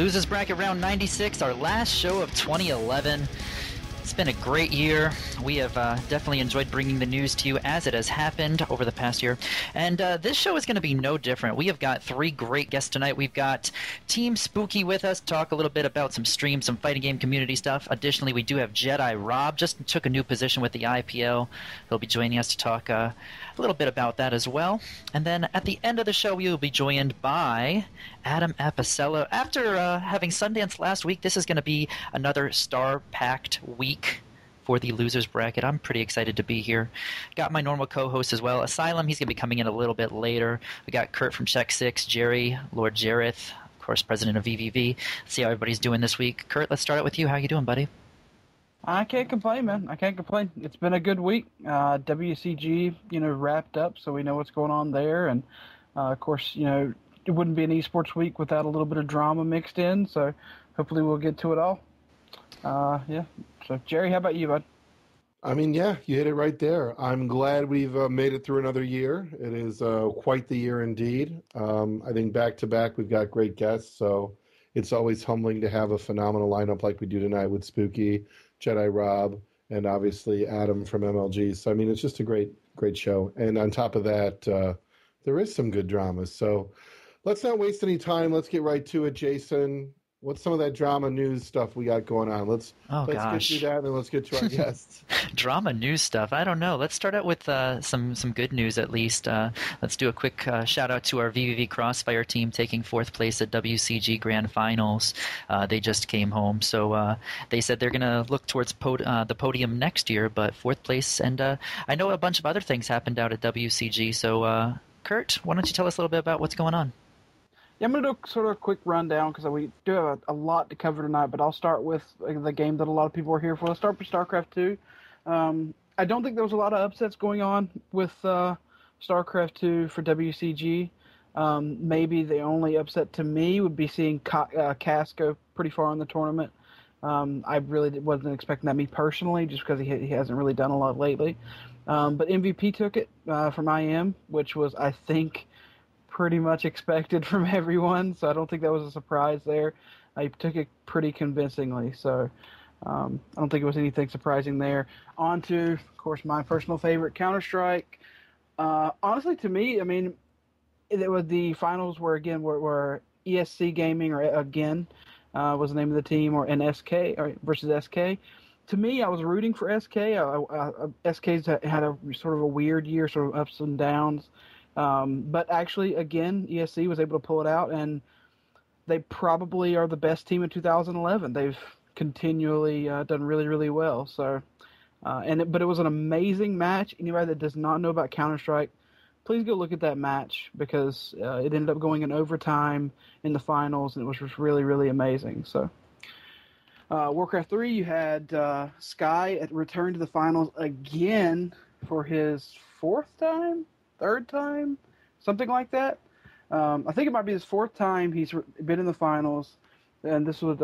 Losers Bracket Round 96, our last show of 2011. It's been a great year. We have definitely enjoyed bringing the news to you as it has happened over the past year. And this show is going to be no different. We have got three great guests tonight. We've got Team Spooky with us to talk a little bit about some streams, some fighting game community stuff. Additionally, we do have jedirobb, just took a new position with the IPL. He'll be joining us to talk a little bit about that as well. And then at the end of the show, we will be joined by Adam Apicella. After having Sundance last week, this is going to be another star-packed week for the Losers Bracket. I'm pretty excited to be here. Got my normal co-host as well, Asylum. He's going to be coming in a little bit later. We got Kurt from Check 6, Jerry, Lord Jareth, of course, president of VVV. Let's see how everybody's doing this week. Kurt, let's start out with you. How you doing, buddy? I can't complain, man. I can't complain. It's been a good week. WCG, wrapped up, so we know what's going on there. And, of course, it wouldn't be an eSports week without a little bit of drama mixed in, so hopefully we'll get to it all. Yeah. So, Jerry, how about you, bud? I mean, yeah, you hit it right there. I'm glad we've made it through another year. It is quite the year indeed. I think back-to-back we've got great guests, so it's always humbling to have a phenomenal lineup like we do tonight with Spooky, jedirobb, and obviously Adam from MLG. So, I mean, it's just a great show. And on top of that, there is some good drama. So let's not waste any time. Let's get right to it, Jason. What's some of that drama news stuff we got going on? Let's get through that, and then let's get to our guests. Drama news stuff? I don't know. Let's start out with some good news at least. Let's do a quick shout-out to our VVV Crossfire team taking 4th place at WCG Grand Finals. They just came home, so they said they're going to look towards the podium next year, but 4th place. And I know a bunch of other things happened out at WCG, so Kurt, why don't you tell us a little bit about what's going on? Yeah, I'm going to do sort of a quick rundown because we do have a lot to cover tonight, but I'll start with the game that a lot of people are here for. Let's start with StarCraft 2. I don't think there was a lot of upsets going on with StarCraft 2 for WCG. Maybe the only upset to me would be seeing Cass go pretty far in the tournament. I really wasn't expecting that, me personally, just because he hasn't really done a lot lately. But MVP took it from IM, which was, I think, pretty much expected from everyone, so I don't think that was a surprise there. I took it pretty convincingly, so I don't think it was anything surprising there. On to, of course, my personal favorite, Counter-Strike. Honestly, to me, I mean, it was the finals were ESC Gaming, or again, was the name of the team, or SK versus SK. To me, I was rooting for SK. SK's had a sort of a weird year, sort of ups and downs. But actually, again, ESC was able to pull it out, and they probably are the best team in 2011. They've continually done really, really well. So, but it was an amazing match. Anybody that does not know about Counter-Strike, please go look at that match because it ended up going in overtime in the finals, and it was just really, really amazing. So, Warcraft 3, you had Sky return to the finals again for his 3rd time, something like that. I think it might be his 4th time he's been in the finals, and this would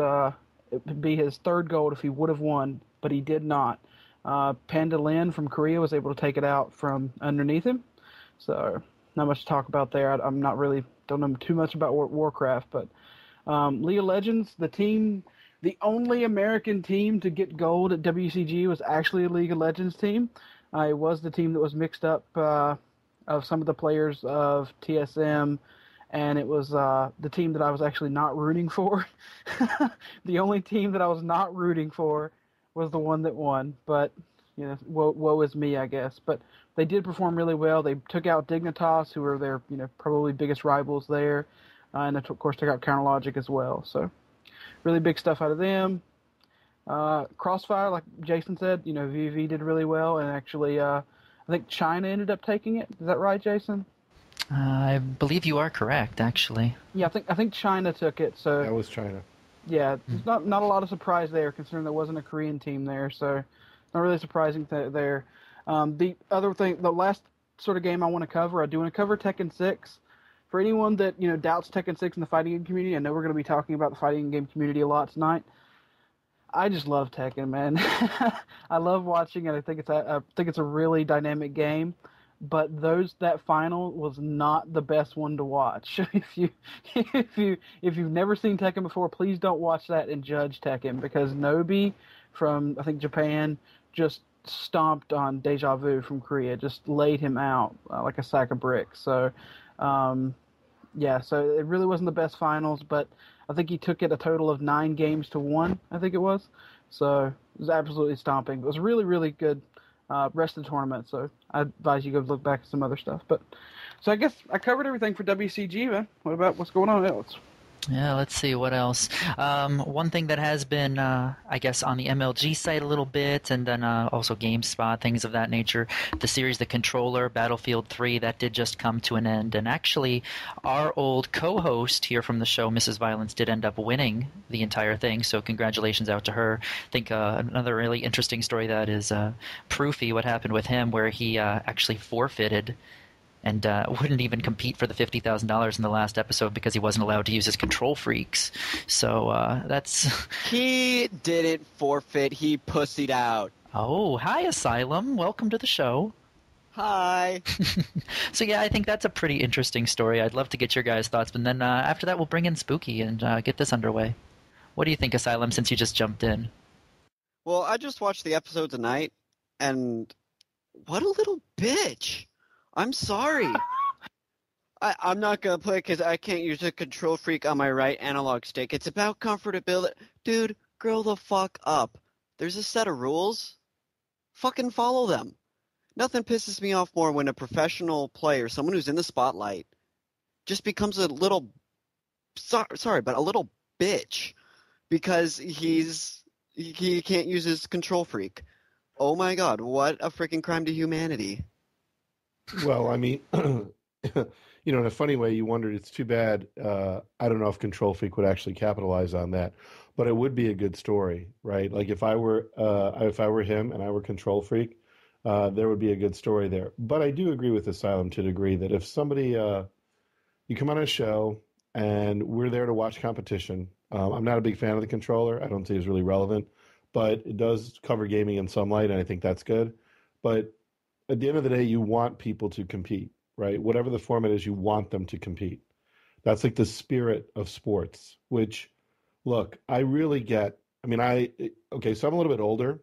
be his 3rd gold if he would have won, but he did not. Panda Lin from Korea was able to take it out from underneath him, so not much to talk about there. I'm not really, don't know too much about Warcraft, but League of Legends, the only American team to get gold at WCG was actually a League of Legends team. It was the team that was mixed up of some of the players of TSM, and it was the team that I was actually not rooting for. The only team that I was not rooting for was the one that won, but woe is me, I guess. But they did perform really well. They took out Dignitas, who were their probably biggest rivals there, and of course took out Counterlogic as well. So really big stuff out of them. Crossfire, like Jason said, VV did really well, and actually, I think China ended up taking it. Is that right, Jason? I believe you are correct, actually. Yeah, I think China took it. So That was China. yeah, there's not a lot of surprise there, considering there wasn't a Korean team there. So not really surprising there. The other thing, the last sort of game I want to cover, I do want to cover Tekken 6. For anyone that doubts Tekken 6 in the fighting game community, I know we're going to be talking about the fighting game community a lot tonight. I just love Tekken, man. I love watching it. I think it's a really dynamic game, but that final was not the best one to watch. if you've never seen Tekken before, please don't watch that and judge Tekken, because Nobi from I think Japan just stomped on Deja Vu from Korea, just laid him out like a sack of bricks. So yeah, so it really wasn't the best finals, but I think he took it a total of 9 games to 1, I think it was. So it was absolutely stomping. It was a really, really good rest of the tournament, so I advise you go look back at some other stuff. So I guess I covered everything for WCG, man. What about what's going on else? Yeah, let's see, what else? One thing that has been, I guess, on the MLG site a little bit, and then also GameSpot, things of that nature, the series The Controller, Battlefield 3, that did just come to an end. And actually, our old co-host here from the show, Mrs. Violence, did end up winning the entire thing, so congratulations out to her. I think another really interesting story that is Proofy, what happened with him, where he actually forfeited and wouldn't even compete for the $50,000 in the last episode because he wasn't allowed to use his control freaks. So that's... He didn't forfeit. He pussied out. Oh, hi, Asylum. Welcome to the show. Hi. So yeah, I think that's a pretty interesting story. I'd love to get your guys' thoughts, but then after that we'll bring in Spooky and get this underway. What do you think, Asylum, since you just jumped in? Well, I just watched the episode tonight, and what a little bitch. I'm sorry. I'm not going to play because I can't use a control freak on my right analog stick. It's about comfortability. Dude, grow the fuck up. There's a set of rules. Fucking follow them. Nothing pisses me off more when a professional player, someone who's in the spotlight, just becomes a little, sorry, but a little bitch because he can't use his control freak. Oh my god, what a freaking crime to humanity. Well, I mean, in a funny way, you wondered, it's too bad. I don't know if Control Freak would actually capitalize on that, but it would be a good story, right? Like if I were him and I were Control Freak, there would be a good story there. But I do agree with Asylum to a degree that if somebody, you come on a show and we're there to watch competition. I'm not a big fan of the controller. I don't think it's really relevant, but it does cover gaming in some light, and I think that's good. But at the end of the day, you want people to compete, right? Whatever the format is, you want them to compete. That's like the spirit of sports, which, look, I really get. I mean, so I'm a little bit older,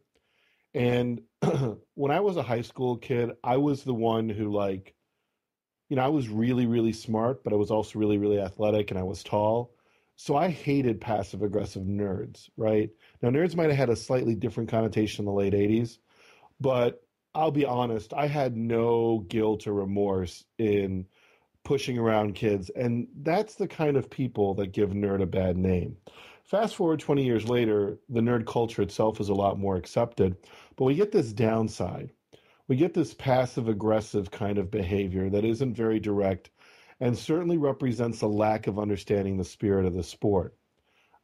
and when I was a high school kid, I was the one who I was really, really smart, but I was also really, really athletic, and I was tall. So I hated passive-aggressive nerds, right? Now, nerds might have had a slightly different connotation in the late 80s, but I'll be honest, I had no guilt or remorse in pushing around kids, and that's the kind of people that give nerd a bad name. Fast forward 20 years later, the nerd culture itself is a lot more accepted, but we get this downside. We get this passive-aggressive kind of behavior that isn't very direct and certainly represents a lack of understanding the spirit of the sport.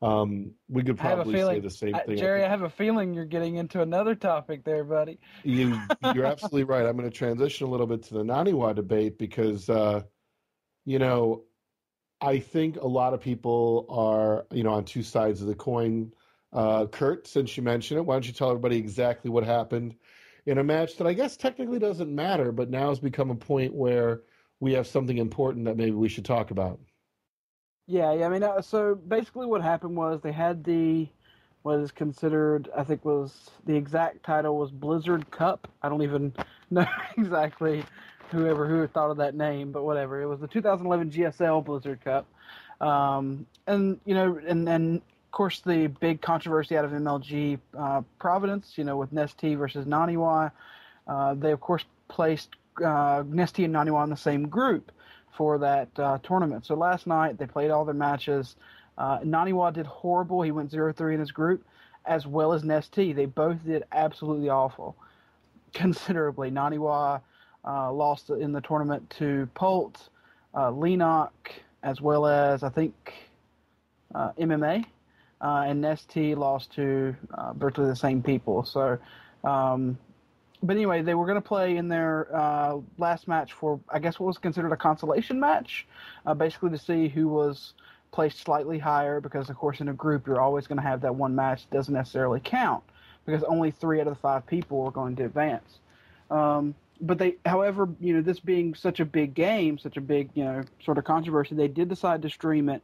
We could probably say the same thing. Jerry, I have a feeling you're getting into another topic there, buddy. You're absolutely right. I'm going to transition a little bit to the NaNiwa debate because, I think a lot of people are, on two sides of the coin. Kurt, since you mentioned it, why don't you tell everybody exactly what happened in a match that I guess technically doesn't matter, but now has become a point where we have something important that maybe we should talk about. Yeah. I mean, so basically what happened was they had what is considered, I think was the exact title was Blizzard Cup. I don't even know exactly who thought of that name, but whatever. It was the 2011 GSL Blizzard Cup. And of course the big controversy out of MLG Providence, with Nestea versus NaNiwa. They of course placed Nestea and NaNiwa in the same group for that tournament. So last night they played all their matches. NaNiwa did horrible. He went 0-3 in his group. as well as Nestea. They both did absolutely awful, considerably. NaNiwa lost in the tournament to Pult, Lenok, as well as, I think, MMA. And Nestea lost to virtually the same people. So, but anyway, they were going to play in their last match for, I guess, what was considered a consolation match, basically to see who was placed slightly higher, because, of course, in a group, you're always going to have that one match that doesn't necessarily count, because only 3 out of the 5 people are going to advance. But they, however, this being such a big game, such a big, sort of controversy, they did decide to stream it.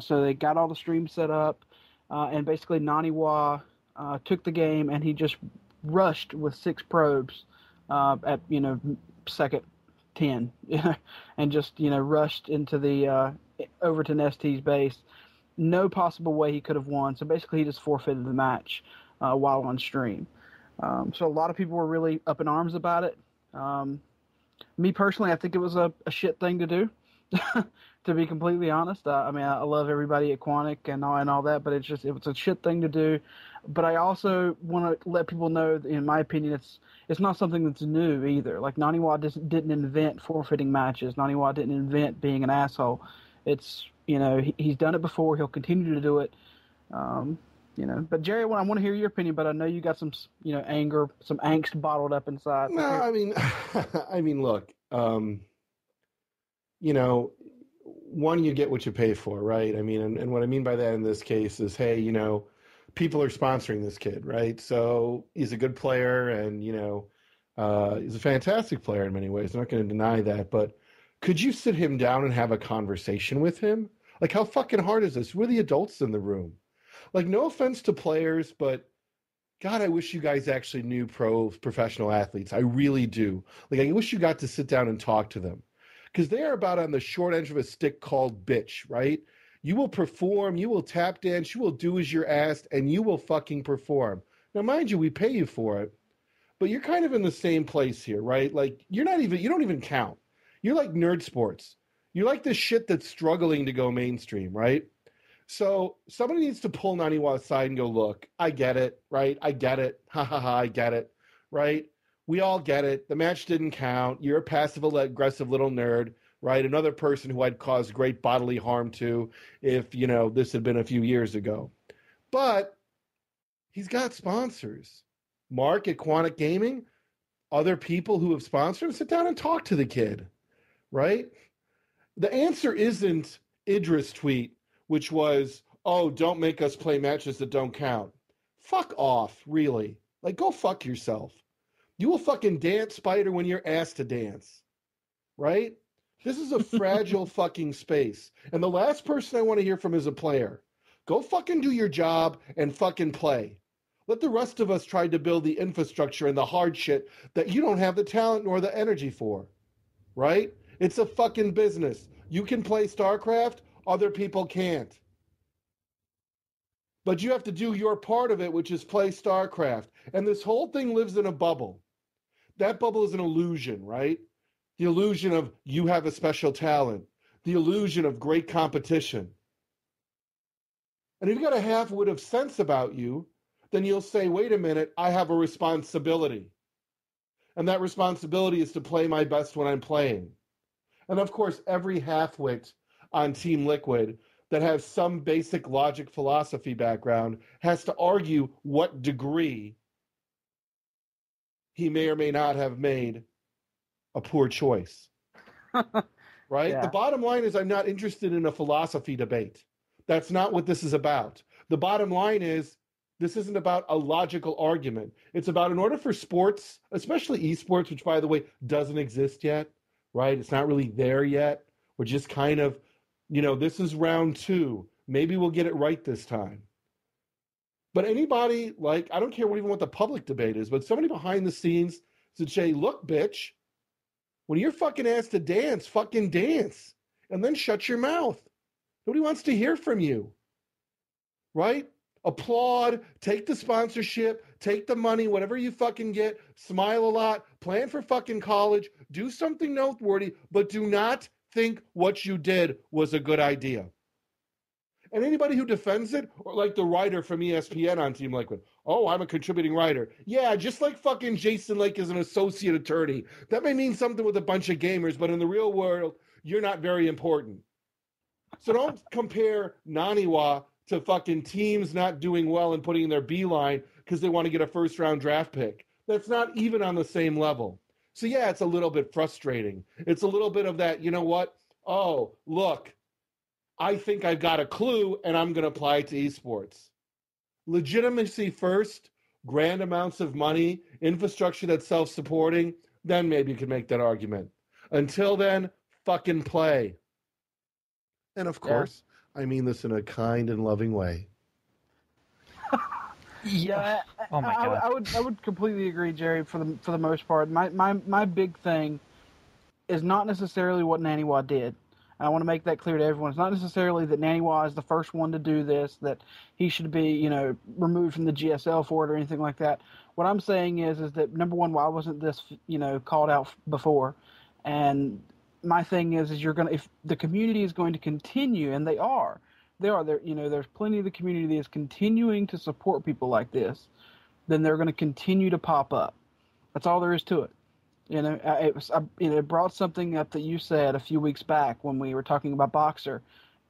So they got all the streams set up, and basically NaNiwa took the game, and he just rushed with 6 probes at second 10, and just rushed into the over to Nestea's base. No possible way he could have won. So basically, he just forfeited the match while on stream. So a lot of people were really up in arms about it. Me personally, I think it was a shit thing to do. To be completely honest, I mean, I love everybody at Quantic and all that, but it was a shit thing to do. But I also want to let people know that, in my opinion, it's not something that's new either. Like, NaNiwa didn't invent forfeiting matches. NaNiwa didn't invent being an asshole. It's, he's done it before. He'll continue to do it. But Jerry, I want to hear your opinion, but I know you got some, anger, some angst bottled up inside. No, I mean, look, one, you get what you pay for, right? I mean, and what I mean by that in this case is, hey, people are sponsoring this kid, right? So he's a good player, and, he's a fantastic player in many ways. I'm not going to deny that, but could you sit him down and have a conversation with him? Like, how fucking hard is this? We're the adults in the room. Like, no offense to players, but God, I wish you guys actually knew professional athletes. I really do. Like, I wish you got to sit down and talk to them, because they are about on the short end of a stick called bitch, right? You will perform, you will tap dance, you will do as you're asked, and you will fucking perform. Now, mind you, we pay you for it, but you're kind of in the same place here, right? Like, you don't even count. You're like nerd sports. You're like the shit that's struggling to go mainstream, right? So somebody needs to pull NaNiwa aside and go, look, I get it, right? I get it. Ha ha ha, I get it, right? We all get it. The match didn't count. You're a passive-aggressive little nerd, right? Another person who I'd cause great bodily harm to if, this had been a few years ago. But he's got sponsors. Mark at Quantic Gaming, other people who have sponsored him, sit down and talk to the kid, right? The answer isn't Idris' tweet, which was, oh, don't make us play matches that don't count. Fuck off, really. Like, go fuck yourself. You will fucking dance, Spider, when you're asked to dance, right? This is a fragile fucking space. And the last person I want to hear from is a player. Go fucking do your job and fucking play. Let the rest of us try to build the infrastructure and the hard shit that you don't have the talent nor the energy for, right? It's a fucking business. You can play StarCraft, other people can't. But you have to do your part of it, which is play StarCraft. And this whole thing lives in a bubble. That bubble is an illusion, right? The illusion of you have a special talent. The illusion of great competition. And if you've got a half-wit of sense about you, then you'll say, wait a minute, I have a responsibility. And that responsibility is to play my best when I'm playing. And of course, every half-wit on Team Liquid that has some basic logic philosophy background has to argue what degree he may or may not have made a poor choice. Right? Yeah. The bottom line is I'm not interested in a philosophy debate. That's not what this is about. The bottom line is this isn't about a logical argument. It's about, in order for sports, especially eSports, which, by the way, doesn't exist yet, right? It's not really there yet. We're just kind of, this is round 2. Maybe we'll get it right this time. But anybody, like, I don't care even what the public debate is, but somebody behind the scenes said, say, look, bitch, when you're fucking asked to dance, fucking dance. And then shut your mouth. Nobody wants to hear from you. Right? Applaud, take the sponsorship, take the money, whatever you fucking get, smile a lot, plan for fucking college, do something noteworthy, but do not think what you did was a good idea. And anybody who defends it, or like the writer from ESPN on Team Liquid, oh, I'm a contributing writer. Yeah, just like fucking Jason Lake is an associate attorney. That may mean something with a bunch of gamers, but in the real world, you're not very important. So don't compare NaNiwa to fucking teams not doing well and putting in their beeline because they want to get a first-round draft pick. That's not even on the same level. So yeah, it's a little bit frustrating. It's a little bit of that, you know what? Oh, look, I think I've got a clue, and I'm going to apply it to esports. Legitimacy first, grand amounts of money, infrastructure that's self-supporting, then maybe you can make that argument. Until then, fucking play. And of course, I mean this in a kind and loving way. Yeah, Oh my God. I would completely agree, Jerry. For the most part, my big thing is not necessarily what NaNiwa did. And I want to make that clear to everyone. It's not necessarily that NaNiwa is the first one to do this, that he should be, removed from the GSL for it or anything like that. What I'm saying is that, number one, why wasn't this, called out before? And my thing is if the community is going to continue, and they are, there's plenty of the community that is continuing to support people like this, then they're going to continue to pop up. That's all there is to it. It brought something up that you said a few weeks back when we were talking about Boxer.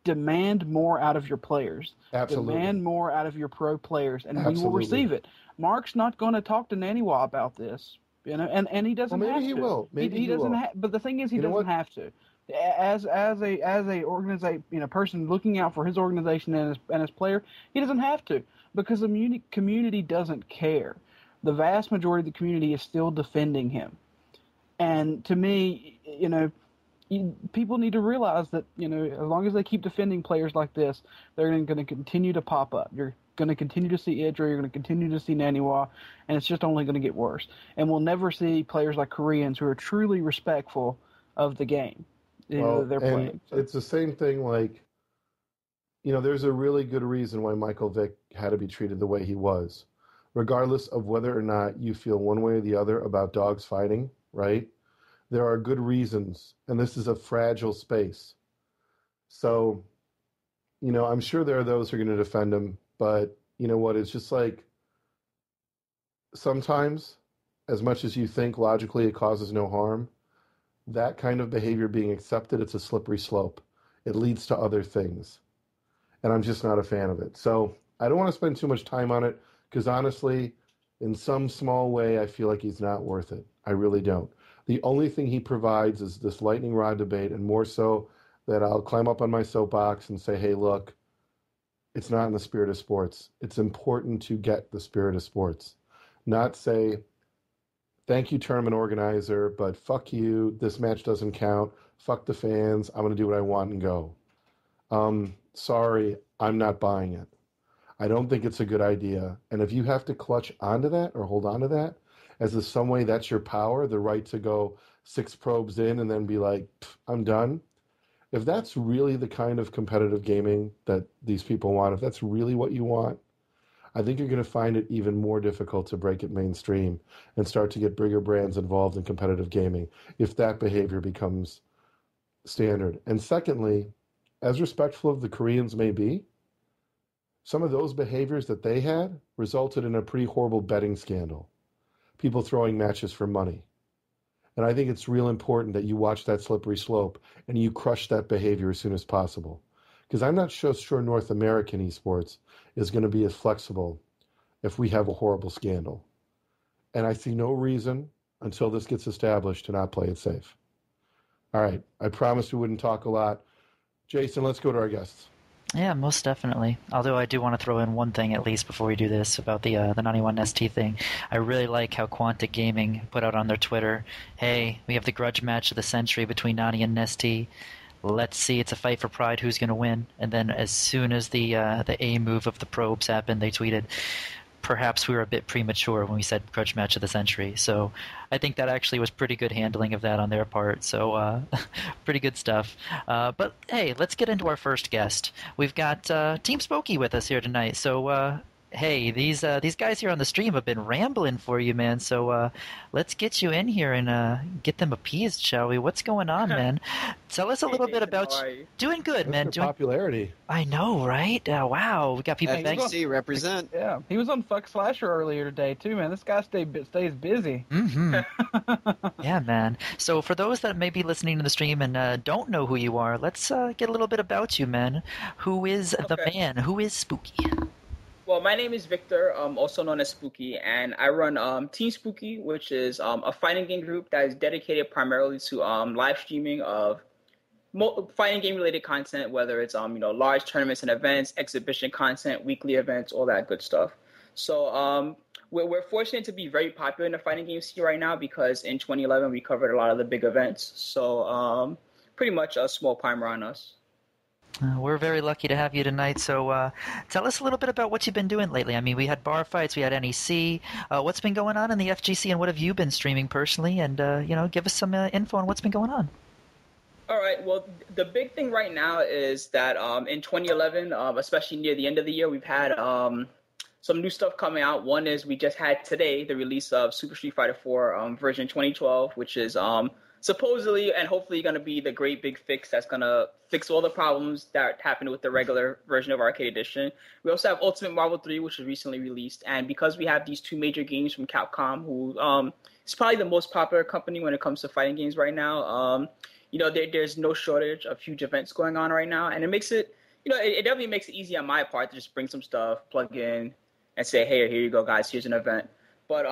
Demand more out of your players. Absolutely. Demand more out of your pro players, and Absolutely. we will receive it. Mark's not going to talk to NaNiwa about this, and he doesn't have to. Maybe he will. Maybe he doesn't will. But the thing is, he doesn't have to. As a person looking out for his organization and his player, he doesn't have to, because the community doesn't care. The vast majority of the community is still defending him. And to me, people need to realize that, as long as they keep defending players like this, they're going to continue to pop up. You're going to continue to see Idra, you're going to continue to see NaNiwa, and it's just only going to get worse. And we'll never see players like Koreans who are truly respectful of the game. They're playing. So. It's the same thing like, there's a really good reason why Michael Vick had to be treated the way he was. Regardless of whether or not you feel one way or the other about dogs fighting, right? There are good reasons, and this is a fragile space. So, I'm sure there are those who are going to defend him, but you know what? It's just like sometimes, as much as you think logically it causes no harm, that kind of behavior being accepted, it's a slippery slope. It leads to other things. And I'm just not a fan of it. So I don't want to spend too much time on it because honestly, in some small way, I feel like he's not worth it. I really don't. The only thing he provides is this lightning rod debate, and more so that I'll climb up on my soapbox and say, hey, look, it's not in the spirit of sports. It's important to get the spirit of sports. Not say, thank you, tournament organizer, but fuck you, this match doesn't count. Fuck the fans, I'm going to do what I want and go. Sorry, I'm not buying it. I don't think it's a good idea. And if you have to clutch onto that or hold on to that, as if some way that's your power, the right to go 6 probes in and then be like, I'm done. If that's really the kind of competitive gaming that these people want, if that's really what you want, I think you're going to find it even more difficult to break it mainstream and start to get bigger brands involved in competitive gaming if that behavior becomes standard. And secondly, as respectful of the Koreans may be, some of those behaviors that they had resulted in a pretty horrible betting scandal. People throwing matches for money. And I think it's real important that you watch that slippery slope and you crush that behavior as soon as possible. Because I'm not sure North American esports is going to be as flexible if we have a horrible scandal. And I see no reason until this gets established to not play it safe. All right, I promised we wouldn't talk a lot. Jason, let's go to our guests. Yeah, most definitely. Although I do want to throw in one thing at least before we do this about the NaNiwa Nestea thing. I really like how Quantic Gaming put out on their Twitter, hey, we have the grudge match of the century between Nani and Nestea. Let's see, it's a fight for pride, who's going to win? And then as soon as the A move of the probes happened, they tweeted, perhaps we were a bit premature when we said grudge match of the century. So I think that actually was pretty good handling of that on their part. So pretty good stuff. But hey, let's get into our first guest. We've got Team Spooky with us here tonight. So Hey, these guys here on the stream have been rambling for you, man. So let's get you in here and get them appeased, shall we? What's going on, man? Tell us a little bit about how are you? Doing good, man. That's their popularity. I know, right? Wow, we got people. XC represent. Yeah, he was on Fuck Slasher earlier today too, man. This guy stays busy. Mm-hmm. Yeah, man. So for those that may be listening to the stream and don't know who you are, let's get a little bit about you, man. Who is the man? Who is Spooky? Well, my name is Victor, also known as Spooky, and I run Team Spooky, which is a fighting game group that is dedicated primarily to live streaming of fighting game related content, whether it's large tournaments and events, exhibition content, weekly events, all that good stuff. So we're fortunate to be very popular in the fighting game scene right now because in 2011 we covered a lot of the big events. So pretty much a small primer on us. We're very lucky to have you tonight. So tell us a little bit about what you've been doing lately. I mean, we had bar fights, we had NEC. What's been going on in the FGC, and what have you been streaming personally? And give us some info on what's been going on. All right. Well, the big thing right now is that in 2011, especially near the end of the year, we've had some new stuff coming out. One is we just had today the release of Super Street Fighter 4 version 2012, which is supposedly and hopefully going to be the great big fix that's going to fix all the problems that happened with the regular version of Arcade Edition. We also have Ultimate Marvel 3, which was recently released. And because we have these two major games from Capcom, who is probably the most popular company when it comes to fighting games right now, there's no shortage of huge events going on right now. And it makes it, it definitely makes it easy on my part to just bring some stuff, plug in, and say, hey, here you go, guys, here's an event. But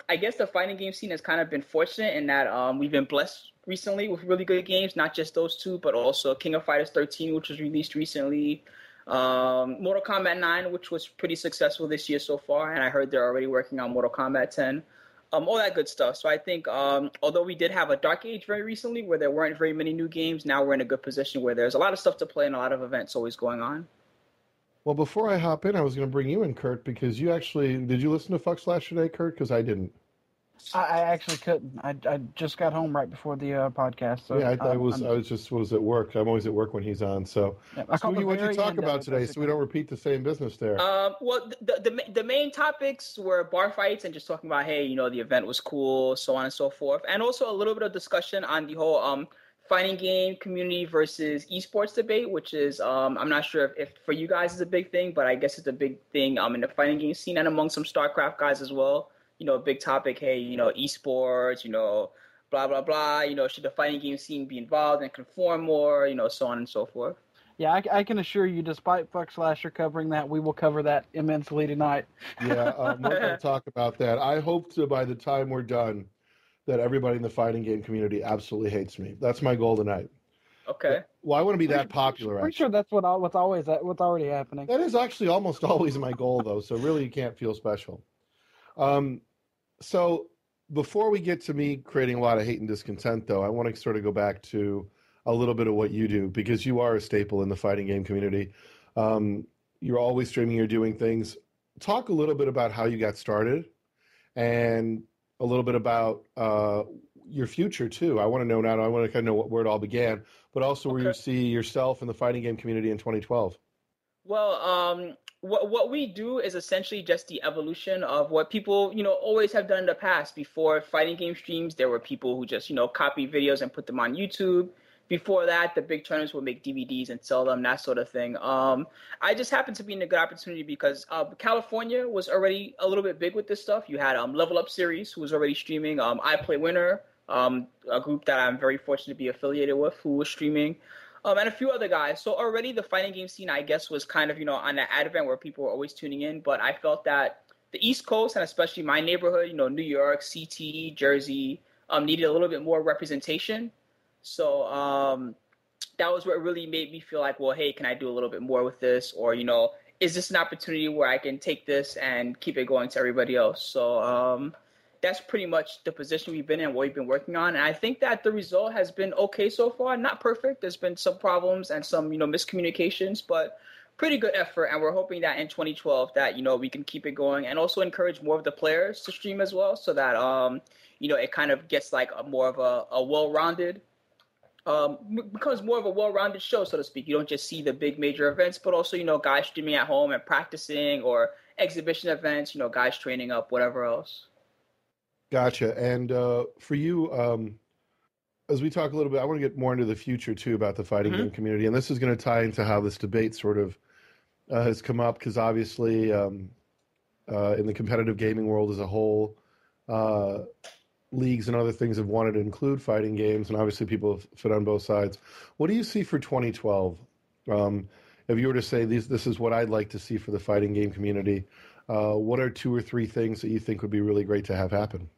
I guess the fighting game scene has kind of been fortunate in that we've been blessed recently with really good games, not just those two, but also King of Fighters 13, which was released recently, Mortal Kombat 9, which was pretty successful this year so far, and I heard they're already working on Mortal Kombat 10, all that good stuff. So I think although we did have a dark age very recently where there weren't very many new games, now we're in a good position where there's a lot of stuff to play and a lot of events always going on. Well, before I hop in, I was going to bring you in, Kurt, because did you listen to Fuck Slash today, Kurt? Because I didn't. I actually couldn't. I just got home right before the podcast. So yeah, I was at work. I'm always at work when he's on. So, Spooky, what did you talk about today, so we don't repeat the same business there? Well, the main topics were bar fights and just talking about, hey, the event was cool, so on and so forth, and also a little bit of discussion on the whole fighting game community versus eSports debate, which is I'm not sure if for you guys is a big thing, but I guess it's a big thing in the fighting game scene and among some StarCraft guys as well. A big topic, hey, eSports, blah, blah, blah, should the fighting game scene be involved and conform more, so on and so forth. Yeah, I can assure you, despite Fuck Slasher covering that, we will cover that immensely tonight. Yeah, we're going to talk about that. I hope to, by the time we're done, that everybody in the fighting game community absolutely hates me. That's my goal tonight. Okay. Well, I want to be that popular. Pretty sure that's what's already happening. That is actually almost always my goal, though. So really, you can't feel special. So before we get to me creating a lot of hate and discontent, though, I want to sort of go back to a little bit of what you do, because you are a staple in the fighting game community. You're always streaming, you're doing things. Talk a little bit about how you got started and a little bit about your future, too. I want to know now. I want to kind of know where it all began, but also where you see yourself in the fighting game community in 2012. Well, what we do is essentially just the evolution of what people, always have done in the past. Before fighting game streams, there were people who just, copy videos and put them on YouTube. Before that, the big tournaments would make DVDs and sell them, that sort of thing. I just happened to be in a good opportunity because California was already a little bit big with this stuff. You had Level Up Series, who was already streaming. I Play Winner, a group that I'm very fortunate to be affiliated with, who was streaming. And a few other guys. So already the fighting game scene, I guess, was kind of, on that advent where people were always tuning in. But I felt that the East Coast, and especially my neighborhood, New York, CT, Jersey, needed a little bit more representation. So that was what really made me feel like, well, hey, can I do a little bit more with this? Or, is this an opportunity where I can take this and keep it going to everybody else? So that's pretty much the position we've been in, what we've been working on. And I think that the result has been okay so far. Not perfect. There's been some problems and some, miscommunications, but pretty good effort. And we're hoping that in 2012 that, we can keep it going and also encourage more of the players to stream as well, so that, it kind of gets like more of a well-rounded, becomes more of a well-rounded show, so to speak. You don't just see the big major events, but also, guys streaming at home and practicing or exhibition events, guys training up, whatever else. Gotcha. And for you, as we talk a little bit, I want to get more into the future too about the fighting game community, and this is going to tie into how this debate sort of has come up, because obviously in the competitive gaming world as a whole, leagues and other things have wanted to include fighting games, and obviously people have fit on both sides. What do you see for 2012? If you were to say this is what I'd like to see for the fighting game community, what are 2 or 3 things that you think would be really great to have happen?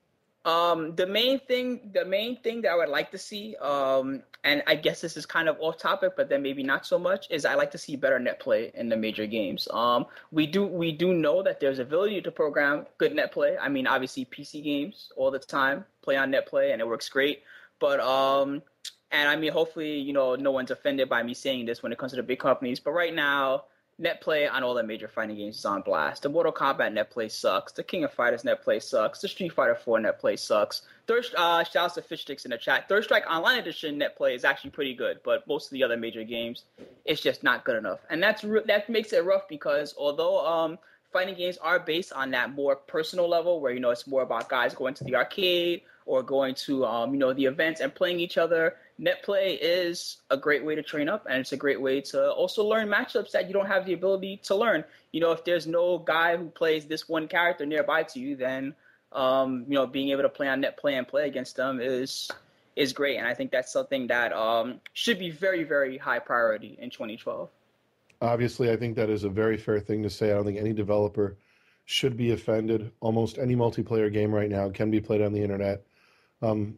The main thing that I would like to see, and I guess this is kind of off topic, but then maybe not so much, is I like to see better net play in the major games. We do know that there's ability to program good net play. I mean, obviously PC games all the time play on net play and it works great. But and I mean, hopefully, no one's offended by me saying this when it comes to the big companies. But right now, net play on all the major fighting games is on blast. The Mortal Kombat net play sucks. The King of Fighters net play sucks. The Street Fighter 4 net play sucks. Shout out to Fish Sticks in the chat. Third Strike Online Edition net play is actually pretty good, but most of the other major games, it's just not good enough. And that makes it rough, because although fighting games are based on that more personal level where, it's more about guys going to the arcade or going to, the events and playing each other, net play is a great way to train up, and it's a great way to also learn matchups that you don't have the ability to learn. If there's no guy who plays this one character nearby to you, then, being able to play on net play and play against them is great. And I think that's something that should be very, very high priority in 2012. Obviously, I think that is a very fair thing to say. I don't think any developer should be offended. Almost any multiplayer game right now can be played on the internet.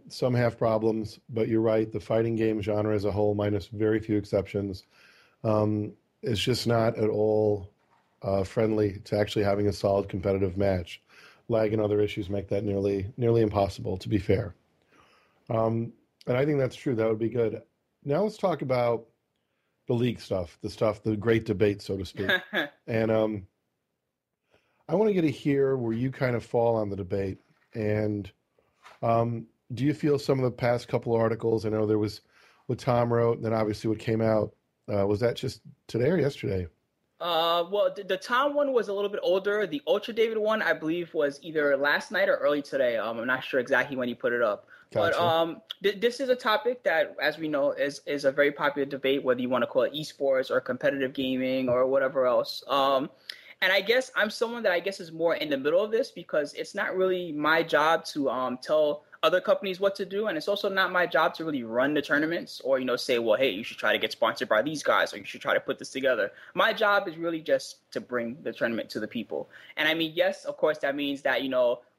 Some have problems, but you're right. The fighting game genre as a whole, minus very few exceptions, is just not at all friendly to actually having a solid competitive match. Lag and other issues make that nearly impossible, to be fair. And I think that's true. That would be good. Now let's talk about the league stuff, the great debate, so to speak. And I want to get to hear where you kind of fall on the debate. And do you feel some of the past couple articles, I know there was what Tom wrote, and then obviously what came out, was that just today or yesterday? Well, the Tom one was a little bit older. The Ultra David one, I believe, was either last night or early today. I'm not sure exactly when he put it up. Gotcha. But this is a topic that, as we know, is a very popular debate, whether you want to call it eSports or competitive gaming or whatever else. And I guess I'm someone that I guess is more in the middle of this, because it's not really my job to tell other companies what to do, and it's also not my job to really run the tournaments or say, well, hey, you should try to get sponsored by these guys, or you should try to put this together. My job is really just to bring the tournament to the people. And I mean, yes, of course, that means that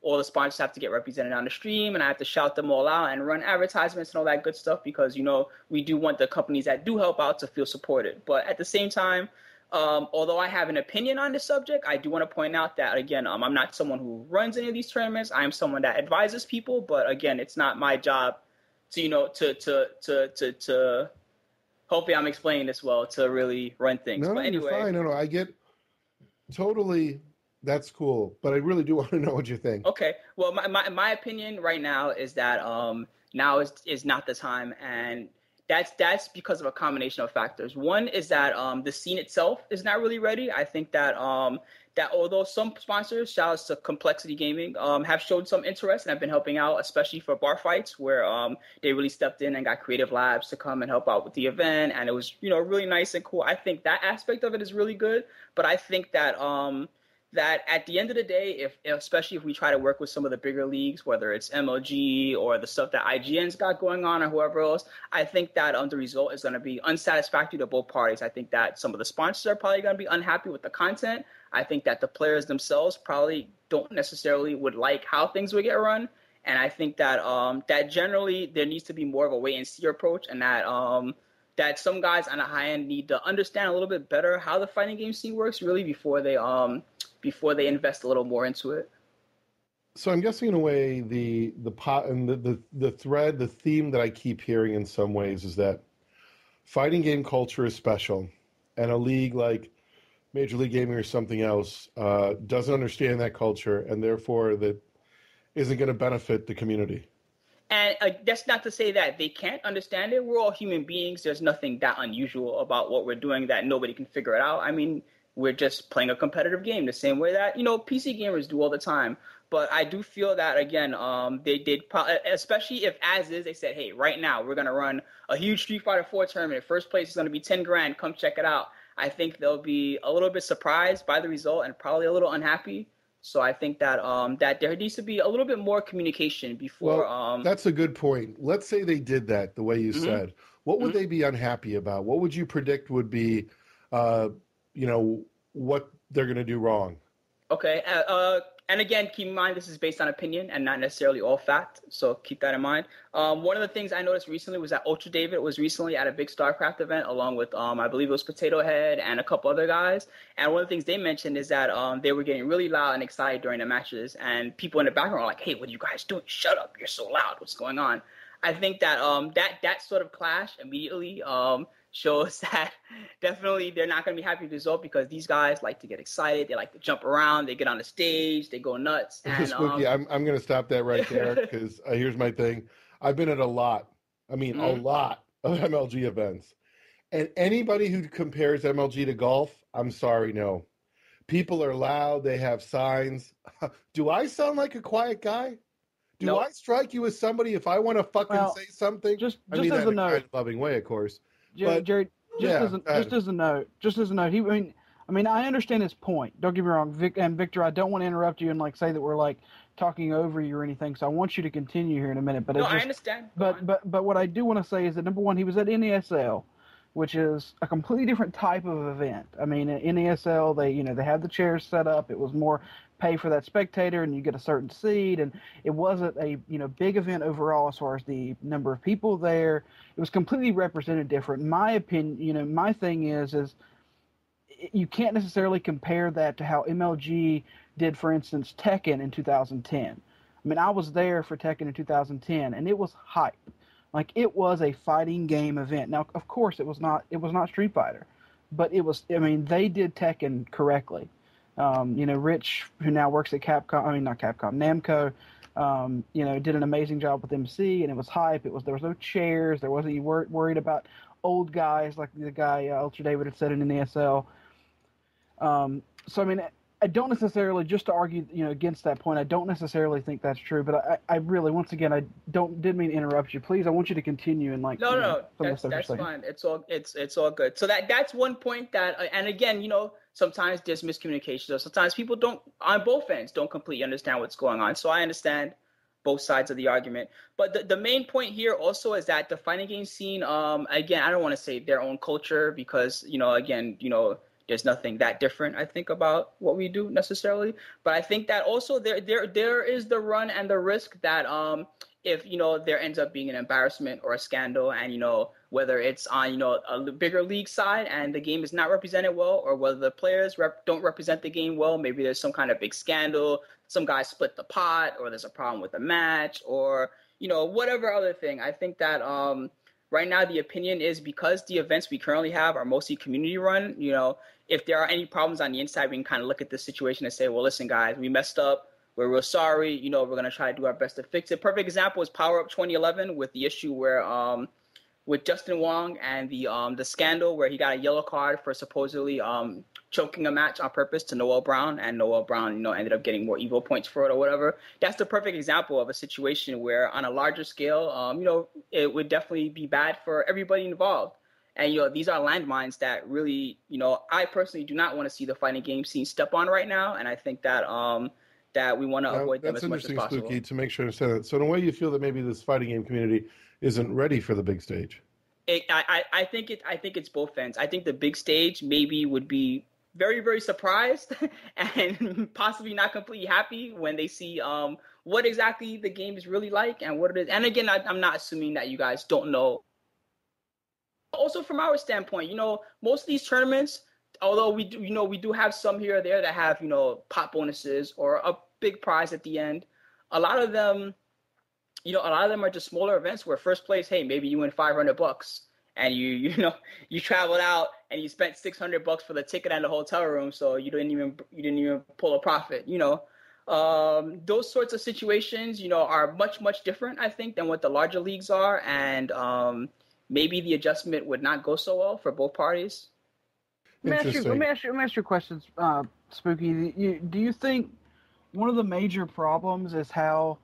all the sponsors have to get represented on the stream, and I have to shout them all out and run advertisements and all that good stuff, because we do want the companies that do help out to feel supported. But at the same time, although I have an opinion on this subject, I do want to point out that, again, I'm not someone who runs any of these tournaments. I am someone that advises people, but again, it's not my job to, to hopefully I'm explaining this well, to really run things. No, but anyway, you're fine. No, I get totally. That's cool, but I really do want to know what you think. Okay. Well, my opinion right now is that now is not the time, and that's because of a combination of factors. One is that the scene itself is not really ready. I think that that although some sponsors, shout out to Complexity Gaming, have showed some interest and have been helping out, especially for bar fights, where they really stepped in and got Creative Labs to come and help out with the event, and it was really nice and cool. I think that aspect of it is really good, but I think that that at the end of the day, especially if we try to work with some of the bigger leagues, whether it's MLG or the stuff that IGN's got going on or whoever else, I think that the result is going to be unsatisfactory to both parties. I think that some of the sponsors are probably going to be unhappy with the content. I think that the players themselves probably don't necessarily would like how things would get run. And I think that that generally there needs to be more of a wait and see approach, and that that some guys on the high end need to understand a little bit better how the fighting game scene works, really, before they invest a little more into it. So I'm guessing, in a way, the pot and the thread, the theme that I keep hearing in some ways is that fighting game culture is special, and a league like Major League Gaming or something else doesn't understand that culture, and therefore that isn't going to benefit the community. And that's not to say that they can't understand it. We're all human beings. There's nothing that unusual about what we're doing that nobody can figure it out. I mean, we're just playing a competitive game the same way that, PC gamers do all the time. But I do feel that, again, they did, especially if as is, they said, hey, right now we're going to run a huge Street Fighter 4 tournament. First place is going to be 10 grand. Come check it out. I think they'll be a little bit surprised by the result and probably a little unhappy. So I think that that there needs to be a little bit more communication before. Well, that's a good point. Let's say they did that the way you said. What would they be unhappy about? What would you predict would be, what they're going to do wrong? Okay. And again, keep in mind, this is based on opinion and not necessarily all fact. So keep that in mind. One of the things I noticed recently was that Ultra David was recently at a big StarCraft event along with, I believe it was Potato Head and a couple other guys. And one of the things they mentioned is that they were getting really loud and excited during the matches. And people in the background were like, hey, what are you guys doing? Shut up. You're so loud. What's going on? I think that that sort of clash immediately shows that definitely they're not going to be happy with the result, because these guys like to get excited. They like to jump around. They get on the stage. They go nuts. And, Spooky, I'm going to stop that right there, because here's my thing. I've been at a lot of MLG events. And anybody who compares MLG to golf, I'm sorry, no. People are loud. They have signs. Do I sound like a quiet guy? Do I strike you as somebody, if I want to fucking say something? Just as a note. Kind of loving way, of course. Jared, as a note, I understand his point. Don't get me wrong, Victor, I don't want to interrupt you and say that we're talking over you or anything. So I want you to continue here in a minute. But I understand. But what I do want to say is that, number one, he was at NESL, which is a completely different type of event. I mean, at NESL, they have the chairs set up. It was more pay for that spectator and you get a certain seat, and it wasn't a big event overall as far as the number of people there. It was completely represented different. In my opinion, my thing is you can't necessarily compare that to how MLG did, for instance, Tekken in 2010. I mean, I was there for Tekken in 2010, and it was hype. It was a fighting game event. Now, of course, it was not Street Fighter, but it was. I mean, they did Tekken correctly. Rich, who now works at Namco, did an amazing job with MC, and it was hype. There was no chairs. There wasn't, you weren't worried about old guys like the guy Ultra David had said in the ASL. So I mean, I don't necessarily, just to argue, against that point, I don't necessarily think that's true. But I really, once again, I didn't mean to interrupt you. Please, I want you to continue and No, that's fine. It's all good. So that's one point that, and again, sometimes there's miscommunication. So sometimes people on both ends don't completely understand what's going on. So I understand both sides of the argument. But the main point here also is that the fighting game scene, again, I don't want to say their own culture, because, there's nothing that different, I think, about what we do necessarily. But I think that also there is the run and the risk that if, there ends up being an embarrassment or a scandal, and, whether it's on, a bigger league side and the game is not represented well, or whether the players don't represent the game well, maybe there's some kind of big scandal, some guy split the pot, or there's a problem with the match, or, whatever other thing. I think that right now the opinion is, because the events we currently have are mostly community run, if there are any problems on the inside, we can kind of look at the situation and say, well, listen, guys, we messed up. We're real sorry. We're going to try to do our best to fix it. Perfect example is Power Up 2011 with the issue where with Justin Wong and the scandal where he got a yellow card for supposedly choking a match on purpose to Noel Brown, and Noel Brown, ended up getting more Evo points for it or whatever. That's the perfect example of a situation where, on a larger scale, it would definitely be bad for everybody involved. And, these are landmines that really, I personally do not want to see the fighting game scene step on right now. And I think that that we want to avoid them as much as possible. That's interesting, Spooky, to make sure I understand that. So in a way, you feel that maybe this fighting game community isn't ready for the big stage? I think it's both ends. I think the big stage maybe would be very, very surprised and possibly not completely happy when they see what exactly the game is really like and what it is. And again, I'm not assuming that you guys don't know. Also, from our standpoint, most of these tournaments, although we do have some here or there that have, pot bonuses or a big prize at the end, a lot of them are just smaller events where first place, hey, maybe you win $500 and you traveled out and you spent $600 for the ticket and the hotel room, so you didn't even pull a profit. Those sorts of situations, are much, much different, I think, than what the larger leagues are, and maybe the adjustment would not go so well for both parties. Let me ask you a question, Spooky. Do you think one of the major problems is how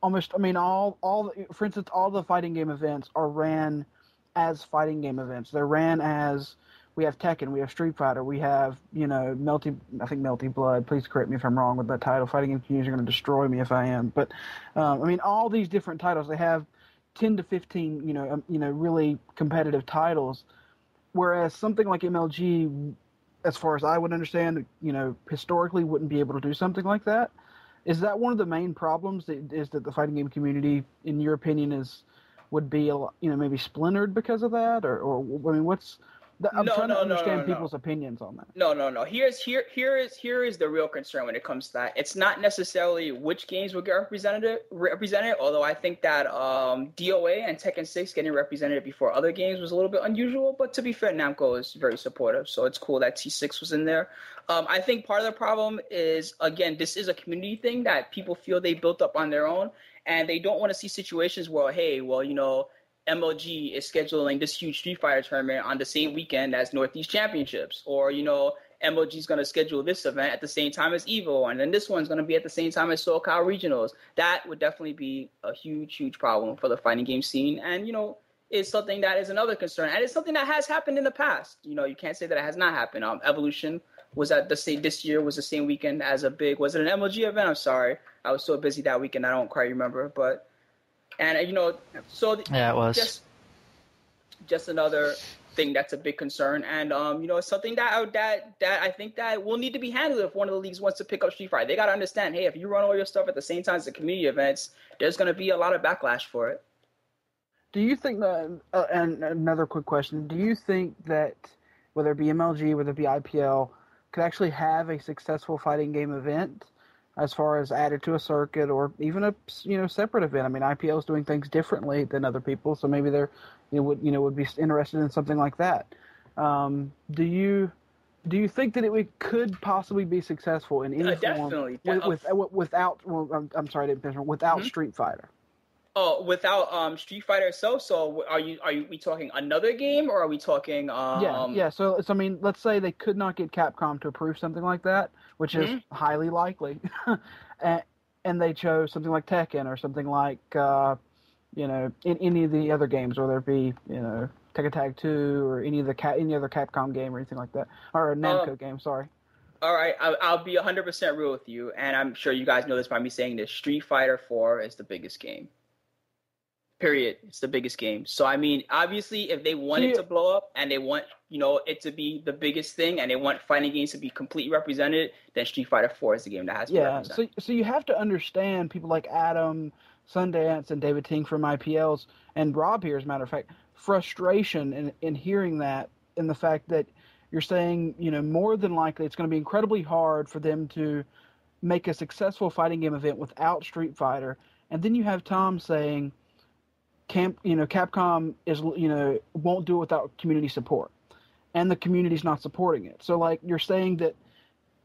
for instance, all the fighting game events are ran as fighting game events. They're ran as, we have Tekken, we have Street Fighter, we have, Melty Blood. Please correct me if I'm wrong with that title. Fighting game communities are going to destroy me if I am. But, all these different titles, they have 10 to 15, really competitive titles. Whereas something like MLG, as far as I would understand, historically wouldn't be able to do something like that. Is that one of the main problems? Is that the fighting game community, in your opinion, would be maybe splintered because of that, or what's? I'm trying to understand people's opinions on that. No. Here is the real concern when it comes to that. It's not necessarily which games will get represented. Although I think that DOA and Tekken 6 getting represented before other games was a little bit unusual. But to be fair, Namco is very supportive, so it's cool that T6 was in there. I think part of the problem is, again, this is a community thing that people feel they built up on their own, and they don't want to see situations where, MLG is scheduling this huge Street Fighter tournament on the same weekend as Northeast Championships, or MLG is going to schedule this event at the same time as EVO, and then this one's going to be at the same time as SoCal Regionals. That would definitely be a huge problem for the fighting game scene, and it's something that is another concern, and it's something that has happened in the past. You can't say that it has not happened. Evolution was at this year was the same weekend as was it an MLG event? I'm sorry, I was so busy that weekend I don't quite remember, but. And yeah, it was just another thing that's a big concern, and it's something that I think that will need to be handled if one of the leagues wants to pick up Street Fighter. They got to understand, hey, if you run all your stuff at the same time as the community events, there's going to be a lot of backlash for it. Do you think that? And another quick question: do you think that whether it be MLG, whether it be IPL, could actually have a successful fighting game event? As far as added to a circuit or even a separate event. IPL is doing things differently than other people, so maybe they're would be interested in something like that. Do you think that it could possibly be successful in any form without? Well, I'm sorry, without Street Fighter. Oh, without Street Fighter itself. So are we talking another game, or are we talking? Yeah. So let's say they could not get Capcom to approve something like that, which is highly likely, and they chose something like Tekken or something like in any of the other games, whether it be Tekken Tag 2 or any other Capcom game or anything like that, or a Namco game. Sorry. All right, I'll be 100% real with you, and I'm sure you guys know this by me saying this. Street Fighter 4 is the biggest game. Period. It's the biggest game. So, obviously, if they want it to blow up and they want, it to be the biggest thing and they want fighting games to be completely represented, then Street Fighter 4 is the game that has to be represented. So you have to understand people like Adam, Sundance, and David Ting from IPLs, and Robb here, as a matter of fact, frustration in hearing that, in the fact that you're saying, more than likely it's going to be incredibly hard for them to make a successful fighting game event without Street Fighter. And then you have Tom saying, Capcom won't do it without community support, and the community's not supporting it. So, you're saying that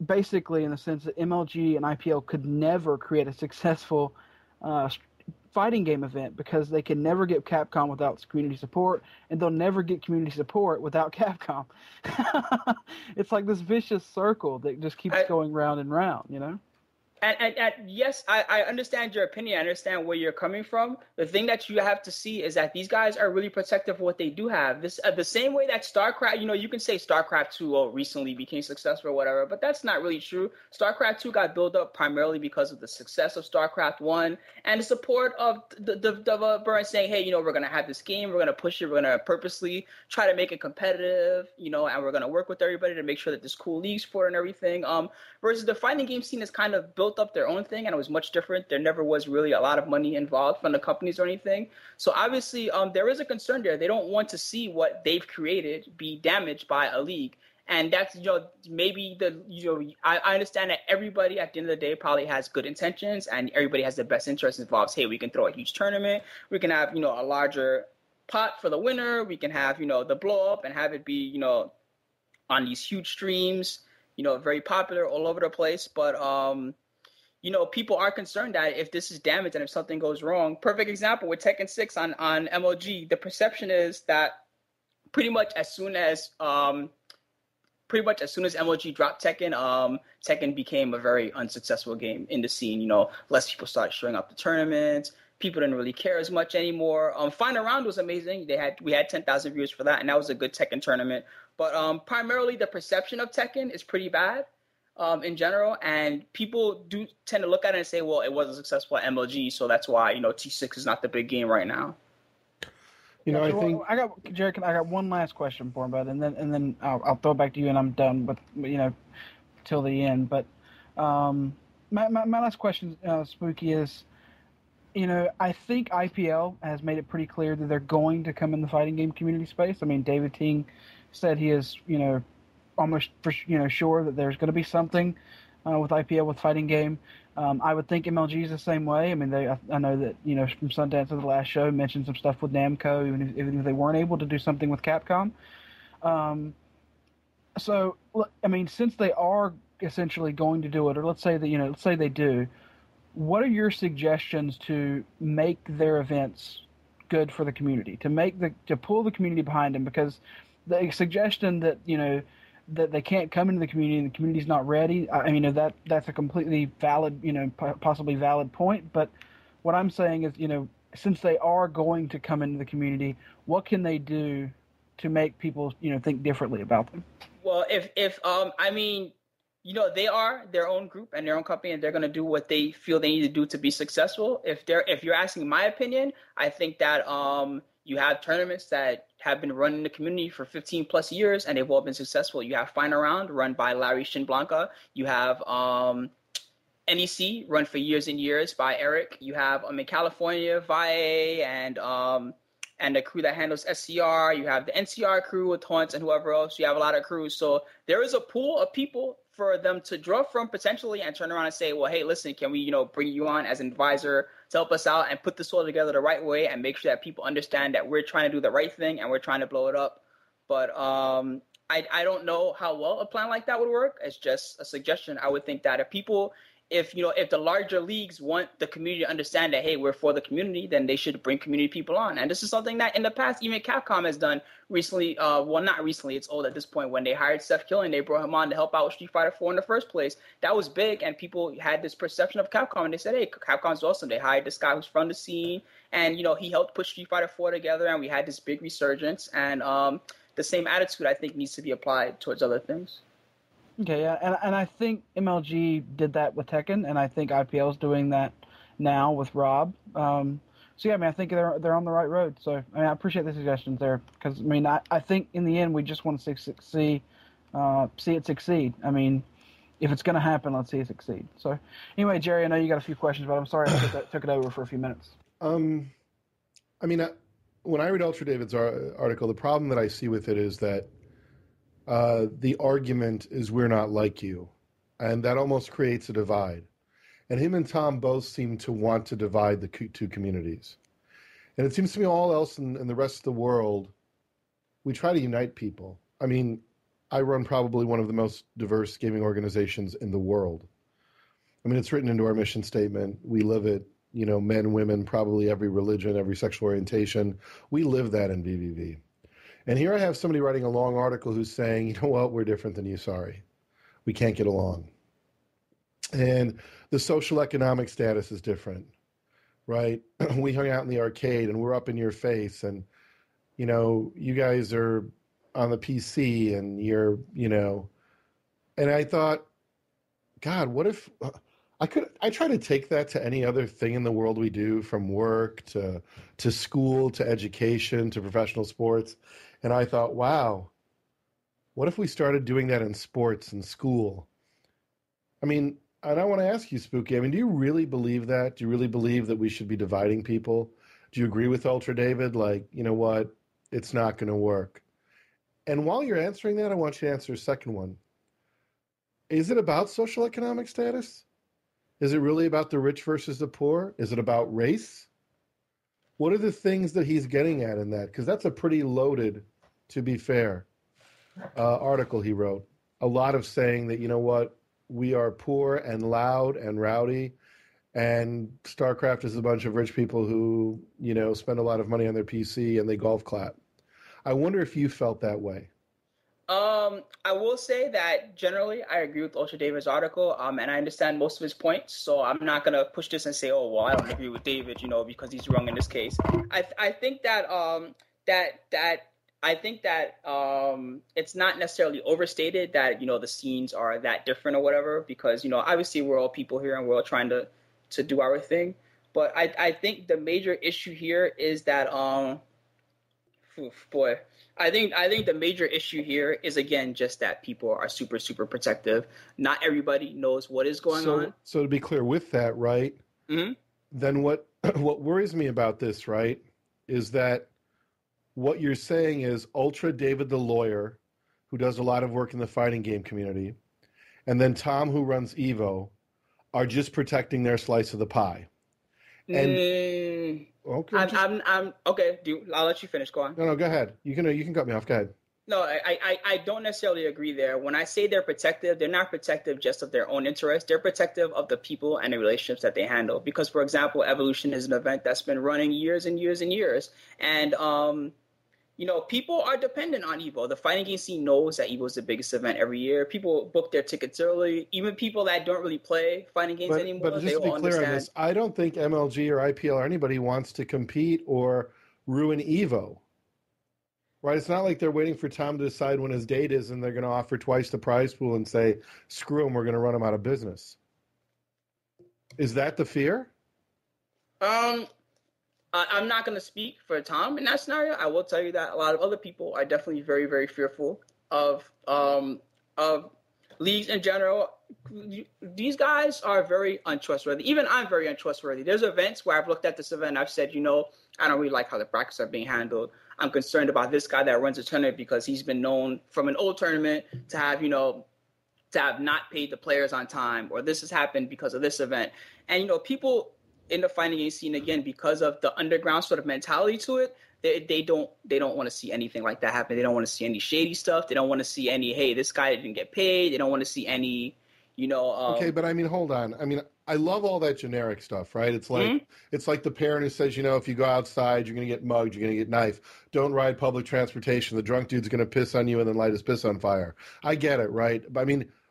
basically, in the sense that MLG and IPL could never create a successful fighting game event because they can never get Capcom without community support, and they'll never get community support without Capcom. It's like this vicious circle that just keeps going round and round, And yes, I understand your opinion. I understand where you're coming from. The thing that you have to see is that these guys are really protective of what they do have. This the same way that StarCraft, you can say StarCraft 2 recently became successful or whatever, but that's not really true. StarCraft 2 got built up primarily because of the success of StarCraft 1 and the support of the developer saying, hey, we're going to have this game, we're going to push it, we're going to purposely try to make it competitive, and we're going to work with everybody to make sure that there's cool leagues for it and everything. Versus the fighting game scene is kind of built up their own thing, and it was much different. There never was really a lot of money involved from the companies or anything. So obviously, there is a concern there. They don't want to see what they've created be damaged by a league, and that's maybe I understand that everybody at the end of the day probably has good intentions, and everybody has their best interests involved. Hey, we can throw a huge tournament. We can have a larger pot for the winner. We can have the blow up and have it be on these huge streams. Very popular all over the place. But, people are concerned that if this is damaged and if something goes wrong, perfect example with Tekken 6 on MLG, the perception is that pretty much as soon as pretty much as soon as MLG dropped Tekken, Tekken became a very unsuccessful game in the scene. Less people started showing up to tournaments. People didn't really care as much anymore. Final Round was amazing. We had 10,000 viewers for that, and that was a good Tekken tournament. But primarily the perception of Tekken is pretty bad in general, and people do tend to look at it and say, well, it wasn't successful at MLG, so that's why T6 is not the big game right now. I think I got one last question for him, bud, and then I'll throw it back to you, and I'm done with till the end. But my last question, Spooky, is I think IPL has made it pretty clear that they're going to come in the fighting game community space. I mean, David Ting said he is almost for sure that there's going to be something with IPL with fighting game. I would think MLG is the same way. I mean, I know that from Sundance of the last show mentioned some stuff with Namco, even if they weren't able to do something with Capcom. So I mean, since they are essentially going to do it, or let's say they do, what are your suggestions to make their events good for the community, to pull the community behind them? Because the suggestion that that they can't come into the community and the community's not ready, I mean, that's a completely valid, possibly valid point. But what I'm saying is, since they are going to come into the community, what can they do to make people, think differently about them? Well, I mean, they are their own group and their own company, and they're going to do what they feel they need to do to be successful. If you're asking my opinion, I think that you have tournaments that have been run in the community for 15 plus years, and they've all been successful. You have Final Round run by Larry Shinblanca. You have NEC run for years and years by Eric. You have in California, Vae and the crew that handles SCR. You have the NCR crew with Haunts and whoever else. You have a lot of crews. So there is a pool of people for them to draw from potentially, and turn around and say, well, hey, listen, can we, bring you on as an advisor to help us out and put this all together the right way and make sure that people understand that we're trying to do the right thing and we're trying to blow it up. But I don't know how well a plan like that would work. It's just a suggestion. I would think that if the larger leagues want the community to understand that, hey, we're for the community, then they should bring community people on. And this is something that in the past, even Capcom has done recently. Well, not recently, it's old at this point. When they hired Seth Killing, they brought him on to help out with Street Fighter 4 in the first place. That was big, and people had this perception of Capcom, and they said, hey, Capcom's awesome. They hired this guy who's from the scene, and, he helped put Street Fighter 4 together, and we had this big resurgence. And the same attitude, I think, needs to be applied towards other things. Okay, yeah, and I think MLG did that with Tekken, and I think IPL is doing that now with Robb. So yeah, I mean, I think they're on the right road. So I mean, I appreciate the suggestions there, because I mean, I think in the end we just want to see it succeed. I mean, if it's going to happen, let's see it succeed. So anyway, Jerry, I know you got a few questions, but I'm sorry I took it over for a few minutes. I mean, when I read Ultra David's article, the problem that I see with it is that the argument is we're not like you, and that almost creates a divide. And him and Tom both seem to want to divide the two communities. And it seems to me all else in the rest of the world, we try to unite people. I mean, I run probably one of the most diverse gaming organizations in the world. I mean, it's written into our mission statement. We live it, men, women, probably every religion, every sexual orientation. We live that in VVV. And here I have somebody writing a long article who's saying, you know what, we're different than you, sorry. We can't get along. And the social economic status is different, right? We hung out in the arcade and we're up in your face, and, you guys are on the PC and you're, and I thought, God, what if I try to take that to any other thing in the world we do, from work to school, to education, to professional sports. And I thought, wow, what if we started doing that in sports and school? I mean, and I want to ask you, Spooky, I mean, do you really believe that? Do you really believe that we should be dividing people? Do you agree with Ultra David? Like, you know what? It's not going to work. And while you're answering that, I want you to answer a second one. Is it about social economic status? Is it really about the rich versus the poor? Is it about race? What are the things that he's getting at in that? Because that's a pretty loaded, to be fair, article he wrote. A lot of saying that, you know what, we are poor and loud and rowdy, and StarCraft is a bunch of rich people who, spend a lot of money on their PC and they golf clap. I wonder if you felt that way. I will say that generally I agree with Ultra David's article, and I understand most of his points. So I'm not gonna push this and say, oh well, I don't agree with David, because he's wrong in this case. I think that it's not necessarily overstated that the scenes are that different or whatever, because obviously we're all people here and we're all trying to do our thing. But I think the major issue here is that I think the major issue here is, again, just that people are super, super protective. Not everybody knows what is going on. So to be clear with that, right? Mm-hmm. Then what worries me about this, right, is that what you're saying is Ultra David the lawyer, who does a lot of work in the fighting game community, and then Tom, who runs Evo, are just protecting their slice of the pie. And okay, I'm okay. I'll let you finish. Go on. No, go ahead. You can cut me off. Go ahead. No, I don't necessarily agree there. When I say they're protective, they're not protective just of their own interests. They're protective of the people and the relationships that they handle. Because, for example, Evolution is an event that's been running years and years and years, and people are dependent on Evo. The fighting game scene knows that Evo is the biggest event every year. People book their tickets early. Even people that don't really play fighting games anymore, but they just to will be clear understand. on this, I don't think MLG or IPL or anybody wants to compete or ruin Evo. Right? It's not like they're waiting for Tom to decide when his date is and they're going to offer twice the prize pool and say, screw him, we're going to run him out of business. Is that the fear? I'm not going to speak for Tom in that scenario. I will tell you that a lot of other people are definitely very, very fearful of leagues in general. These guys are very untrustworthy. Even I'm very untrustworthy. There's events where I've looked at this event and I've said, I don't really like how the brackets are being handled. I'm concerned about this guy that runs a tournament because he's been known from an old tournament to have, to have not paid the players on time, or this has happened because of this event. And, people in the fighting game scene, again, because of the underground sort of mentality to it, they don't want to see anything like that happen. They don't want to see any shady stuff. They don't want to see any, hey, this guy didn't get paid. They don't want to see any, okay, but hold on. I love all that generic stuff, right? It's like it's like the parent who says, if you go outside, you're going to get mugged, you're going to get knifed. Don't ride public transportation. The drunk dude's going to piss on you and then light his piss on fire. I get it, right?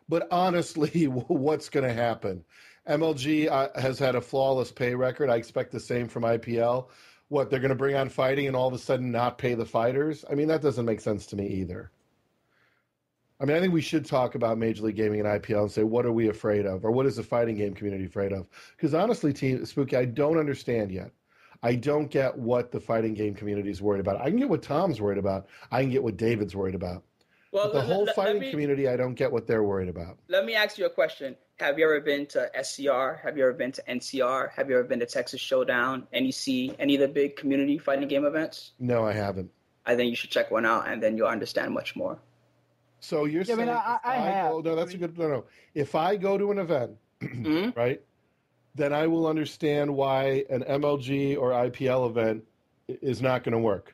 But honestly, what's going to happen? MLG has had a flawless pay record. I expect the same from IPL. What, they're going to bring on fighting and all of a sudden not pay the fighters? That doesn't make sense to me either. I think we should talk about Major League Gaming and IPL and say, what are we afraid of? Or what is the fighting game community afraid of? Because honestly, Spooky, I don't understand yet. I don't get what the fighting game community is worried about. I can get what Tom's worried about. I can get what David's worried about. Well, but the whole fighting community, I don't get what they're worried about. Let me ask you a question. Have you ever been to SCR? Have you ever been to NCR? Have you ever been to Texas Showdown, NEC, any of the big community fighting game events? No, I haven't. I think you should check one out, and then you'll understand much more. So you're saying, I have. Oh, no, that's a good. No. If I go to an event, right, then I will understand why an MLG or IPL event is not going to work.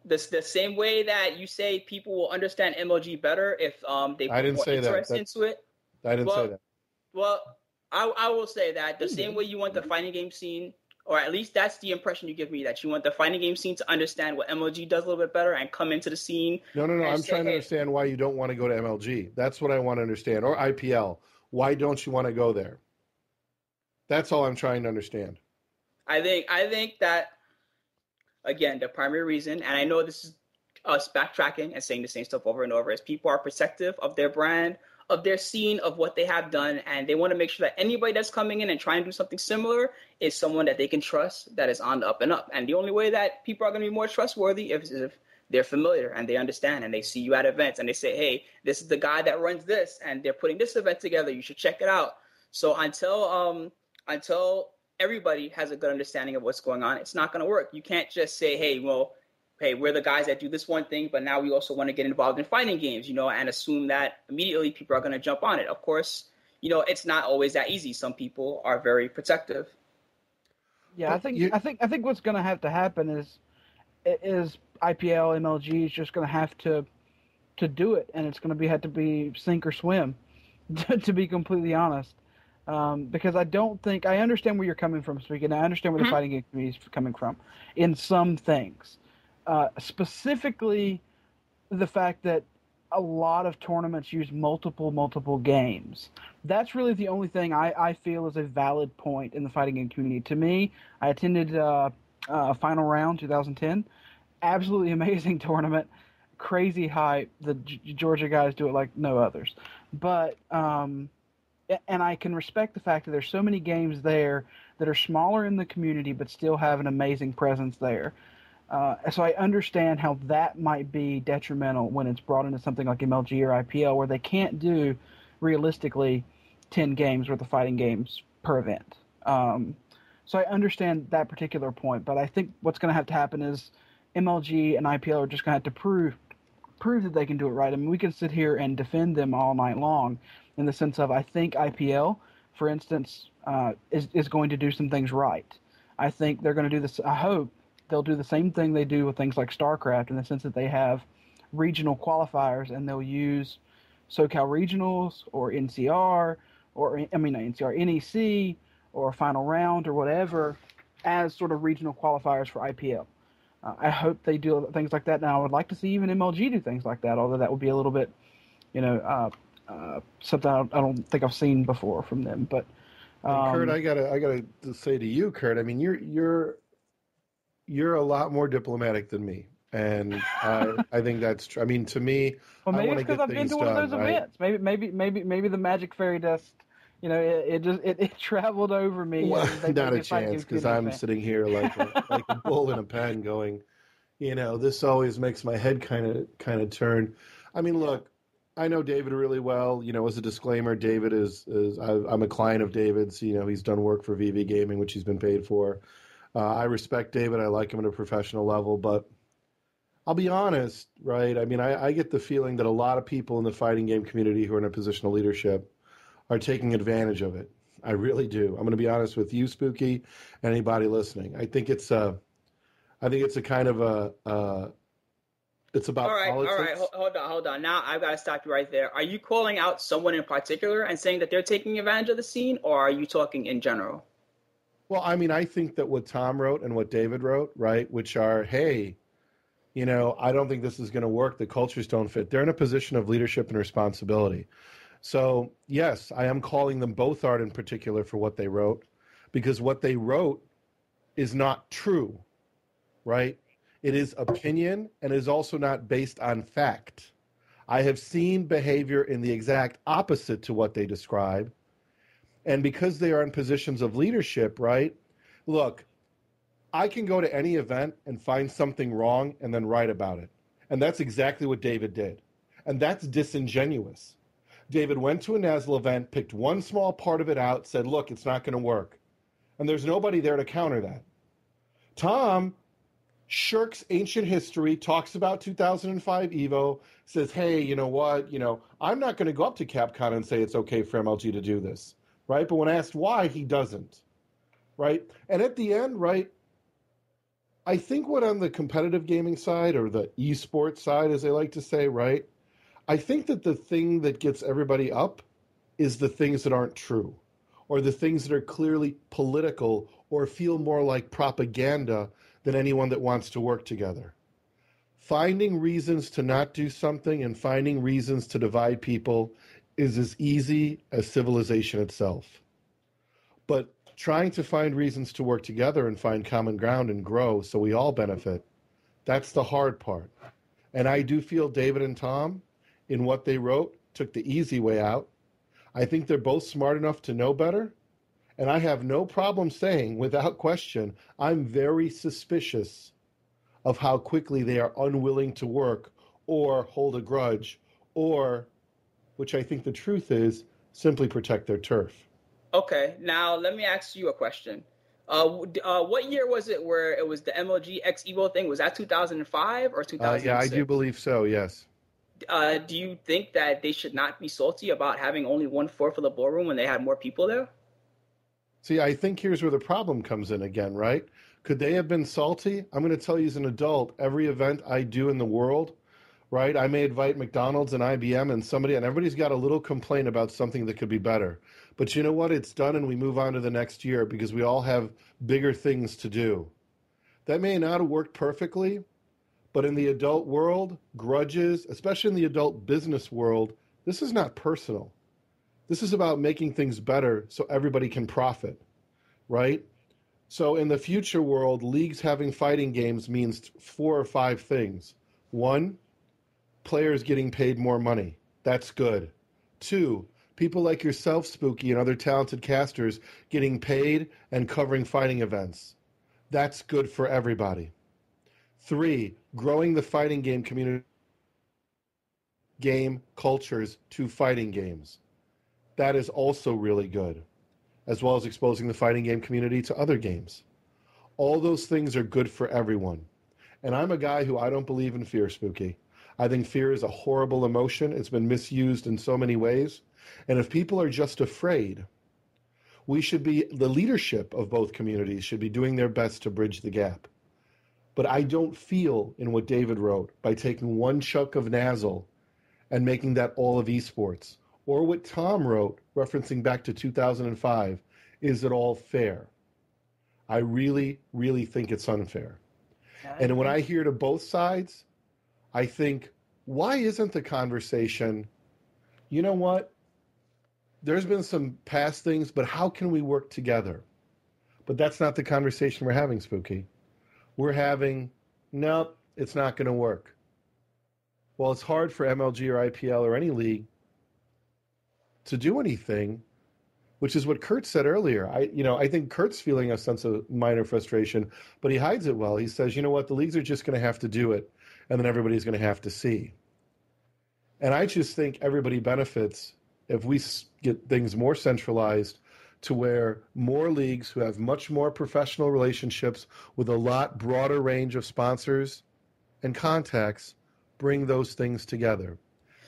The same way that you say people will understand MLG better if they put more interest into it. I didn't say that. Well, I will say that the same way you want the fighting game scene, or at least that's the impression you give me, that you want the fighting game scene to understand what MLG does a little bit better and come into the scene. No. I'm trying to understand why you don't want to go to MLG. That's what I want to understand. Or IPL. Why don't you want to go there? That's all I'm trying to understand. I think that, again, the primary reason, and I know this is us backtracking and saying the same stuff over and over, is people are protective of their brand, of their scene, of what they have done, and they want to make sure that anybody that's coming in and trying to do something similar is someone that they can trust, that is on the up and up. And the only way that people are going to be more trustworthy is if they're familiar and they understand and they see you at events and they say, hey, this is the guy that runs this and they're putting this event together, you should check it out. So until everybody has a good understanding of what's going on, it's not going to work. You can't just say, hey, we're the guys that do this one thing, but now we also want to get involved in fighting games, and assume that immediately people are going to jump on it. Of course, it's not always that easy. Some people are very protective. Yeah, I think what's going to have to happen is IPL, MLG is just going to have to do it, and it's going to have to be sink or swim, to be completely honest. Because I understand where you're coming from, speaking. I understand where the fighting game community is coming from in some things. Specifically, the fact that a lot of tournaments use multiple games. That's really the only thing I feel is a valid point in the fighting game community. To me, I attended Final Round 2010. Absolutely amazing tournament. Crazy hype. The Georgia guys do it like no others. But and I can respect the fact that there's so many games there that are smaller in the community but still have an amazing presence there. So I understand how that might be detrimental when it's brought into something like MLG or IPL, where they can't do realistically 10 games worth of fighting games per event. So I understand that particular point, but I think what's going to have to happen is MLG and IPL are just going to have to prove that they can do it right. I mean, we can sit here and defend them all night long in the sense of I think IPL, for instance, is going to do some things right. I think they're going to do this. I hope they'll do the same thing they do with things like StarCraft in the sense that they have regional qualifiers and they'll use SoCal Regionals or NCR or, not NCR, NEC or Final Round or whatever as sort of regional qualifiers for IPL. I hope they do things like that. Now, I would like to see even MLG do things like that, although that would be a little bit, something I don't think I've seen before from them. But Kurt, I gotta say to you, Kurt, I mean, you're a lot more diplomatic than me, and I think that's true. I mean, to me, well, maybe it's because I've been to one of those events. Maybe the magic fairy dust, it traveled over me. Well, not a chance, because I'm sitting here like a bull in a pen, going, this always makes my head kind of turn. I mean, look, I know David really well. As a disclaimer, David I'm a client of David's. He's done work for VV Gaming, which he's been paid for. I respect David. I like him at a professional level, but I'll be honest, right? I mean, I get the feeling that a lot of people in the fighting game community who are in a position of leadership are taking advantage of it. I really do. I'm going to be honest with you, Spooky, and anybody listening. I think it's a kind of it's about politics. All right, hold on. Now I've got to stop you right there. Are you calling out someone in particular and saying that they're taking advantage of the scene, or are you talking in general? Well, I mean, I think that what Tom wrote and what David wrote, right, which are, hey, I don't think this is going to work. The cultures don't fit. They're in a position of leadership and responsibility. So, yes, I am calling them both out in particular for what they wrote, because what they wrote is not true, right? It is opinion and is also not based on fact. I have seen behavior in the exact opposite to what they describe. And because they are in positions of leadership, right? Look, I can go to any event and find something wrong and then write about it. And that's exactly what David did. And that's disingenuous. David went to a NASL event, picked one small part of it out, said, look, it's not going to work. And there's nobody there to counter that. Tom shirks ancient history, talks about 2005 EVO, says, hey, you know what? I'm not going to go up to Capcom and say it's okay for MLG to do this. Right? But when asked why, he doesn't. Right? And at the end, right, I think what on the competitive gaming side, or the eSports side, as they like to say, right, I think that the thing that gets everybody up is the things that aren't true, or the things that are clearly political or feel more like propaganda than anyone that wants to work together. Finding reasons to not do something and finding reasons to divide people is as easy as civilization itself. But trying to find reasons to work together and find common ground and grow so we all benefit, that's the hard part. And I do feel David and Tom, in what they wrote, took the easy way out. I think they're both smart enough to know better. And I have no problem saying, without question, I'm very suspicious of how quickly they are unwilling to work or hold a grudge or, which I think the truth is, simply protect their turf. Okay, now let me ask you a question. What year was it where it was the MLG X Evo thing? Was that 2005 or 2006? Yeah, I do believe so, yes. Do you think that they should not be salty about having only 1/4 of the ballroom when they had more people there? See, I think here's where the problem comes in again, right? Could they have been salty? I'm going to tell you as an adult, every event I do in the world, right? I may invite McDonald's and IBM and everybody's got a little complaint about something that could be better. But you know what? It's done and we move on to the next year because we all have bigger things to do. That may not have worked perfectly, But in the adult world, grudges, especially in the adult business world, this is not personal. This is about making things better so everybody can profit, right? So in the future world, leagues having fighting games means 4 or 5 things. 1, players getting paid more money. That's good. 2, people like yourself, Spooky, and other talented casters getting paid and covering fighting events. That's good for everybody. 3, growing the fighting game community, game cultures to fighting games. That is also really good, as well as exposing the fighting game community to other games. All those things are good for everyone. And I'm a guy who I don't believe in fear, Spooky. I think fear is a horrible emotion. It's been misused in so many ways. And if people are just afraid, the leadership of both communities should be doing their best to bridge the gap. But I don't feel in what David wrote by taking one chunk of Nazzle and making that all of eSports, or what Tom wrote, referencing back to 2005, is it all fair? I really, really think it's unfair. And when I hear to both sides, I think, why isn't the conversation, you know what? There's been some past things, but how can we work together? But that's not the conversation we're having, Spooky. We're having, nope, it's not going to work. Well, it's hard for MLG or IPL or any league to do anything, which is what Kurt said earlier. I think Kurt's feeling a sense of minor frustration, but he hides it well. He says, you know what, the leagues are just going to have to do it, and then everybody's going to have to see. And I just think everybody benefits if we get things more centralized to where more leagues who have much more professional relationships with a lot broader range of sponsors and contacts bring those things together.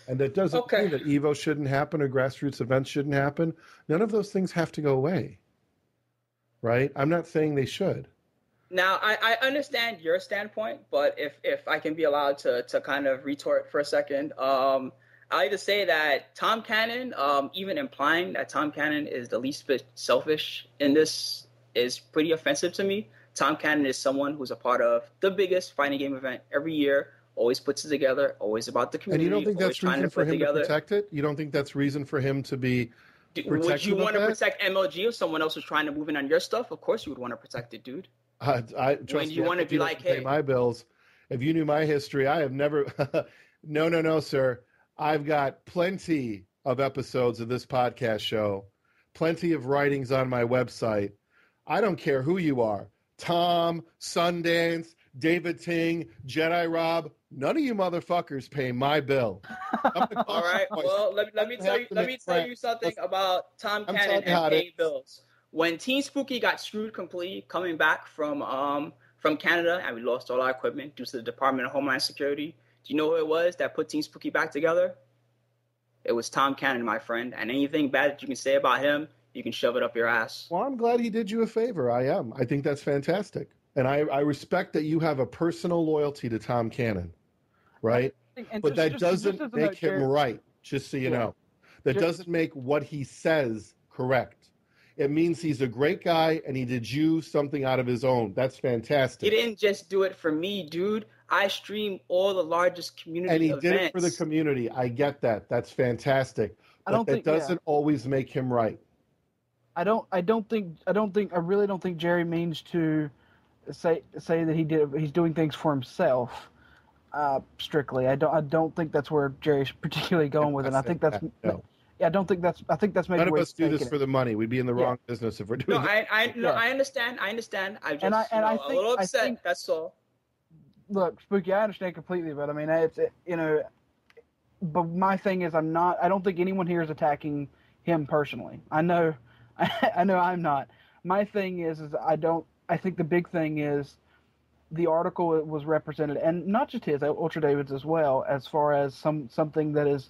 And that doesn't mean that EVO shouldn't happen or grassroots events shouldn't happen. None of those things have to go away, right? I'm not saying they should. Now, I understand your standpoint, but if I can be allowed to kind of retort for a second, I like to say that Tom Cannon, even implying that Tom Cannon is the least bit selfish in this is pretty offensive to me. Tom Cannon is someone who's a part of the biggest fighting game event every year, always puts it together, always about the community. And you don't think that's reason for him to protect it? You don't think that's reason for him to be protective? Would you want to protect MLG if someone else was trying to move in on your stuff? Of course you would want to protect it, dude. When you want to be like, hey, pay my bills. If you knew my history, I have never. No, sir. I've got plenty of episodes of this podcast show, plenty of writings on my website. I don't care who you are. Tom, Sundance, David Ting, jedirobb. None of you motherfuckers pay my bill. All right. Well, let me tell you something about Tom Cannon and paying bills. When Team Spooky got screwed completely coming back from Canada and we lost all our equipment due to the Department of Homeland Security, do you know who it was that put Team Spooky back together? It was Tom Cannon, my friend. And anything bad that you can say about him, you can shove it up your ass. Well, I'm glad he did you a favor. I am. I think that's fantastic. And I respect that you have a personal loyalty to Tom Cannon, right? But that doesn't make him right, just so you know. That doesn't make what he says correct. It means he's a great guy and he did you something out of his own. That's fantastic. He didn't just do it for me, dude. I stream all the largest community events. And he did it for the community. I get that. That's fantastic. But that doesn't always make him right. I really don't think Jerry means to say that he's doing things for himself strictly. I don't think that's where Jerry's particularly going with it. And I think that's no. Yeah, I think that's maybe none of us do this for the money. We'd be in the wrong business if we're doing it. I understand. I just a little upset. That's all. Look, Spooky, I understand completely, but I mean, but my thing is, I don't think anyone here is attacking him personally. I know I'm not. My thing is I think the big thing is the article was represented, and not just his, Ultra David's as well, as far as something that is,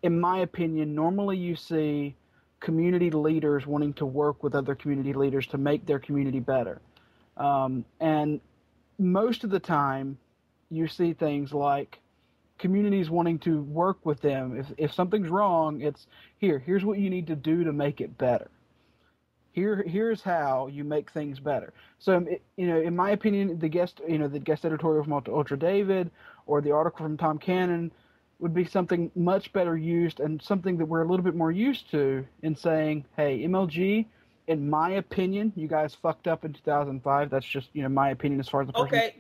in my opinion, normally you see community leaders wanting to work with other community leaders to make their community better. And most of the time you see things like communities wanting to work with them. If something's wrong, it's here's what you need to do to make it better. Here's how you make things better. So, in my opinion, the guest editorial from Ultra David or the article from Tom Cannon would be something much better used and something that we're a little bit more used to in saying, hey, MLG, in my opinion, you guys fucked up in 2005. That's just, my opinion as far as the person. Okay,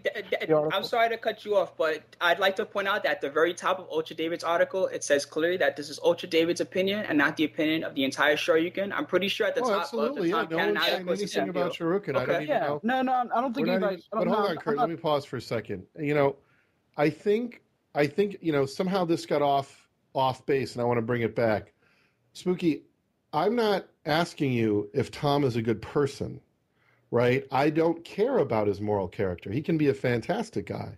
I'm sorry to cut you off, but I'd like to point out that at the very top of Ultra David's article, it says clearly that this is Ultra David's opinion and not the opinion of the entire Shoryuken. I'm pretty sure at the top absolutely, of the Tom Cannon no one's saying anything about Shoryuken. Okay. I don't even know. No, I don't think anybody. But hold on, Kurt. Let me pause for a second. I think somehow this got off base, and I want to bring it back. Spooky, I'm not asking you if Tom is a good person, right? I don't care about his moral character. He can be a fantastic guy.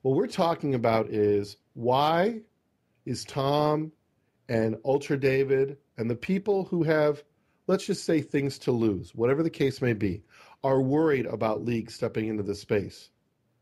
What we're talking about is why is Tom and Ultra David and the people who have, let's just say, things to lose, whatever the case may be, are worried about League stepping into this space.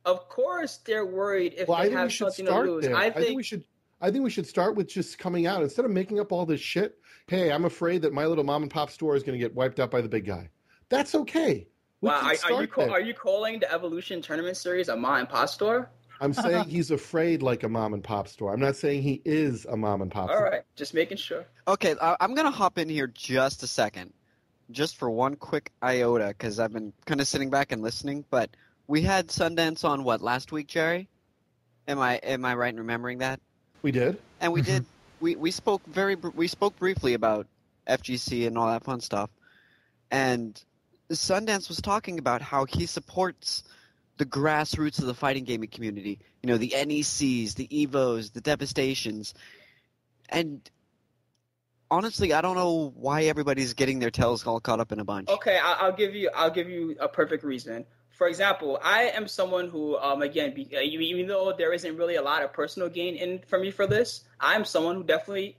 Of course they're worried if they have something to lose. I think we should start with just coming out instead of making up all this shit. Hey, I'm afraid that my little mom and pop store is going to get wiped out by the big guy. That's okay. Are you calling the Evolution Tournament Series a mom and pop store? I'm saying he's afraid like a mom and pop store. I'm not saying he is a mom and pop store. All right, just making sure. Okay, I'm going to hop in here just a second, just for one quick iota, because I've been kind of sitting back and listening. But we had Sundance on last week, Jerry? Am I right in remembering that? We did, and we did. We spoke briefly about FGC and all that fun stuff, and Sundance was talking about how he supports the grassroots of the fighting gaming community. The NECs, the EVOs, the Devastations, and honestly, I don't know why everybody's getting their tails all caught up in a bunch. Okay, I'll give you a perfect reason. For example, I am someone who, even though there isn't really a lot of personal gain in for me for this, I'm someone who definitely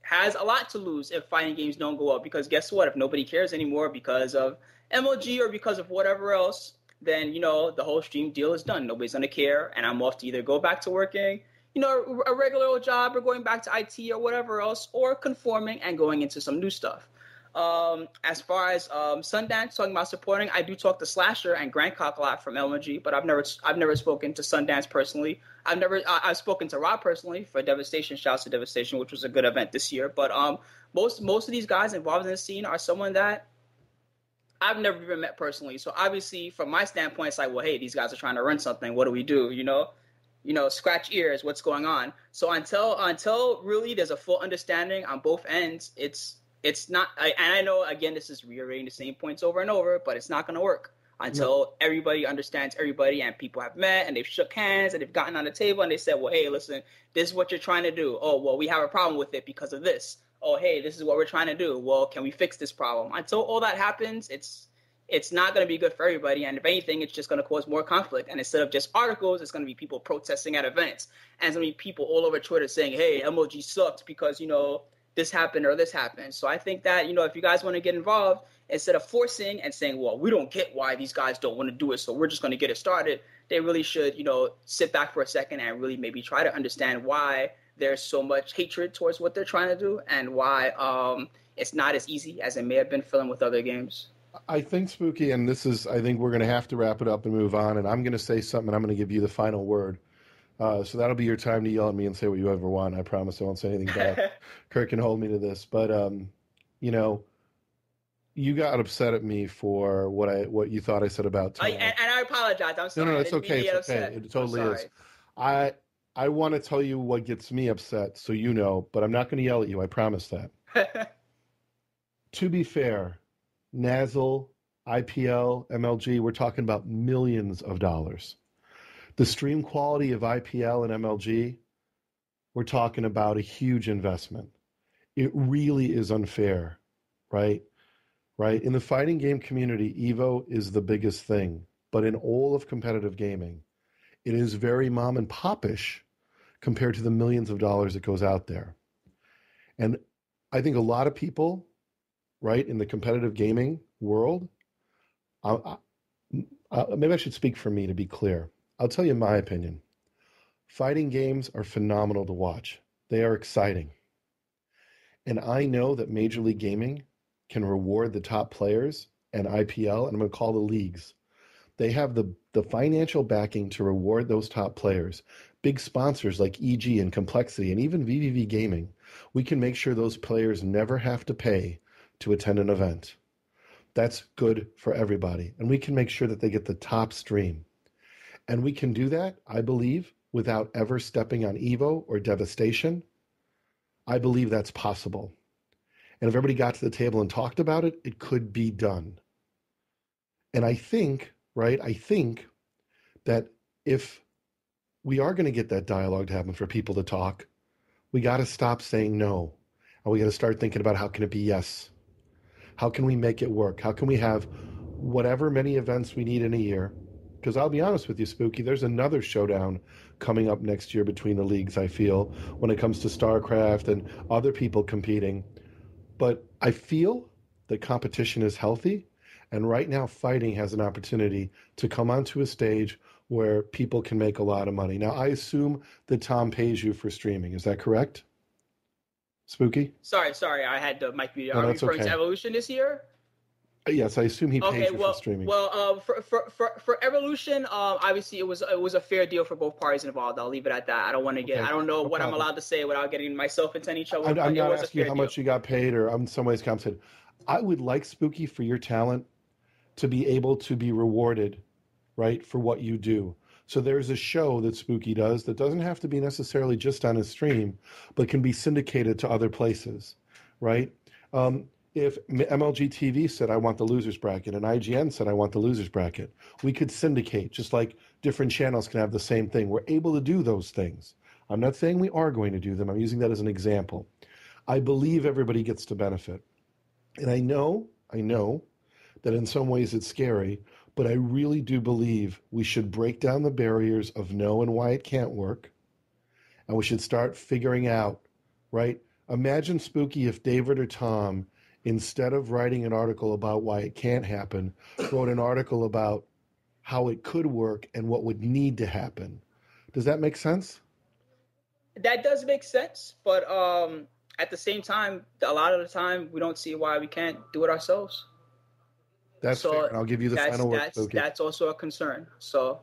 has a lot to lose if fighting games don't go up. Because guess what? If nobody cares anymore because of MLG or because of whatever else, then, the whole stream deal is done. Nobody's going to care, and I'm off to either go back to working, a regular old job or going back to IT or whatever else, or conforming and going into some new stuff. As far as Sundance talking about supporting, I do talk to Slasher and Grandcock a lot from LMG, but I've never spoken to Sundance personally. I've spoken to Robb personally for Devastation. Shouts to Devastation, which was a good event this year. But most of these guys involved in the scene are someone that I've never even met personally. So obviously, from my standpoint, it's like, well, hey, these guys are trying to run something. What do we do? Scratch ears. What's going on? So until really there's a full understanding on both ends, it's not, and I know, again, this is reiterating the same points over and over, but it's not going to work until everybody understands everybody and people have met and they've shook hands and they've gotten on the table and they said, well, hey, listen, this is what you're trying to do. Oh, well, we have a problem with it because of this. Oh, hey, this is what we're trying to do. Well, can we fix this problem? Until all that happens, it's not going to be good for everybody. And if anything, it's just going to cause more conflict. And instead of just articles, it's going to be people protesting at events. And it's going to be people all over Twitter saying, hey, MLG sucks because, this happened or this happened. So I think that, if you guys want to get involved, instead of forcing and saying, well, we don't get why these guys don't want to do it, so we're just going to get it started, they really should, sit back for a second and really maybe try to understand why there's so much hatred towards what they're trying to do and why it's not as easy as it may have been feeling with other games. I think, Spooky, and I think we're going to have to wrap it up and move on, and I'm going to say something, and I'm going to give you the final word. So that'll be your time to yell at me and say what you ever want. I promise I won't say anything bad. Kirk can hold me to this. But, you got upset at me for what you thought I said about Tom. And I apologize. I'm sorry. No, it's okay. It's okay. It totally is. I want to tell you what gets me upset, so you know, but I'm not going to yell at you. I promise that. To be fair, Nazzle, IPL, MLG, we're talking about millions of dollars. The stream quality of IPL and MLG, we're talking about a huge investment. It really is unfair, right? Right? In the fighting game community, EVO is the biggest thing. But in all of competitive gaming, it is very mom and pop-ish compared to the millions of dollars that goes out there. And I think a lot of people, right, in the competitive gaming world, maybe I should speak for me to be clear. I'll tell you my opinion. Fighting games are phenomenal to watch. They are exciting. And I know that Major League Gaming can reward the top players and IPL, and I'm going to call the leagues. They have the financial backing to reward those top players. Big sponsors like EG and Complexity and even VVV Gaming. We can make sure those players never have to pay to attend an event. That's good for everybody. And we can make sure that they get the top stream. And we can do that, I believe, without ever stepping on Evo or Devastation. I believe that's possible. And if everybody got to the table and talked about it, it could be done. And I think that if we are going to get that dialogue to happen for people to talk, we got to stop saying no. And we got to start thinking about how can it be yes? How can we make it work? How can we have whatever many events we need in a year? Because I'll be honest with you, Spooky, there's another showdown coming up next year between the leagues, I feel, when it comes to StarCraft and other people competing. But I feel that competition is healthy. And right now, fighting has an opportunity to come onto a stage where people can make a lot of money. Now, I assume that Tom pays you for streaming. Is that correct? Spooky? Sorry, I had the mic muted. No, Are we that's referring okay. to Evolution this year? Yes, I assume he pays you for streaming. Well, for Evolution, obviously it was a fair deal for both parties involved. I'll leave it at that. I don't want to get. I don't know what I'm allowed to say without getting myself into any trouble. I'm not asking you how much you got paid, or I'm in some ways compensated. I would like, Spooky, for your talent to be able to be rewarded, right, for what you do. So there's a show that Spooky does that doesn't have to be necessarily just on his stream, but can be syndicated to other places, right? If MLG TV said, I want the losers bracket, and IGN said, I want the losers bracket, we could syndicate, just like different channels can have the same thing. We're able to do those things. I'm not saying we are going to do them. I'm using that as an example. I believe everybody gets to benefit. And I know that in some ways it's scary, but I really do believe we should break down the barriers of no and why it can't work. And we should start figuring out, right? Imagine, Spooky, if David or Tom, instead of writing an article about why it can't happen, wrote an article about how it could work and what would need to happen. Does that make sense? That does make sense, but at the same time, a lot of the time, we don't see why we can't do it ourselves. That's fair, and I'll give you the final word, Spooky. That's also a concern. So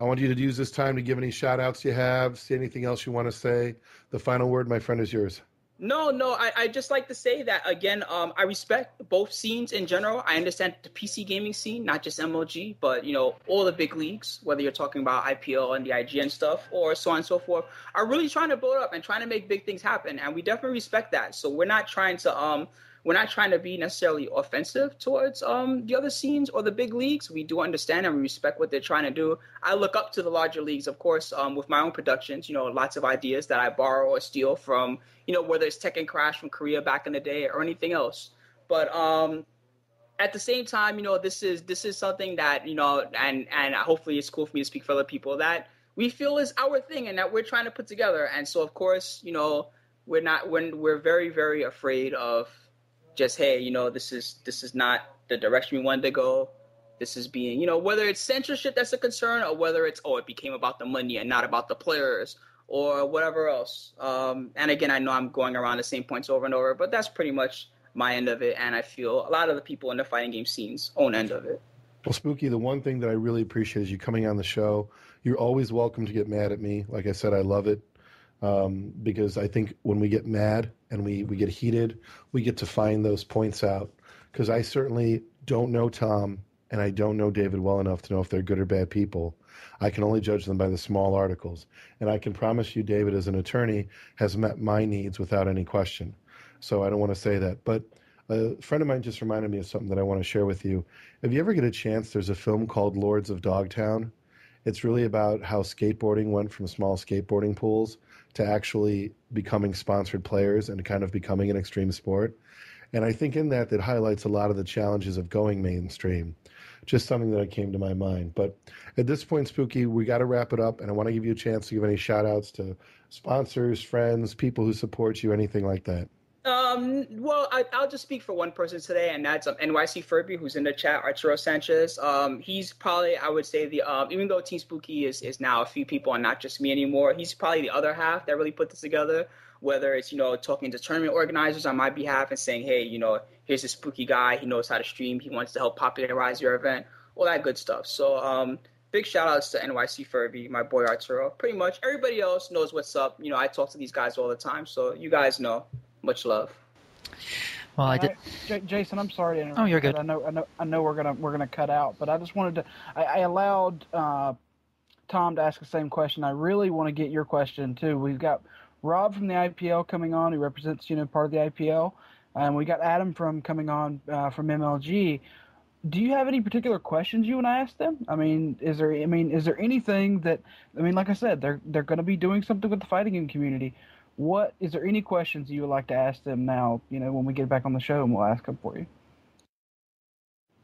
I want you to use this time to give any shout-outs you have, see anything else you want to say. The final word, my friend, is yours. No, I just like to say that, again, I respect both scenes in general. I understand the PC gaming scene, not just MLG, but, all the big leagues, whether you're talking about IPL and the IGN stuff or so on and so forth, are really trying to build up and trying to make big things happen. And we definitely respect that. So we're not trying to be necessarily offensive towards the other scenes or the big leagues. We do understand and we respect what they're trying to do. I look up to the larger leagues, of course, with my own productions, lots of ideas that I borrow or steal from, whether it's Tekken Crash from Korea back in the day or anything else. But at the same time, this is something that, and hopefully it's cool for me to speak for other people, that we feel is our thing and that we're trying to put together. And so, of course, we're very, very afraid of just, hey, this is not the direction we wanted to go. This is being, whether it's censorship that's a concern or whether it's, it became about the money and not about the players or whatever else. And again, I know I'm going around the same points over and over, but that's pretty much my end of it. And I feel a lot of the people in the fighting game scene's own end of it. Well, Spooky, the one thing that I really appreciate is you coming on the show. You're always welcome to get mad at me. Like I said, I love it. Because I think when we get mad and we get heated, we get to find those points out. Because I certainly don't know Tom and I don't know David well enough to know if they're good or bad people. I can only judge them by the small articles. And I can promise you, David, as an attorney, has met my needs without any question. So I don't want to say that. But a friend of mine just reminded me of something that I want to share with you. If you ever get a chance, there's a film called Lords of Dogtown. It's really about how skateboarding went from small skateboarding pools to actually becoming sponsored players and kind of becoming an extreme sport. And I think in that highlights a lot of the challenges of going mainstream. Just something that came to my mind. But at this point, Spooky, we got to wrap it up. And I want to give you a chance to give any shout outs to sponsors, friends, people who support you, anything like that. Well, I'll just speak for one person today, and that's NYC Furby, who's in the chat, Arturo Sanchez. He's probably, I would say, the even though Team Spooky is now a few people and not just me anymore, he's probably the other half that really put this together. Whether it's, talking to tournament organizers on my behalf and saying, hey, here's this Spooky guy. He knows how to stream. He wants to help popularize your event. All that good stuff. So, big shout outs to NYC Furby, my boy Arturo. Pretty much everybody else knows what's up. I talk to these guys all the time, so you guys know. Much love. Well, I did. Jason, I'm sorry to interrupt. Oh, you're good. I know we're gonna cut out, but I just wanted to. I allowed Tom to ask the same question. I really want to get your question too. We've got Robb from the IPL coming on, who represents part of the IPL, and we got Adam coming on from MLG. Do you have any particular questions you want to ask them? Is there anything that like I said, they're going to be doing something with the fighting game community. Is there any questions you would like to ask them now, when we get back on the show, and we'll ask them for you?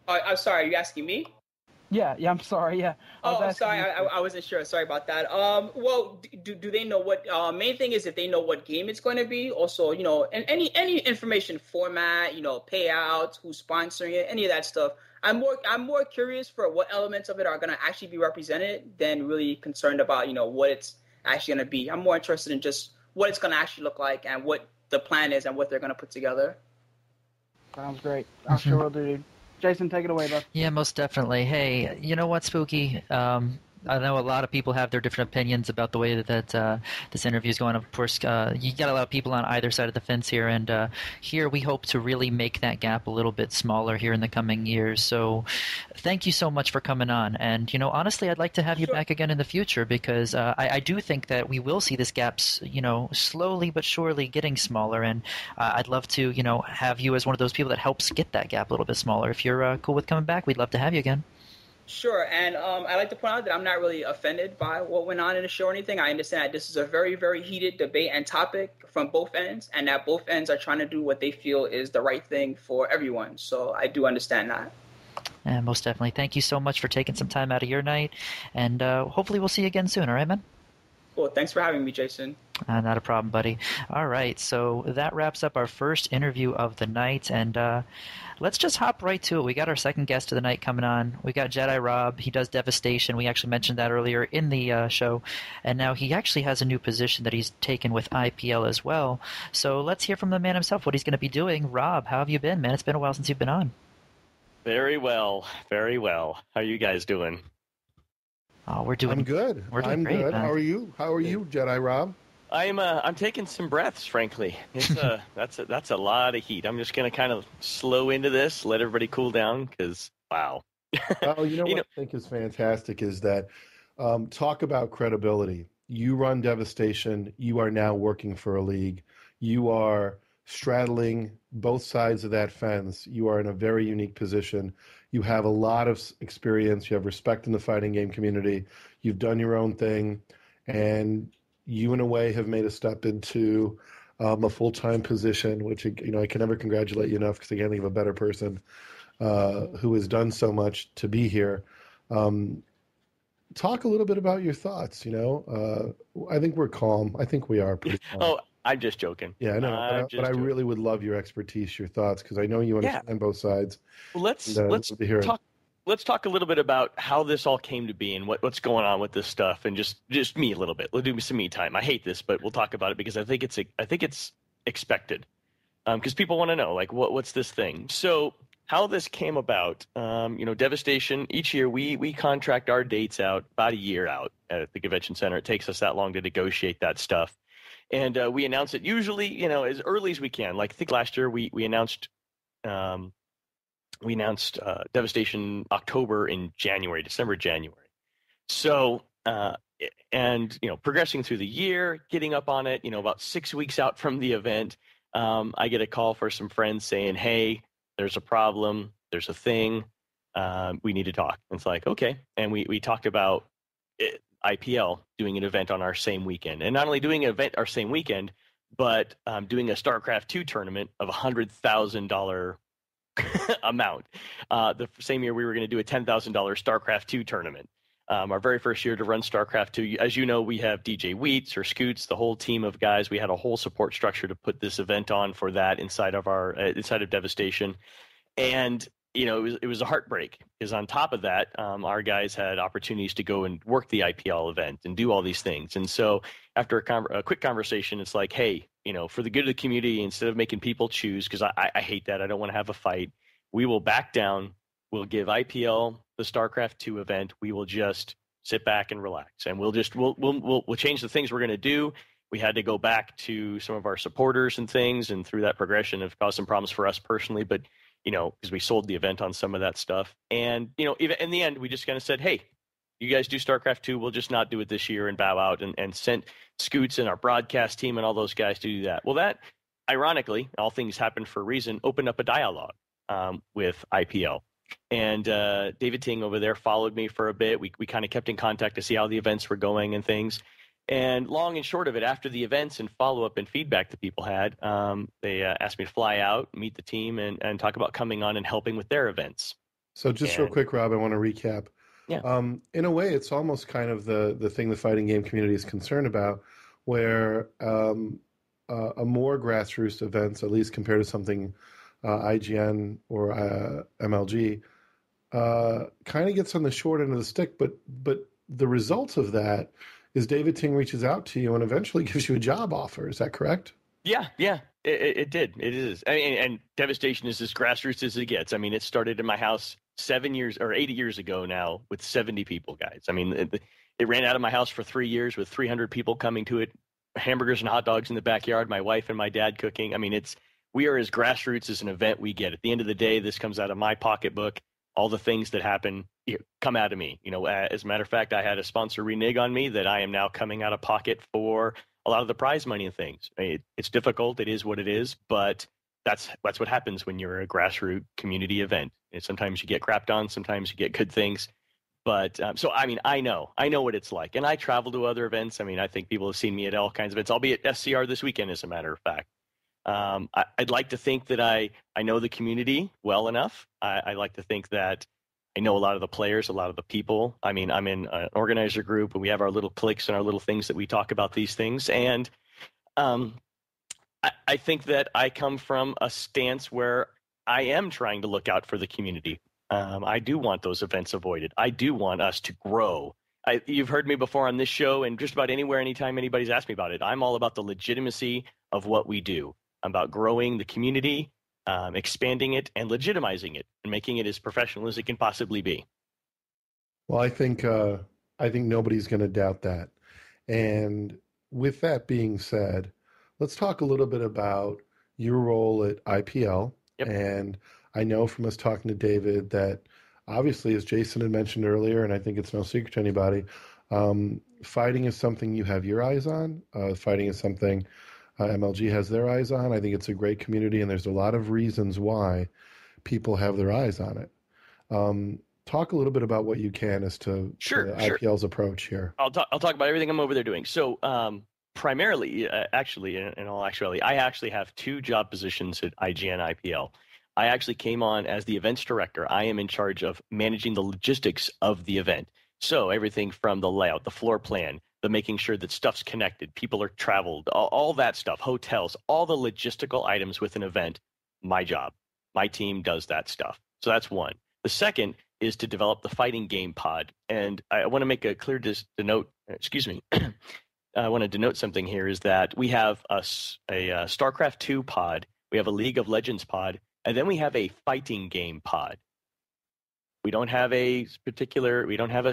I'm sorry, are you asking me? Yeah, I'm sorry, yeah. Sorry, I wasn't sure. Sorry about that. Well, do they know what, main thing is if they know what game it's going to be, also, and any information, format, payouts, who's sponsoring it, any of that stuff. I'm more curious for what elements of it are going to actually be represented than really concerned about, what it's actually going to be. I'm more interested in just what it's going to actually look like and what the plan is and what they're going to put together. Sounds great. I sure will do, dude. Jason, take it away, bud. Yeah, most definitely. Hey, you know what, Spooky? I know a lot of people have their different opinions about the way that this interview is going. Of course, you got a lot of people on either side of the fence here, and here we hope to really make that gap a little bit smaller here in the coming years. So thank you so much for coming on. And, honestly, I'd like to have you back again in the future because I do think that we will see this gap, slowly but surely getting smaller. And I'd love to, have you as one of those people that helps get that gap a little bit smaller. If you're cool with coming back, we'd love to have you again. Sure, and I'd like to point out that I'm not really offended by what went on in the show or anything. I understand that this is a very, very heated debate and topic from both ends, and that both ends are trying to do what they feel is the right thing for everyone. So I do understand that. And most definitely. Thank you so much for taking some time out of your night, and hopefully we'll see you again soon, all right, man? Cool. Thanks for having me, Jason. Not a problem, buddy. All right, so that wraps up our first interview of the night, and let's just hop right to it. We got our second guest of the night coming on. We got jedirobb. He does Devastation. We actually mentioned that earlier in the show, and now he actually has a new position that he's taken with IPL as well. So let's hear from the man himself what he's going to be doing. Robb, how have you been, man? It's been a while since you've been on. Very well, very well. How are you guys doing? Oh, we're doing. I'm good. I'm great, good. Man. How are you? How are you, jedirobb? I'm taking some breaths, frankly. It's that's a lot of heat. I'm just gonna kind of slow into this, let everybody cool down, because wow. Well, what I think is fantastic is that talk about credibility. You run Devastation. You are now working for a league. You are straddling both sides of that fence. You are in a very unique position. You have a lot of experience. You have respect in the fighting game community. You've done your own thing, and you, in a way, have made a step into a full-time position, which, I can never congratulate you enough because I can't think of a better person who has done so much to be here. Talk a little bit about your thoughts, I think we're calm. I think we are pretty calm. Oh, I'm just joking. Yeah, I know, but I really would love your expertise, your thoughts, because I know you understand both sides. Well, let's talk a little bit about how this all came to be and what's going on with this stuff, and just me a little bit. We'll do some me time. I hate this, but we'll talk about it because I think it's expected, because people want to know, like, what's this thing. So how this came about, Devastation. Each year we contract our dates out about a year out at the convention center. It takes us that long to negotiate that stuff. And we announce it usually, as early as we can. Like, I think last year we announced Devastation October in December, January. So, progressing through the year, getting up on it, about 6 weeks out from the event, I get a call for some friends saying, hey, there's a problem, there's a thing, we need to talk. And it's like, okay. And we talked about IPL doing an event on our same weekend, and not only doing an event our same weekend, but doing a StarCraft 2 tournament of $100,000 amount. The same year we were going to do a $10,000 StarCraft 2 tournament. Our very first year to run StarCraft 2. As you know, we have DJ Wheats or Scoots, the whole team of guys. We had a whole support structure to put this event on for that inside of Devastation. And it was a heartbreak because on top of that, our guys had opportunities to go and work the IPL event and do all these things. And so after a quick conversation, it's like, hey, for the good of the community, instead of making people choose, because I hate that, I don't want to have a fight, we will back down. We'll give IPL the StarCraft 2 event. We will just sit back and relax, and we'll change the things we're going to do. We had to go back to some of our supporters and things, and through that progression, have caused some problems for us personally. But because we sold the event on some of that stuff, and even in the end, we just kind of said, hey, you guys do StarCraft 2. We'll just not do it this year and bow out, and sent Scoots and our broadcast team and all those guys to do that. Well, that ironically, all things happen for a reason, opened up a dialogue with IPL. And David Ting over there followed me for a bit. We kind of kept in contact to see how the events were going and things. And long and short of it, after the events and follow-up and feedback that people had, they asked me to fly out, meet the team, and talk about coming on and helping with their events. So just real quick, Rob, I want to recap. Yeah. In a way, it's almost kind of the thing the fighting game community is concerned about, where a more grassroots events, at least compared to something IGN or MLG, kind of gets on the short end of the stick, but the result of that is David Ting reaches out to you and eventually gives you a job offer. Is that correct? Yeah, it did. It is. I mean, and Devastation is as grassroots as it gets. I mean, it started in my house 8 years ago now with 70 people, guys. I mean, it ran out of my house for 3 years with 300 people coming to it, hamburgers and hot dogs in the backyard, my wife and my dad cooking. I mean, we are as grassroots as an event we get. At the end of the day, this comes out of my pocketbook. All the things that happen come out of me. As a matter of fact, I had a sponsor renege on me that I am now coming out of pocket for a lot of the prize money and things. I mean, it's difficult. It is what it is, but that's what happens when you're a grassroots community event. And sometimes you get crapped on, sometimes you get good things. But so, I mean, I know what it's like. And I travel to other events. I mean, I think people have seen me at all kinds of events. I'll be at SCR this weekend, as a matter of fact. I'd like to think that I know the community well enough. I like to think that I know a lot of the players, a lot of the people. I mean, I'm in an organizer group, and we have our little cliques and our little things that we talk about these things. And I think that I come from a stance where I am trying to look out for the community. I do want those events avoided. I do want us to grow. You've heard me before on this show, and just about anywhere, anytime anybody's asked me about it, I'm all about the legitimacy of what we do. I'm about growing the community, expanding it, and legitimizing it, and making it as professional as it can possibly be. Well, I think nobody's going to doubt that. And with that being said, let's talk a little bit about your role at IPL. Yep. And I know from us talking to David that obviously, as Jason had mentioned earlier, and I think it's no secret to anybody, fighting is something you have your eyes on. Fighting is something MLG has their eyes on. I think it's a great community, and there's a lot of reasons why people have their eyes on it. Talk a little bit about what you can as to IPL's approach here. I'll talk about everything I'm over there doing. So primarily, actually, in all actuality, I actually have 2 job positions at IGN IPL. I actually came on as the events director. I am in charge of managing the logistics of the event. So everything from the layout, the floor plan, the making sure that stuff's connected, people are traveled, all that stuff, hotels, all the logistical items with an event, my job. My team does that stuff. So that's one. The second is to develop the fighting game pod. And I want to make a clear denote, excuse me, I want to denote something here is that we have a StarCraft 2 pod, we have a League of Legends pod, and then we have a fighting game pod. We don't have a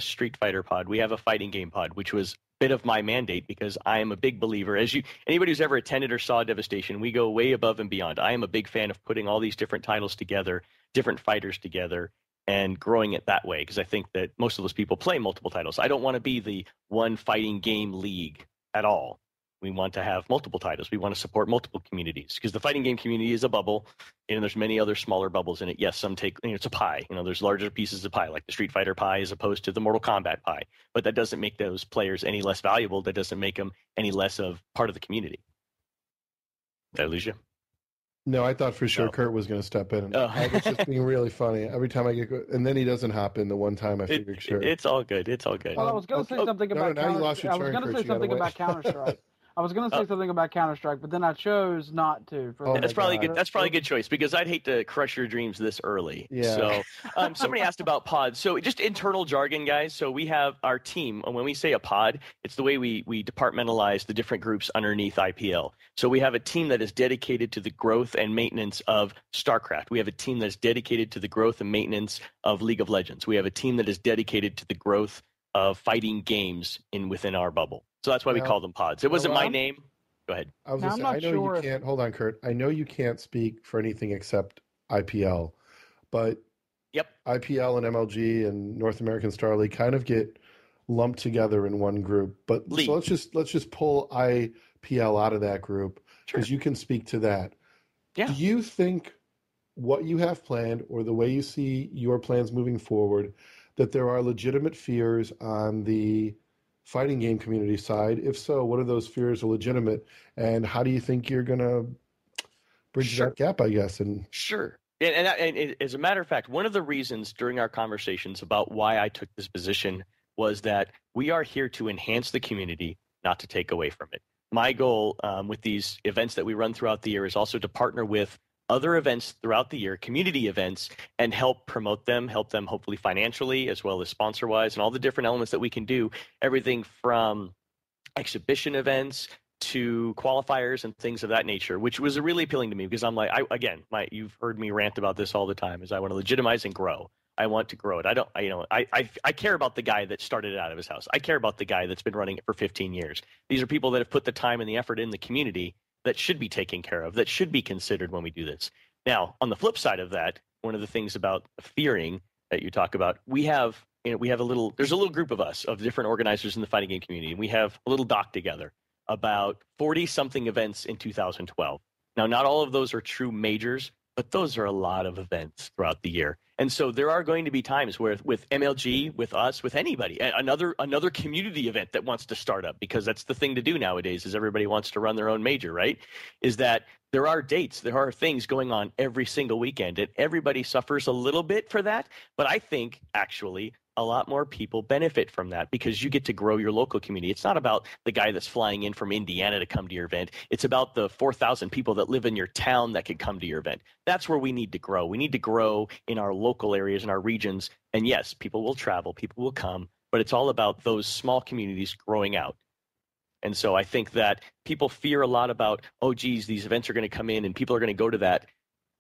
Street Fighter pod. We have a fighting game pod, which was a bit of my mandate because I am a big believer. Anybody who's ever attended or saw Devastation, we go way above and beyond. I am a big fan of putting all these different titles together, different fighters together, and growing it that way because I think that most of those people play multiple titles. I don't want to be the one fighting game league at all. We want to have multiple titles. We want to support multiple communities because the fighting game community is a bubble, and there's many other smaller bubbles in it. Yes, some take, it's a pie. There's larger pieces of pie, like the Street Fighter pie as opposed to the Mortal Kombat pie. But that doesn't make those players any less valuable. That doesn't make them any less of part of the community. Did I lose you? No, I thought for sure Kurt was going to step in. I was just being really funny. Every time I get, and then he doesn't hop in the one time I figured sure. It's all good. It's all good. Well, I was going to say something about Counter-Strike. I was going to say something about Counter-Strike. I was going to say something about Counter-Strike, but then I chose not to. That's probably good. That's probably a good choice because I'd hate to crush your dreams this early. Yeah. So somebody asked about pods. So just internal jargon, guys. So we have our team, and when we say a pod, it's the way we departmentalize the different groups underneath IPL. So we have a team that is dedicated to the growth and maintenance of StarCraft. We have a team that is dedicated to the growth and maintenance of League of Legends. We have a team that is dedicated to the growth of fighting games within our bubble. So that's why we call them pods. It wasn't my name. Go ahead. I was going to say, I know you can't. Hold on, Kurt. I know you can't speak for anything except IPL, but IPL and MLG and North American Star League kind of get lumped together in one group. But so let's just pull IPL out of that group because you can speak to that. Yeah. Do you think what you have planned or the way you see your plans moving forward, that there are legitimate fears on the fighting game community side? If so, what are those fears are legitimate, and how do you think you're going to bridge that gap, I guess? And And as a matter of fact, one of the reasons during our conversations about why I took this position was that we are here to enhance the community, not to take away from it. My goal with these events that we run throughout the year is also to partner with other events throughout the year, community events, and help promote them, help them hopefully financially as well as sponsor-wise, and all the different elements that we can do, everything from exhibition events to qualifiers and things of that nature, which was really appealing to me because I'm like, you've heard me rant about this all the time, is I want to legitimize and grow. I want to grow it. I care about the guy that started it out of his house. I care about the guy that's been running it for 15 years. These are people that have put the time and the effort in the community that should be taken care of, that should be considered when we do this. Now, on the flip side of that, one of the things about fearing that you talk about, there's a little group of us, of different organizers in the fighting game community, and we have a little doc together about 40-something events in 2012. Now, not all of those are true majors, but those are a lot of events throughout the year. And so there are going to be times where with MLG, with us, with anybody, another community event that wants to start up, because that's the thing to do nowadays is everybody wants to run their own major, right? Is that there are dates, there are things going on every single weekend, and everybody suffers a little bit for that. But I think actually a lot more people benefit from that because you get to grow your local community. It's not about the guy that's flying in from Indiana to come to your event. It's about the 4,000 people that live in your town that could come to your event. That's where we need to grow. We need to grow in our local areas, in our regions. And yes, people will travel, people will come, but it's all about those small communities growing out. And so I think that people fear a lot about, oh, geez, these events are going to come in and people are going to go to that.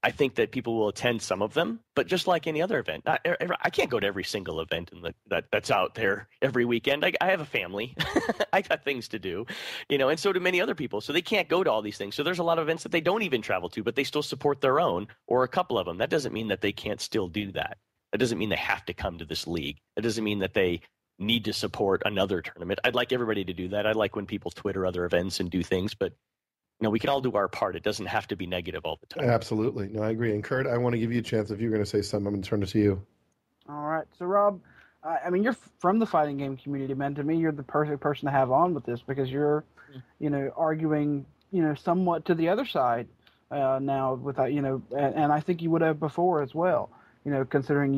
I think that people will attend some of them, but just like any other event, I can't go to every single event that's out there every weekend. I have a family. I got things to do, and so do many other people. So they can't go to all these things. So there's a lot of events that they don't even travel to, but they still support their own or a couple of them. That doesn't mean that they can't still do that. That doesn't mean they have to come to this league. It doesn't mean that they need to support another tournament. I'd like everybody to do that. I like when people Twitter other events and do things, but we can all do our part. It doesn't have to be negative all the time. Absolutely. No, I agree. And Kurt, I want to give you a chance. If you're going to say something, I'm going to turn it to you. All right. So, Rob, you're from the fighting game community, man. To me, you're the perfect person to have on with this because you're, arguing, somewhat to the other side now with that, and I think you would have before as well, considering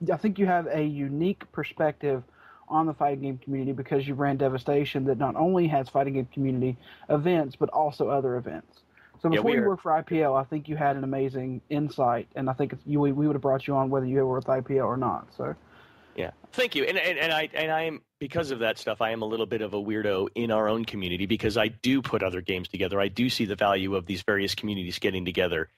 I think you have a unique perspective on the fighting game community because you ran Devastation that not only has fighting game community events, but also other events. So before you worked for IPL, I think you had an amazing insight, and I think we would have brought you on whether you were with IPL or not. So, yeah, thank you. And I am, because of that stuff, I am a little bit of a weirdo in our own community because I do put other games together. I do see the value of these various communities getting together.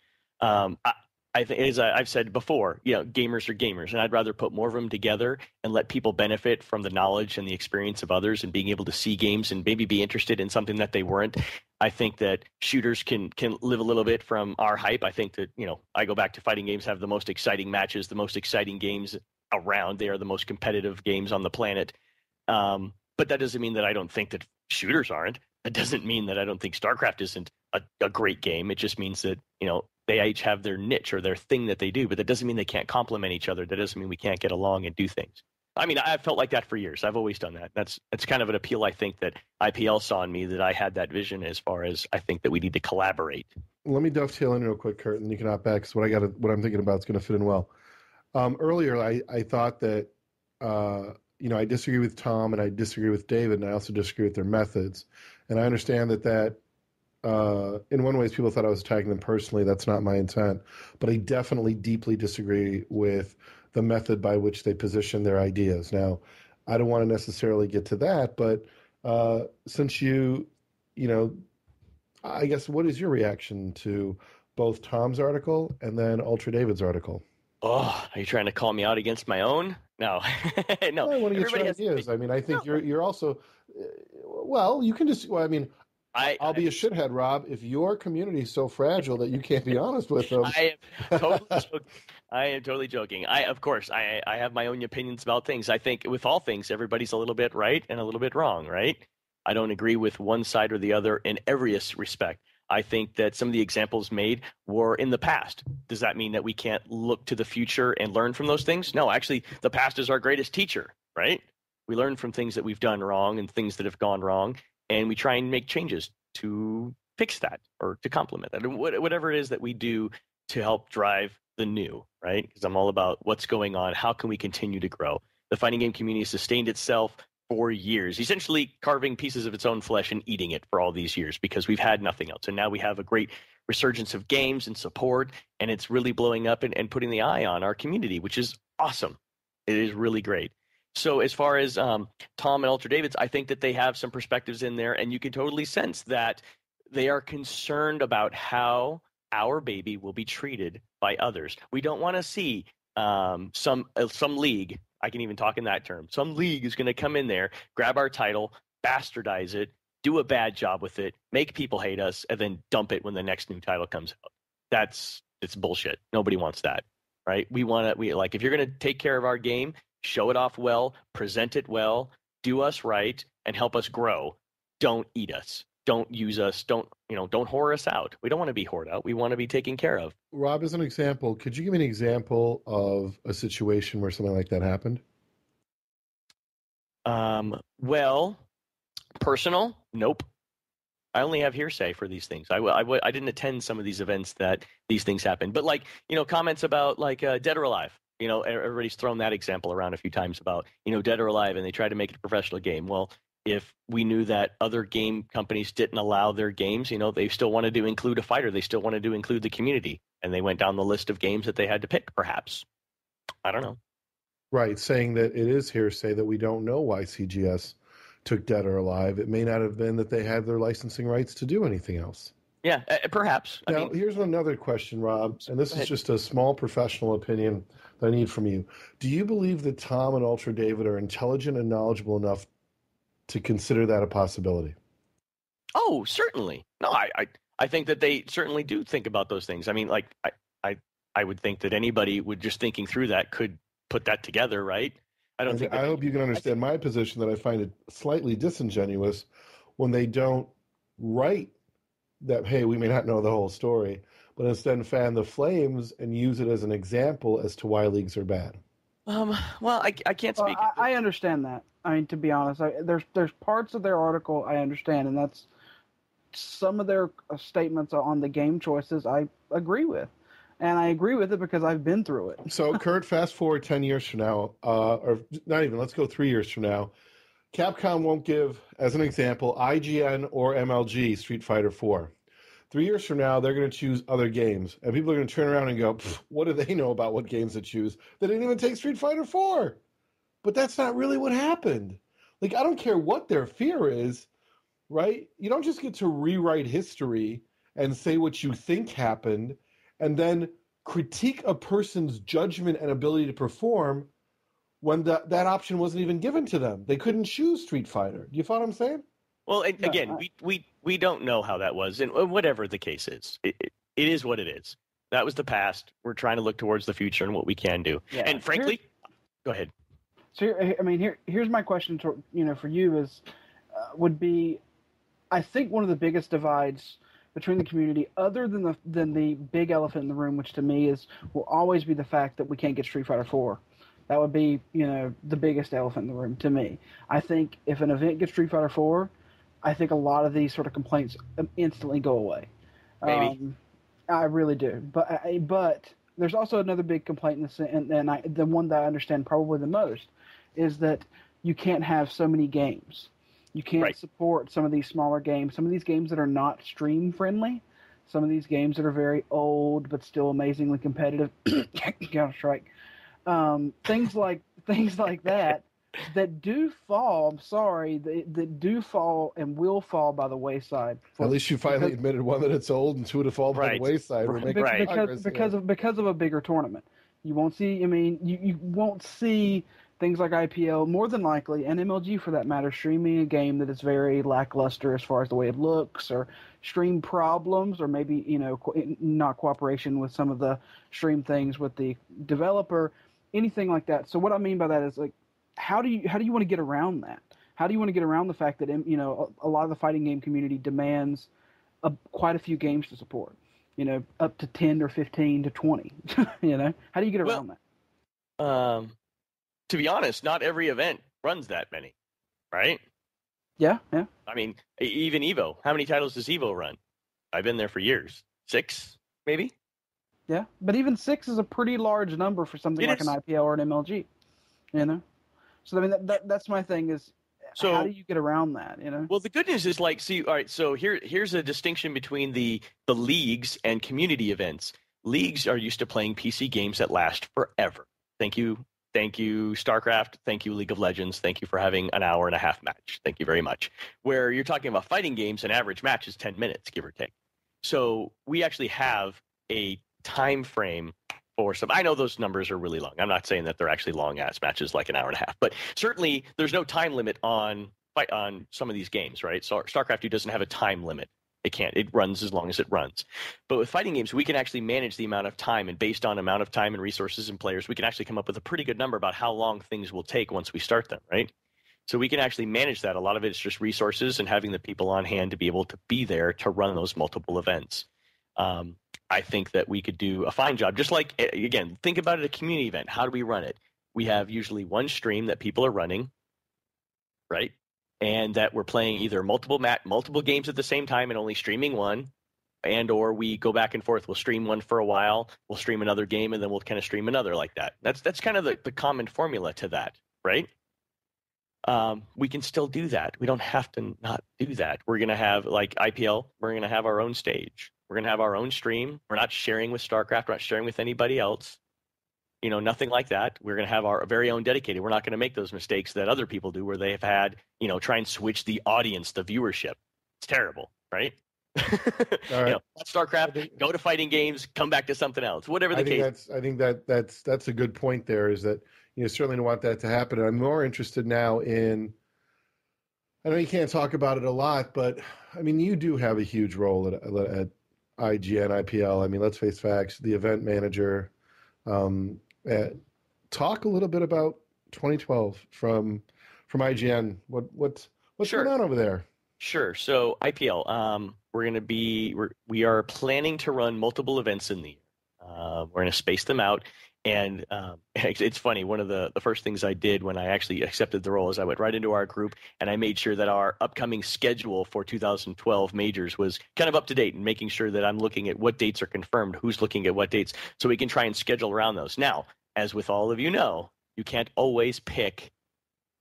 I think, as I've said before, gamers are gamers, and I'd rather put more of them together and let people benefit from the knowledge and the experience of others and being able to see games and maybe be interested in something that they weren't. I think that shooters can live a little bit from our hype. I think that, I go back to fighting games have the most exciting matches, the most exciting games around. They are the most competitive games on the planet. But that doesn't mean that I don't think that shooters aren't. It doesn't mean that I don't think StarCraft isn't a great game. It just means that, they each have their niche or their thing that they do, but that doesn't mean they can't complement each other. That doesn't mean we can't get along and do things. I mean, I've felt like that for years. I've always done that. That's kind of an appeal I think that IPL saw in me, that I had that vision as far as I think that we need to collaborate. Let me dovetail in real quick, Kurt, and you can hop back because what I'm thinking about is going to fit in well. Earlier, I thought that I disagree with Tom and I disagree with David, and I also disagree with their methods. And I understand that in one way, people thought I was attacking them personally. That's not my intent. But I definitely deeply disagree with the method by which they position their ideas. Now, I don't want to necessarily get to that, but since I guess, what is your reaction to both Tom's article and then Ultra David's article? Oh, are you trying to call me out against my own? No, no. I want to get your ideas. I mean, I think you're also, well, you can just, well, I mean, I'll be a shithead, Rob, if your community is so fragile that you can't be honest with them. I am totally joking. Of course, I have my own opinions about things. I think with all things, everybody's a little bit right and a little bit wrong, right? I don't agree with one side or the other in every respect. I think that some of the examples made were in the past. Does that mean that we can't look to the future and learn from those things? No, actually, the past is our greatest teacher, right? We learn from things that we've done wrong and things that have gone wrong, and we try and make changes to fix that or to complement that, and whatever it is that we do to help drive the new, right? Because I'm all about what's going on. How can we continue to grow? The fighting game community sustained itself for years, essentially carving pieces of its own flesh and eating it for all these years because we've had nothing else. And now we have a great resurgence of games and support, and it's really blowing up and putting the eye on our community, which is awesome. It is really great. So as far as Tom and Ultra Davids, I think that they have some perspectives in there, and you can totally sense that they are concerned about how our baby will be treated by others. We don't want to see some league, I can even talk in that term, some league is going to come in there, grab our title, bastardize it, do a bad job with it, make people hate us, and then dump it when the next new title comes out. It's bullshit. Nobody wants that, right? We if you're going to take care of our game, show it off well, present it well, do us right, and help us grow. Don't eat us. Don't use us. Don't whore us out. We don't want to be whored out. We want to be taken care of. Rob, as an example, could you give me an example of a situation where something like that happened? Well, personal? Nope. I only have hearsay for these things. I didn't attend some of these events that these things happened. But comments about Dead or Alive. Everybody's thrown that example around a few times about, Dead or Alive, and they try to make it a professional game. Well, if we knew that other game companies didn't allow their games, they still wanted to include a fighter. They still wanted to include the community. And they went down the list of games that they had to pick, perhaps. I don't know. Right, saying that it is hearsay that we don't know why CGS took Dead or Alive. It may not have been that they had their licensing rights to do anything else. Yeah, perhaps. Now, here's another question, Rob, and this is just a small professional opinion that I need from you. Do you believe that Tom and Ultra David are intelligent and knowledgeable enough to consider that a possibility? Oh, certainly. No, I think that they certainly do think about those things. I mean, I would think that anybody would just thinking through that could put that together, right? I hope you can understand my position that I find it slightly disingenuous when they don't write that, hey, we may not know the whole story, but instead fan the flames and use it as an example as to why leagues are bad. Well, I can't speak. I understand that. I mean, to be honest, there's parts of their article I understand, and that's some of their statements on the game choices I agree with. And I agree with it because I've been through it. So, Kurt, fast forward 10 years from now, or not even, let's go 3 years from now. Capcom won't give, as an example, IGN or MLG Street Fighter 4. 3 years from now, they're going to choose other games. And people are going to turn around and go, what do they know about what games to choose? They didn't even take Street Fighter 4. But that's not really what happened. I don't care what their fear is, right? You don't just get to rewrite history and say what you think happened and then critique a person's judgment and ability to perform when that option wasn't even given to them. They couldn't choose Street Fighter. Do you follow what I'm saying? Well, again, we don't know how that was, and whatever the case is, it is what it is. That was the past. We're trying to look towards the future and what we can do. Yeah. And frankly, go ahead. So, here's my question for you is, would be, I think one of the biggest divides between the community, other than the big elephant in the room, which to me will always be the fact that we can't get Street Fighter 4. That would be, the biggest elephant in the room to me. I think if an event gets Street Fighter 4, I think a lot of these sort of complaints instantly go away. Maybe. I really do. But there's also another big complaint, and the one that I understand probably the most, is that you can't have so many games. You can't support some of these smaller games, some of these games that are not stream friendly, some of these games that are very old but still amazingly competitive. Counter-Strike. Things like that do fall. I'm sorry, that do fall and will fall by the wayside. At least you finally admitted, one, that it's old, and two, to fall by the wayside. Because of a bigger tournament. You won't see. You won't see things like IPL, more than likely, and MLG for that matter, streaming a game that is very lackluster as far as the way it looks, or stream problems, or maybe not cooperation with some of the stream things with the developer, anything like that. So what I mean by that is, like, how do you want to get around that? How do you want to get around the fact that a lot of the fighting game community demands quite a few games to support, up to 10 or 15 to 20. How do you get around that? To be honest, not every event runs that many, right? Yeah. I mean, even Evo. How many titles does Evo run? I've been there for years. 6, maybe? Yeah, but even 6 is a pretty large number for something like an IPL or an MLG, So, I mean, that's my thing is, how do you get around that, Well, the good news is, all right, so here's a distinction between the leagues and community events. Leagues are used to playing PC games that last forever. Thank you, StarCraft. Thank you, League of Legends. Thank you for having an hour and a half match. Thank you very much. Where you're talking about fighting games, an average match is 10 minutes, give or take. So we actually have a time frame for some. I know those numbers are really long. I'm not saying that they're actually long-ass matches like an hour and a half, but certainly there's no time limit on some of these games, right? So StarCraft 2 doesn't have a time limit. It runs as long as it runs. But with fighting games, we can actually manage the amount of time, and based on amount of time and resources and players, we can actually come up with a pretty good number about how long things will take once we start them, right? So we can actually manage that. A lot of it is just resources and having the people on hand to be able to be there to run those multiple events. I think that we could do a fine job. Just like, again, think about it, a community event. How do we run it? We have usually one stream that people are running, right? And that we're playing either multiple games at the same time and only streaming one, and or we go back and forth. We'll stream one for a while, we'll stream another game, and then we'll kind of stream another like that. That's kind of the common formula to that, right? We can still do that. We don't have to not do that. We're going to have, like IPL, we're going to have our own stage. We're going to have our own stream. We're not sharing with StarCraft. We're not sharing with anybody else. Nothing like that. We're going to have our very own dedicated. We're not going to make those mistakes that other people do where they have had, try and switch the audience, the viewership. It's terrible, right? All right. StarCraft, go to fighting games, come back to something else, whatever the case. I think that's a good point there, is that, certainly don't want that to happen. And I'm more interested now in, I know you can't talk about it a lot, but I mean, you do have a huge role at IGN, IPL. I mean, let's face facts, the event manager. Talk a little bit about 2012 from IGN. What's going on over there? Sure. So IPL, we are planning to run multiple events in the year. We're going to space them out. And it's funny, one of the first things I did when I actually accepted the role is I went right into our group and I made sure that our upcoming schedule for 2012 majors was kind of up to date, and making sure that I'm looking at what dates are confirmed, who's looking at what dates, so we can try and schedule around those. Now, as with all of you can't always pick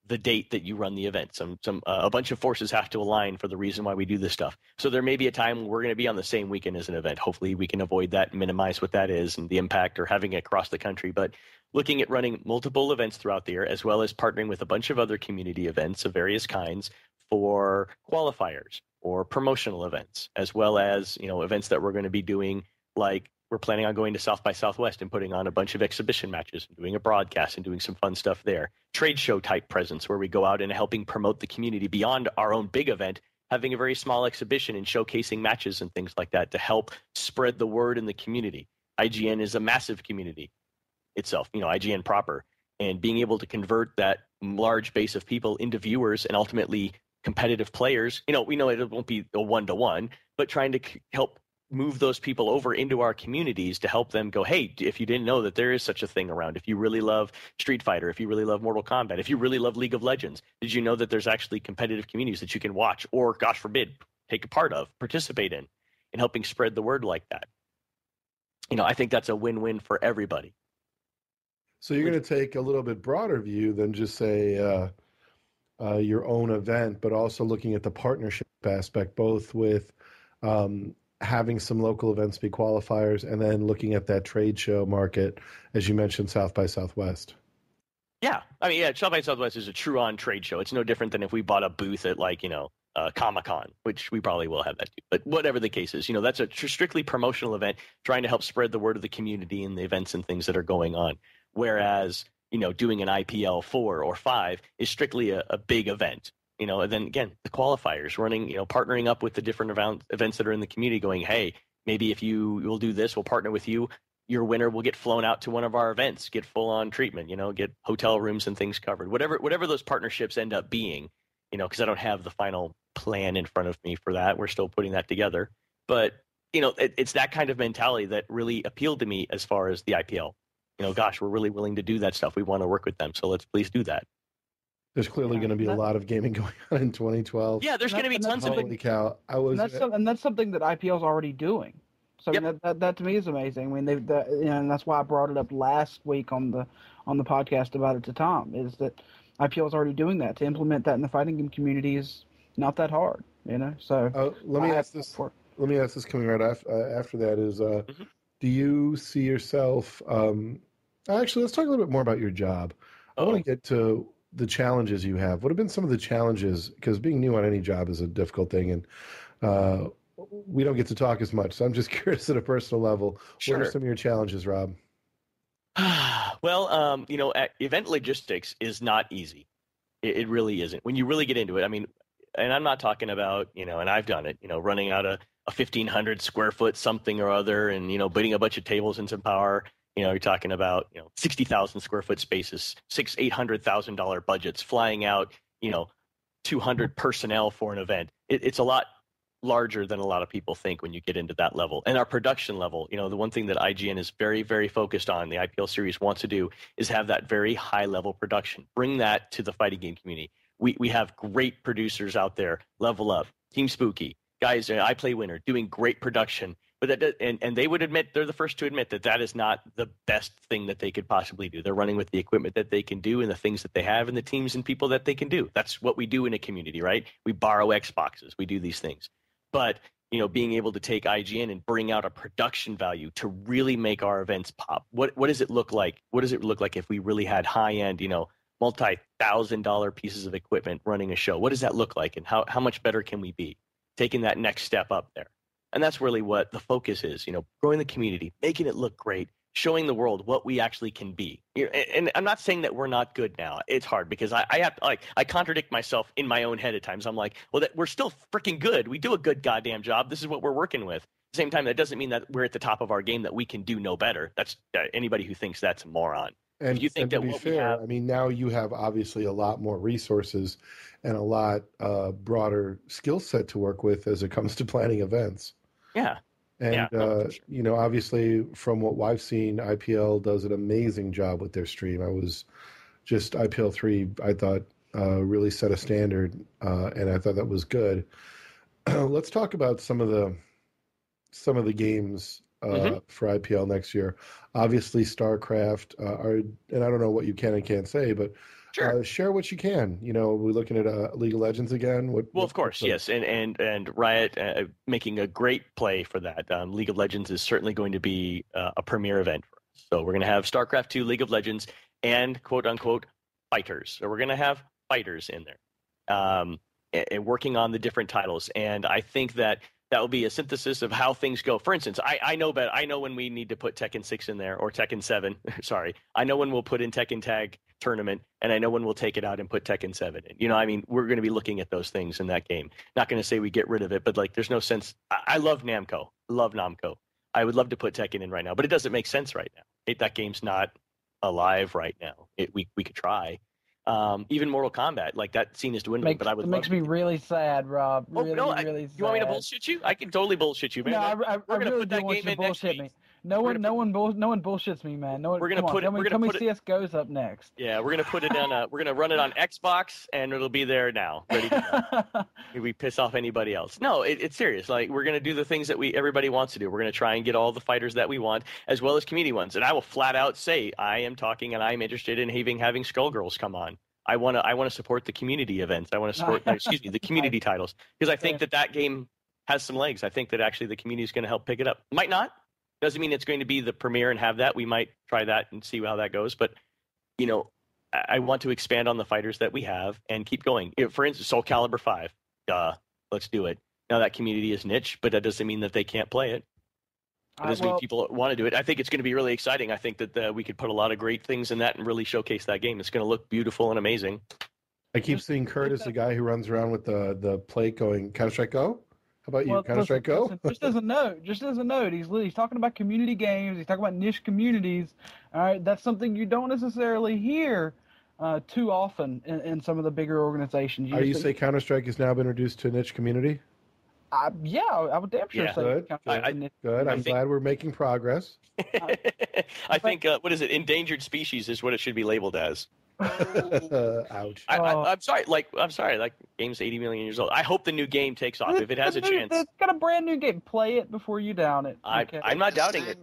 the date that you run the event. A bunch of forces have to align for the reason why we do this stuff. So there may be a time we're going to be on the same weekend as an event. Hopefully we can avoid that and minimize what that is and the impact or having it across the country. But looking at running multiple events throughout the year, as well as partnering with a bunch of other community events of various kinds for qualifiers or promotional events, as well as, events that we're going to be doing, like we're planning on going to South by Southwest and putting on a bunch of exhibition matches and doing a broadcast and doing some fun stuff there. Trade show type presence where we go out and helping promote the community beyond our own big event, having a very small exhibition and showcasing matches and things like that to help spread the word in the community. IGN is a massive community itself, IGN proper, and being able to convert that large base of people into viewers and ultimately competitive players. We know it won't be a one-to-one, but trying to help move those people over into our communities to help them go, hey, if you didn't know that there is such a thing around, if you really love Street Fighter, if you really love Mortal Kombat, if you really love League of Legends, did you know that there's actually competitive communities that you can watch or, gosh forbid, take a part of, participate in helping spread the word like that? I think that's a win-win for everybody. So you're going to take a little bit broader view than just say your own event, but also looking at the partnership aspect, both with having some local events be qualifiers and then looking at that trade show market, as you mentioned, South by Southwest. Yeah. I mean, South by Southwest is a true-on trade show. It's no different than if we bought a booth at, Comic-Con, which we probably will have that too. But whatever the case is, that's a strictly promotional event trying to help spread the word of the community and the events and things that are going on. Whereas, doing an IPL 4 or 5 is strictly a big event. And then again, the qualifiers running, partnering up with the different events that are in the community going, hey, maybe if you will do this, we'll partner with you. Your winner will get flown out to one of our events, get full on treatment, get hotel rooms and things covered, whatever those partnerships end up being, because I don't have the final plan in front of me for that. We're still putting that together. But, it's that kind of mentality that really appealed to me as far as the IPL. Gosh, we're really willing to do that stuff. We want to work with them. So let's please do that. There's clearly going to be a lot of gaming going on in 2012. Yeah, there's going to be tons of. Holy cow! And that's something that IPL is already doing. So yep. that to me is amazing. I mean, and that's why I brought it up last week on the podcast about it to Tom. Is that IPL is already doing that. To implement that in the fighting game community is not that hard. So let me ask this. Let me ask this. Coming right after that is, do you see yourself? Actually, let's talk a little bit more about your job. I want to get to the challenges you have. What have been some of the challenges? Because being new on any job is a difficult thing, and we don't get to talk as much. So I'm just curious at a personal level. Sure. What are some of your challenges, Rob? Well, event logistics is not easy. It really isn't. When you really get into it, I mean, and I'm not talking about, and I've done it, running out a 1,500 square foot something or other and, putting a bunch of tables and some power. You're talking about, 60,000 square foot spaces, $800,000 budgets, flying out, 200 personnel for an event. It's a lot larger than a lot of people think when you get into that level. And our production level, the one thing that IGN is very, very focused on, the IPL series wants to do, is have that very high level production. Bring that to the fighting game community. We have great producers out there, Level Up, Team Spooky, guys, I Play Winner, doing great production. But and they would admit, they're the first to admit that is not the best thing that they could possibly do. They're running with the equipment that they can do and the things that they have and the teams and people that they can do. That's what we do in a community, right? We borrow Xboxes. We do these things. But, being able to take IGN and bring out a production value to really make our events pop. What does it look like? What does it look like if we really had high-end, multi-$1,000 pieces of equipment running a show? What does that look like? And how much better can we be? Taking that next step up there. And that's really what the focus is, growing the community, making it look great, showing the world what we actually can be. And I'm not saying that we're not good now. It's hard because I have to, I contradict myself in my own head at times. I'm like, well, that we're still freaking good. We do a good goddamn job. This is what we're working with. At the same time, that doesn't mean that we're at the top of our game, that we can do no better. That's anybody who thinks that's a moron. And, if you think and to that be what fair, we have, I mean, now you have obviously a lot more resources and a lot broader skill set to work with as it comes to planning events. Yeah. And, sure. Obviously from what I've seen, IPL does an amazing job with their stream. IPL 3, I thought, really set a standard, and I thought that was good. Let's talk about some of the games for IPL next year. Obviously, StarCraft, and I don't know what you can and can't say, but sure. Share what you can. We're looking at League of Legends again. Of course, yes, and Riot making a great play for that. League of Legends is certainly going to be a premier event for us. So we're going to have StarCraft 2, League of Legends, and quote unquote fighters. So we're going to have fighters in there, and working on the different titles. And I think that will be a synthesis of how things go. For instance, I know when we need to put Tekken 6 in there, or Tekken 7. Sorry, I know when we'll put in Tekken Tag Tournament, and I know when we'll take it out and put Tekken 7 in. We're going to be looking at those things in that game. Not going to say we get rid of it, but there's no sense. I love Namco. Love Namco. I would love to put Tekken in right now, but it doesn't make sense right now. That game's not alive right now. We could try. Even Mortal Kombat, like that scene is dwindling. But I would. It makes me really sad, Rob. Oh really, no! Really sad. You want me to bullshit you? I can totally bullshit you, man. No, I we're gonna really put that do want game you in to next bullshit week. me. No one bullshits me, man. No one. We're gonna put it. Tell me CS:GO's up next. Yeah, we're gonna put it on. We're gonna run it on Xbox, and it'll be there now, ready to go. If we piss off anybody else. No, it's serious. Like we're gonna do the things that everybody wants to do. We're gonna try and get all the fighters that we want, as well as community ones. And I will flat out say I am talking, and I am interested in having Skullgirls come on. I want to support the community events. I want to support, the community titles, because I think that game has some legs. I think that actually the community is going to help pick it up. Might not. Doesn't mean it's going to be the premiere and have that. We might try that and see how that goes. But, I want to expand on the fighters that we have and keep going. For instance, Soul Calibur 5. Let's do it. Now that community is niche, but that doesn't mean that they can't play it. It doesn't mean people want to do it. I think it's going to be really exciting. I think that we could put a lot of great things in that and really showcase that game. It's going to look beautiful and amazing. I keep seeing Curtis, the guy who runs around with the plate going, Counter-Strike Go? How about you, Counter-Strike Go? Just as a note, he's talking about community games. He's talking about niche communities. All right, that's something you don't necessarily hear too often in some of the bigger organizations. You say Counter-Strike has now been introduced to a niche community? Yeah, I would damn sure say Good. I'm glad we're making progress. I think, what is it? Endangered species is what it should be labeled as. Ouch. I'm sorry. Like, game's 80 million years old. I hope the new game takes off if it has a chance. It's got a brand new game. Play it before you down it. Okay? I'm not doubting it.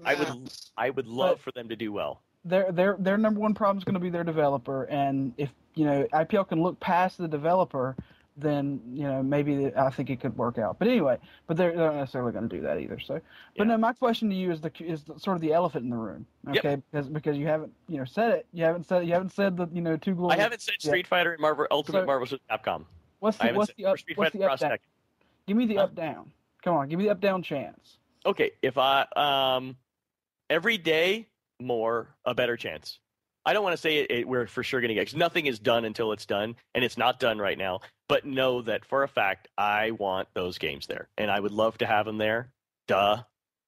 I would love for them to do well. Their number one problem is going to be their developer, and if IPL can look past the developer, then maybe I think it could work out. But anyway, they're not necessarily going to do that either. So, but no, my question to you is sort of the elephant in the room, okay? Yep. Because you haven't said it. You haven't said the two glorious. I haven't said Street Fighter and Ultimate Marvel vs. Capcom. What's the up down? Give me the up down. Come on, give me the up down chance. Okay, if every day more, a better chance. I don't want to say we're for sure going to get, because nothing is done until it's done, and it's not done right now. But know that for a fact, I want those games there, and I would love to have them there. Duh,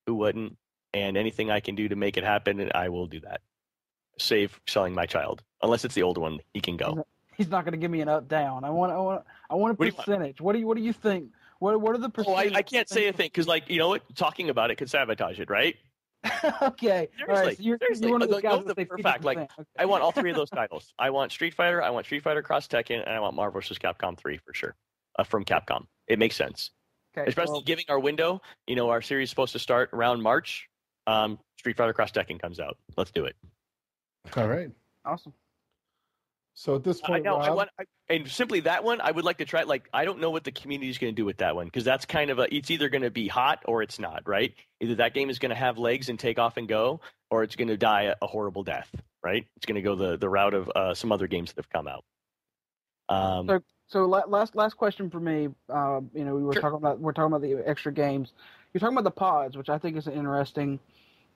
who wouldn't? And anything I can do to make it happen, and I will do that. Save selling my child, unless it's the older one, he can go. He's not going to give me an up down. I want a percentage. What do you think? What are the percentages? I can't say a thing because, talking about it could sabotage it, right? Okay. Seriously, all right, so you're one of those guys that for fact. Okay. I want all three of those titles. I want Street Fighter, I want Street Fighter Cross Tekken, and I want Marvel vs. Capcom 3 for sure from Capcom. It makes sense. Okay, especially giving our window. Our series is supposed to start around March. Street Fighter Cross Tekken comes out. Let's do it. All right. Awesome. So at this point, and simply that one, I would like to try. I don't know what the community is going to do with that one, because that's kind of it's either going to be hot or it's not, right? Either that game is going to have legs and take off and go, or it's going to die a horrible death, right? It's going to go the route of some other games that have come out. So last question for me. We were talking about the extra games. You're talking about the pods, which I think is an interesting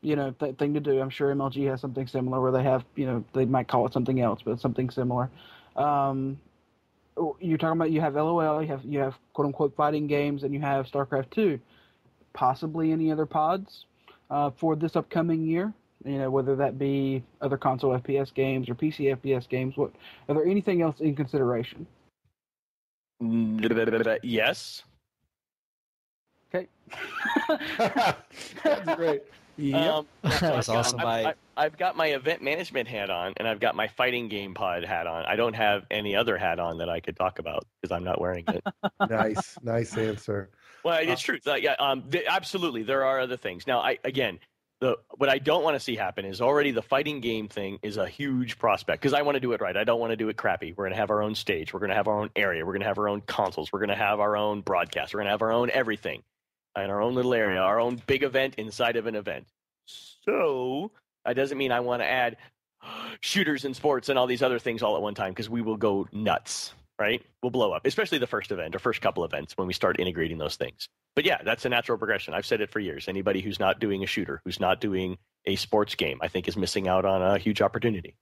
thing to do. I'm sure MLG has something similar where they have, they might call it something else, but it's something similar. You're talking about, you have LOL, you have quote unquote fighting games, and you have StarCraft 2. Possibly any other pods for this upcoming year, whether that be other console FPS games or PC FPS games. Are there anything else in consideration? Yes. Okay. That's great. Yep. That was awesome. I've got my event management hat on, and I've got my fighting game pod hat on. I don't have any other hat on that I could talk about because I'm not wearing it. Nice answer. Well, it's true. Absolutely, there are other things. Now, what I don't want to see happen is already the fighting game thing is a huge prospect because I want to do it right. I don't want to do it crappy. We're going to have our own stage. We're going to have our own area. We're going to have our own consoles. We're going to have our own broadcast. We're going to have our own everything. In our own little area, our own big event inside of an event. So that doesn't mean I want to add shooters and sports and all these other things all at one time, because we will go nuts, right? We'll blow up, especially the first event or first couple events when we start integrating those things. But yeah, that's a natural progression. I've said it for years. Anybody who's not doing a shooter, who's not doing a sports game, I think is missing out on a huge opportunity.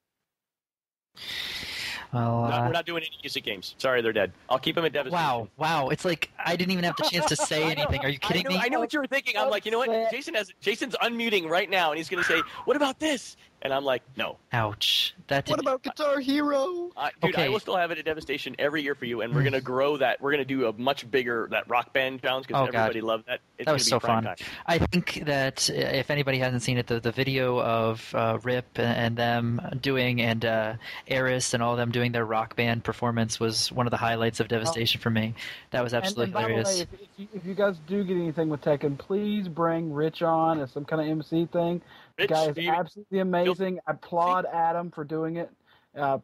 Well, we're not doing any music games. Sorry, they're dead. I'll keep them at Devastation. Wow. It's like I didn't even have the chance to say anything. Are you kidding me? I know what you were thinking. I'm like, you know what? Jason's unmuting right now, and he's going to say, "What about this?" And I'm like, no. Ouch. What about Guitar Hero? Dude, Okay. I will still have it at Devastation every year for you, and we're going to grow that. We're going to do a much bigger that Rock Band challenge because everybody loved that. That was so fun. Time. I think that if anybody hasn't seen it, the video of Rip and them doing and Eris and all of them doing their Rock Band performance was one of the highlights of Devastation for me. That was absolutely hilarious. By the way, if you guys do get anything with Tekken, please bring Rich on as some kind of MC thing. The guy is absolutely amazing. I applaud Adam for doing it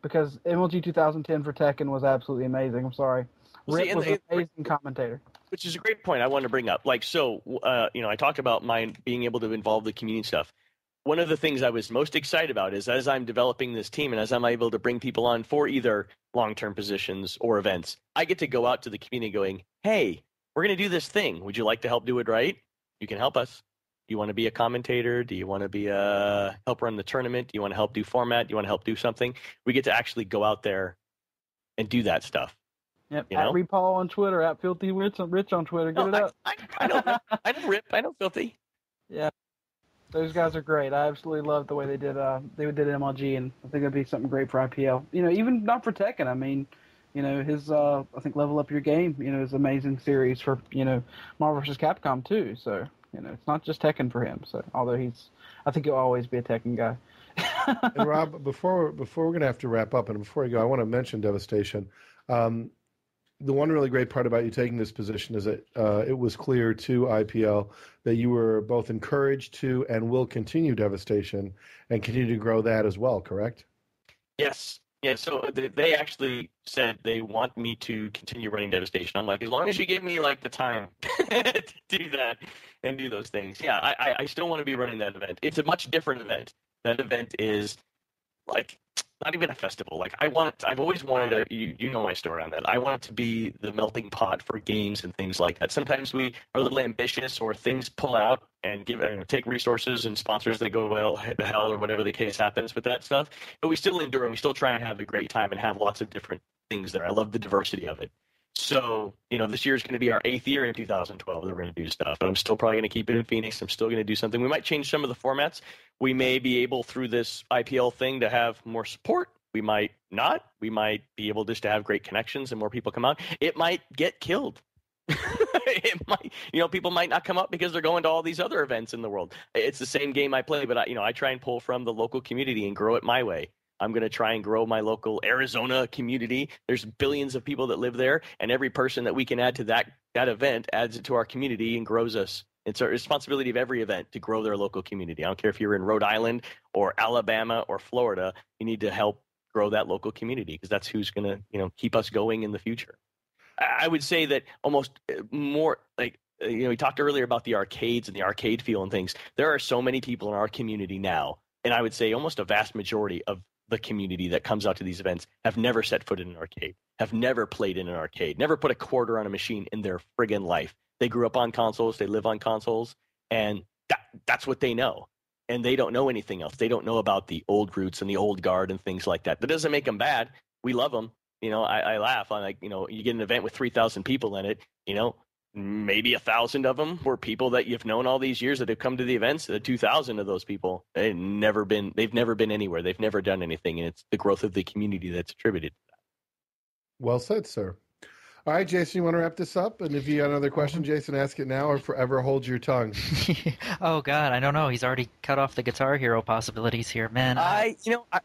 because MLG 2010 for Tekken was absolutely amazing. I'm sorry. Rip was an amazing commentator. Which is a great point I wanted to bring up. Like, so, I talked about my being able to involve the community stuff. One of the things I was most excited about is as I'm developing this team and as I'm able to bring people on for either long-term positions or events, I get to go out to the community going, hey, we're going to do this thing. Would you like to help do it right? You can help us. Do you want to be a commentator? Do you want to be help run the tournament? Do you want to help do format? Do you want to help do something? We get to actually go out there and do that stuff. Yep. At Repaul on Twitter, at Filthy Rich on Twitter. Get it up. I know Rip. I know Filthy. Yeah. Those guys are great. I absolutely love the way they did MLG, and I think it'd be something great for IPL. Even not for Tekken. I mean, his I think Level Up Your Game, is an amazing series for Marvel vs. Capcom too. So it's not just Tekken for him. So although I think he'll always be a Tekken guy. And Rob, before we're gonna have to wrap up, and before you go, I want to mention Devastation. The one really great part about you taking this position is that it was clear to IPL that you were both encouraged to and will continue Devastation and continue to grow that as well, correct? Yes. Yeah, so they actually said they want me to continue running Devastation. I'm like, as long as you give me the time to do that and do those things. Yeah, I still want to be running that event. It's a much different event. That event is not even a festival. I've always wanted you know my story on that. I want it to be the melting pot for games and things like that. Sometimes we are a little ambitious or things pull out and take resources and sponsors that go to hell or whatever the case happens with that stuff. But we still endure and we still try and have a great time and have lots of different things there. I love the diversity of it. So, this year is going to be our 8th year in 2012 that we're going to do stuff. But I'm still probably going to keep it in Phoenix. I'm still going to do something. We might change some of the formats. We may be able, through this IPL thing, to have more support. We might not. We might be able just to have great connections and more people come out. It might get killed. It might, people might not come up because they're going to all these other events in the world. It's the same game I play, but I try and pull from the local community and grow it my way. I'm going to try and grow my local Arizona community. There's billions of people that live there, and every person that we can add to that event adds it to our community and grows us. It's a responsibility of every event to grow their local community. I don't care if you're in Rhode Island or Alabama or Florida. You need to help grow that local community because that's who's going to keep us going in the future. I would say that almost more we talked earlier about the arcades and the arcade feel and things. There are so many people in our community now, and I would say almost a vast majority of the community that comes out to these events have never set foot in an arcade, have never played in an arcade, never put a quarter on a machine in their friggin' life. They grew up on consoles, they live on consoles, and that's what they know. And they don't know anything else. They don't know about the old roots and the old guard and things like that. That doesn't make them bad. We love them. I laugh. I'm you get an event with 3,000 people in it, maybe 1,000 of them were people that you've known all these years that have come to the events. The 2,000 of those people, they've never been anywhere. They've never done anything. And it's the growth of the community that's attributed to that. Well said, sir. All right, Jason, you want to wrap this up? And if you got another question, Jason, ask it now or forever hold your tongue. Oh, God, I don't know. He's already cut off the Guitar Hero possibilities here, man.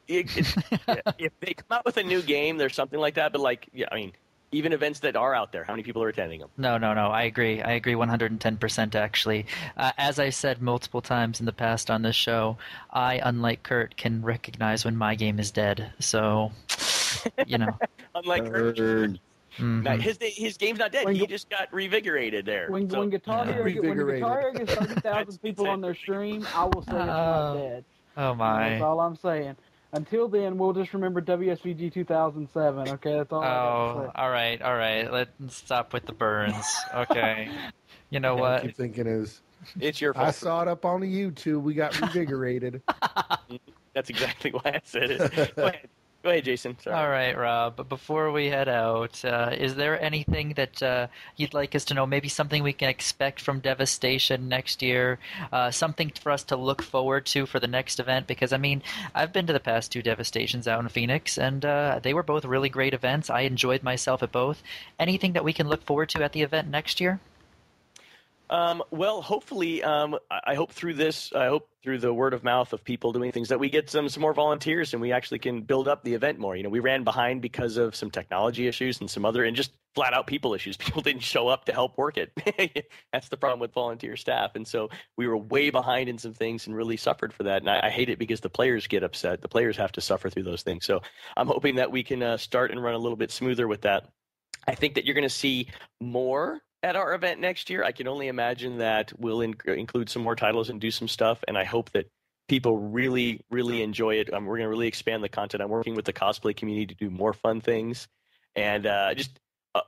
If they come out with a new game, there's something like that. But even events that are out there, how many people are attending them? No. I agree 110% actually. As I said multiple times in the past on this show, I, unlike Kurt, can recognize when my game is dead. So, Unlike Kurt. Mm-hmm. Now, his game's not dead. He just got revigorated there. When Guitar Hero gets 30,000 people on their stream, I will say it's not dead. Oh, my. That's all I'm saying. Until then, we'll just remember WSVG 2007, okay? That's all I got to say. All right. Let's stop with the burns. Okay. You know what? I keep thinking it's your fault. I saw it up on the YouTube. We got revigorated. That's exactly why I said it. Go ahead. Go ahead, Jason. Sorry. All right, Rob. But before we head out, is there anything that you'd like us to know? Maybe something we can expect from Devastation next year? Something for us to look forward to for the next event? Because, I mean, I've been to the past 2 Devastations out in Phoenix, and they were both really great events. I enjoyed myself at both. Anything that we can look forward to at the event next year? Well, hopefully, I hope through the word of mouth of people doing things that we get some more volunteers and we actually can build up the event more. We ran behind because of some technology issues and some other, and just flat out people issues. People didn't show up to help work it. That's the problem with volunteer staff. And so we were way behind in some things and really suffered for that. And I hate it because the players get upset. The players have to suffer through those things. So I'm hoping that we can start and run a little bit smoother with that. I think that you're going to see more at our event next year. I can only imagine that we'll include some more titles and do some stuff, and I hope that people really, really enjoy it. We're going to really expand the content. I'm working with the cosplay community to do more fun things, and just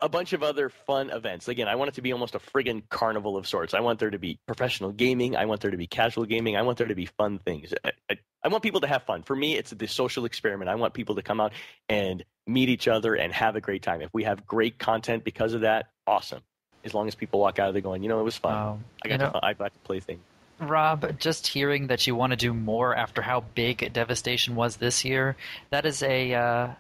a bunch of other fun events. Again, I want it to be almost a friggin' carnival of sorts. I want there to be professional gaming. I want there to be casual gaming. I want there to be fun things. I want people to have fun. For me, it's the social experiment. I want people to come out and meet each other and have a great time. If we have great content because of that, awesome. As long as people walk out of there going, it was fun. I got to play things. Rob, just hearing that you want to do more after how big Devastation was this year, that is a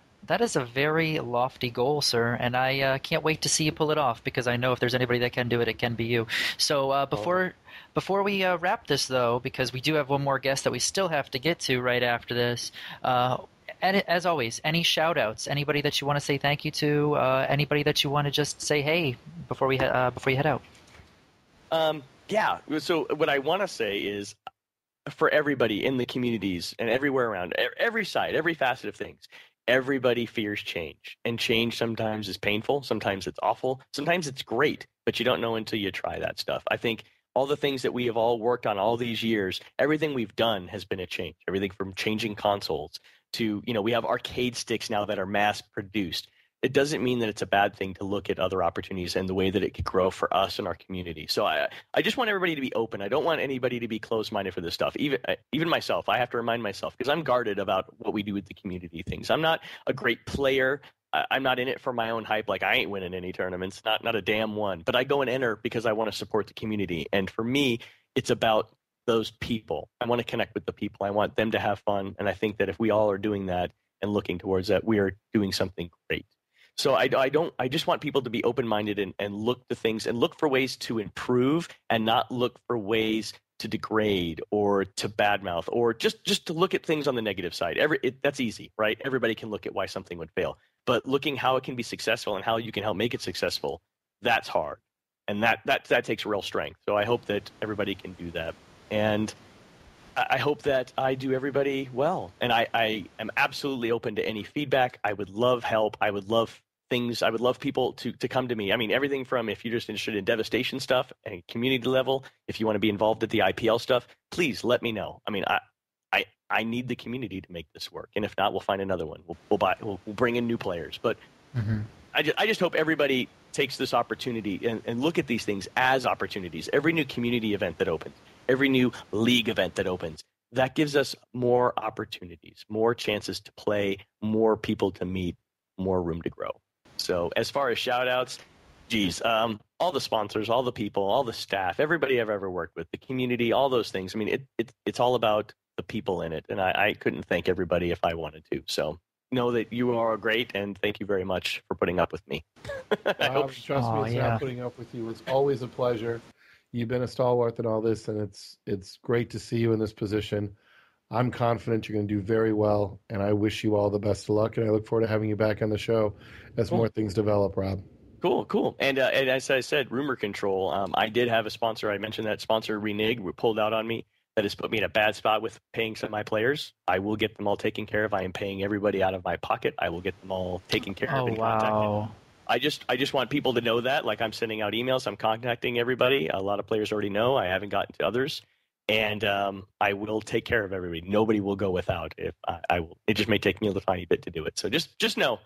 very lofty goal, sir, and I can't wait to see you pull it off, because I know if there's anybody that can do it, it can be you. So before we wrap this, though, because we do have one more guest that we still have to get to right after this, and as always, any shout-outs, anybody that you want to say thank you to, anybody that you want to just say hey before you head out? Yeah, so what I want to say is, for everybody in the communities and everywhere around, every side, every facet of things, everybody fears change. And change sometimes is painful, sometimes it's awful, sometimes it's great, but you don't know until you try that stuff. I think all the things that we have all worked on all these years, everything we've done has been a change. Everything from changing consoles to, we have arcade sticks now that are mass produced. It doesn't mean that it's a bad thing to look at other opportunities and the way that it could grow for us and our community. So I just want everybody to be open. I don't want anybody to be closed-minded for this stuff. Even myself, I have to remind myself, because I'm guarded about what we do with the community things. I'm not a great player. I'm not in it for my own hype. Like, I ain't winning any tournaments, not a damn one. But I go and enter because I want to support the community. And for me, it's about those people. I want to connect with the people. I want them to have fun. And I think that if we all are doing that and looking towards that, we are doing something great. So I just want people to be open-minded and look to things and look for ways to improve and not look for ways to degrade or to badmouth or just to look at things on the negative side. That's easy, right? Everybody can look at why something would fail. But looking how it can be successful and how you can help make it successful, that's hard. And that takes real strength. So I hope that everybody can do that. And I hope that I do everybody well. And I am absolutely open to any feedback. I would love help. I would love things. I would love people to come to me. I mean, everything from, if you're just interested in Devastation stuff and community level, if you want to be involved at the IPL stuff, please let me know. I mean, I need the community to make this work. And if not, we'll find another one. We'll bring in new players. But I just hope everybody takes this opportunity and look at these things as opportunities. Every new community event that opens, every new league event that opens, that gives us more opportunities, more chances to play, more people to meet, more room to grow. So as far as shout outs, all the sponsors, all the people, all the staff, everybody I've ever worked with, the community, all those things. I mean, it's all about the people in it. And I couldn't thank everybody if I wanted to. So know that you are great, and thank you very much for putting up with me. Trust me, it's not putting up with you. It's always a pleasure. You've been a stalwart in all this, and it's great to see you in this position. I'm confident you're going to do very well, and I wish you all the best of luck, and I look forward to having you back on the show as more things develop, Rob. Cool. And as I said, Rumor Control, I did have a sponsor. I mentioned that sponsor, Reneg, pulled out on me. That has put me in a bad spot with paying some of my players. I will get them all taken care of. I am paying everybody out of my pocket. I will get them all taken care of and contacted. I just want people to know that. Like, I'm sending out emails. I'm contacting everybody. A lot of players already know. I haven't gotten to others. And I will take care of everybody. Nobody will go without. If I will, it just may take me a little tiny bit to do it. So just know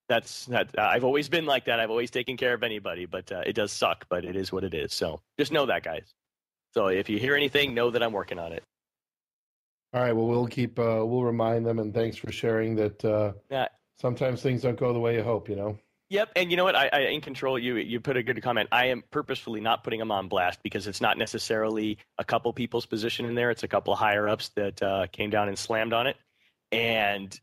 that's I've always been like that. I've always taken care of anybody, but it does suck. But it is what it is. So just know that, guys. So if you hear anything, know that I'm working on it. All right. Well, we'll remind them, and thanks for sharing that. Sometimes things don't go the way you hope. Yep, and you know what? I in control. You put a good comment. I am purposefully not putting them on blast because it's not necessarily a couple people's position in there. It's a couple of higher ups that came down and slammed on it, and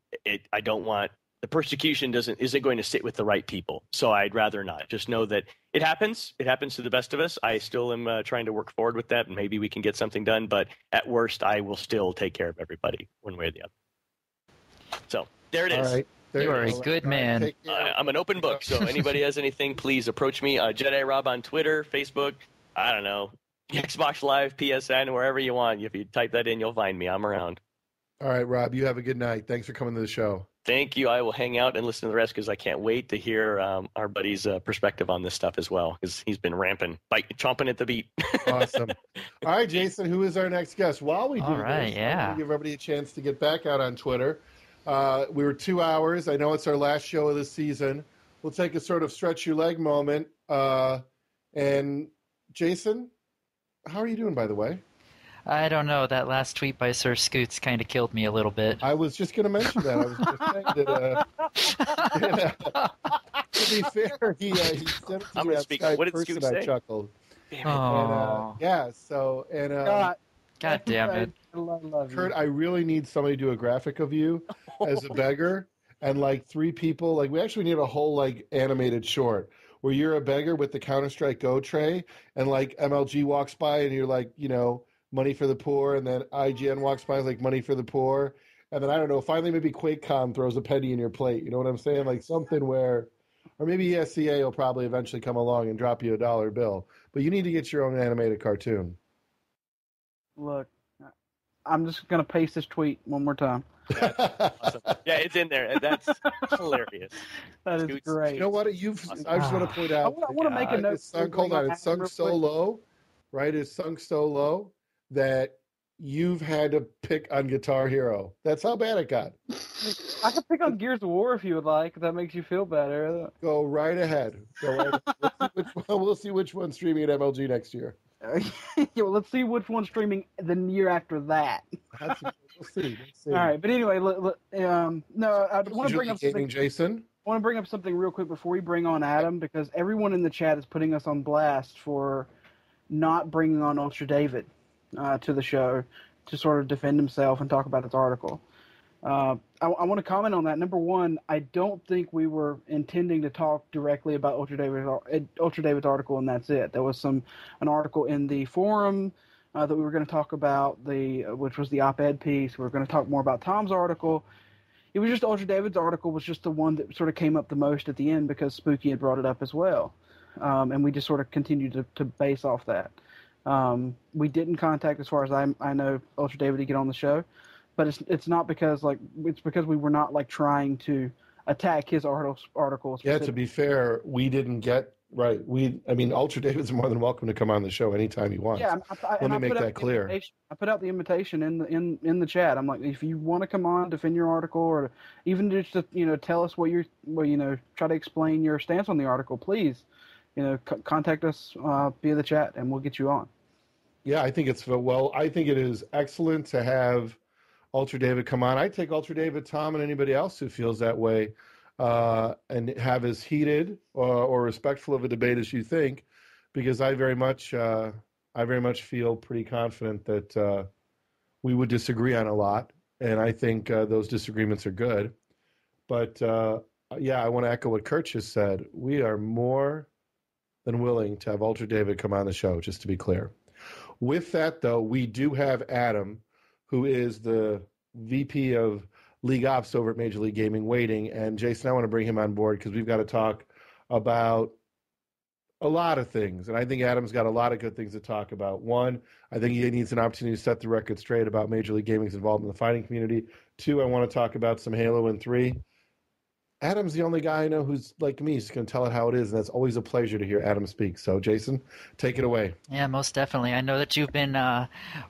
I don't want the persecution isn't going to sit with the right people. So I'd rather not. Just know that it happens. It happens to the best of us. I still am trying to work forward with that, and maybe we can get something done. But at worst, I will still take care of everybody one way or the other. So there it is. All right. You are a good man. I'm an open book, so anybody has anything, please approach me. jedirobb on Twitter, Facebook, I don't know, Xbox Live, PSN, wherever you want. If you type that in, you'll find me. I'm around. All right, Rob, you have a good night. Thanks for coming to the show. Thank you. I will hang out and listen to the rest because I can't wait to hear our buddy's perspective on this stuff as well because he's been chomping at the beat. Awesome. All right, Jason, who is our next guest? While we do All right, this, yeah. I want to give everybody a chance to get back out on Twitter. We were 2 hours. I know it's our last show of the season. We'll take a sort of stretch your leg moment. And Jason, how are you doing, by the way? I don't know. That last tweet by Sir Scoots kind of killed me a little bit. I was just going to mention that. I was just saying that. To be fair, he sent it to I'm me going to on speak. Skype What did first, Scoots and I say? chuckled. Oh, God damn it. I love you. Kurt, I really need somebody to do a graphic of you as a beggar and like 3 people. Like we actually need a whole like animated short where you're a beggar with the Counter-Strike Go tray and like MLG walks by and you're like, money for the poor, and then IGN walks by like money for the poor, and then I don't know, finally maybe QuakeCon throws a penny in your plate. You know what I'm saying? Like something where, or maybe ESCA will probably eventually come along and drop you a $1 bill. But you need to get your own animated cartoon. Look, I'm just going to paste this tweet one more time. Awesome. Yeah, it's in there. That's hilarious. That is Scoots. great. You know what? I just want to point out. I want to make a note. Hold on. It's sunk so low, right? It's sunk so low that you've had to pick on Guitar Hero. That's how bad it got. I can pick on Gears of War if you would like. If that makes you feel better. Go right ahead. We'll see which one's streaming at MLG next year. Yeah, well, let's see which one's streaming the year after that. We'll see. All right, but anyway, no, I want to bring up something. Jason. I want to bring up something real quick before we bring on Adam, because everyone in the chat is putting us on blast for not bringing on Ultra David to the show to sort of defend himself and talk about his article. I want to comment on that. Number one, I don't think we were intending to talk directly about Ultra David's article, and that's it. There was an article in the forum that we were going to talk about, which was the op-ed piece. We were going to talk more about Tom's article. It was just Ultra David's article was just the one that sort of came up the most at the end because Spooky had brought it up as well. And we just sort of continued to base off that. We didn't contact, as far as I know, Ultra David to get on the show. But it's not because it's because we were not trying to attack his article. Yeah, to be fair, we didn't get right. Ultra David's more than welcome to come on the show anytime he wants. Yeah, let me make that clear. I put out the invitation in the chat. I'm like, if you want to come on, defend your article, or even just to tell us try to explain your stance on the article, please, contact us via the chat and we'll get you on. Yeah, I think it is excellent to have Ultra David come on. I take Ultra David, Tom, and anybody else who feels that way, and have as heated or respectful of a debate as you think, because I very much feel pretty confident that we would disagree on a lot, and I think those disagreements are good. But I want to echo what Kurt just said. We are more than willing to have Ultra David come on the show, just to be clear. With that, though, we do have Adam, who is the VP of League Ops over at Major League Gaming, waiting. And Jason, I want to bring him on board because we've got to talk about a lot of things. And I think Adam's got a lot of good things to talk about. One, I think he needs an opportunity to set the record straight about Major League Gaming's involvement in the fighting community. Two, I want to talk about some Halo. And three, Adam's the only guy I know who's like me. He's going to tell it how it is, and that's always a pleasure to hear Adam speak. So, Jason, take it away. Yeah, most definitely. I know that you've been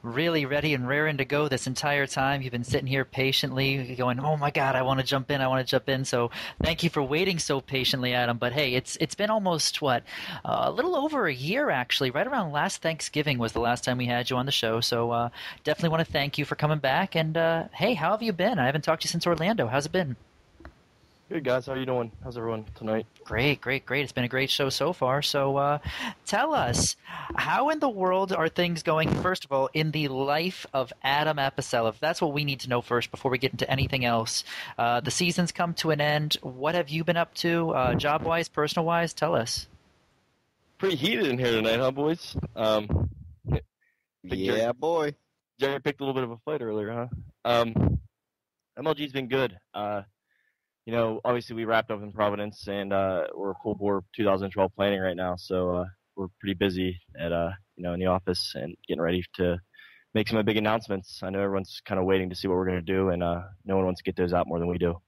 really ready and raring to go this entire time. You've been sitting here patiently going, oh, my God, I want to jump in. I want to jump in. So thank you for waiting so patiently, Adam. But, hey, it's been almost, a little over a year, actually. Right around last Thanksgiving was the last time we had you on the show. So definitely want to thank you for coming back. And, hey, how have you been? I haven't talked to you since Orlando. How's it been? Good, guys. How are you doing? How's everyone tonight? Great. It's been a great show so far. So tell us, how in the world are things going, first of all, in the life of Adam Apicella? That's what we need to know first before we get into anything else. The season's come to an end. What have you been up to, job-wise, personal-wise? Tell us. Pretty heated in here tonight, huh, boys? Yeah, boy. Jerry picked a little bit of a fight earlier, huh? MLG's been good. Obviously we wrapped up in Providence, and we're full bore 2012 planning right now. So we're pretty busy at in the office and getting ready to make some big announcements. I know everyone's kind of waiting to see what we're going to do, and no one wants to get those out more than we do.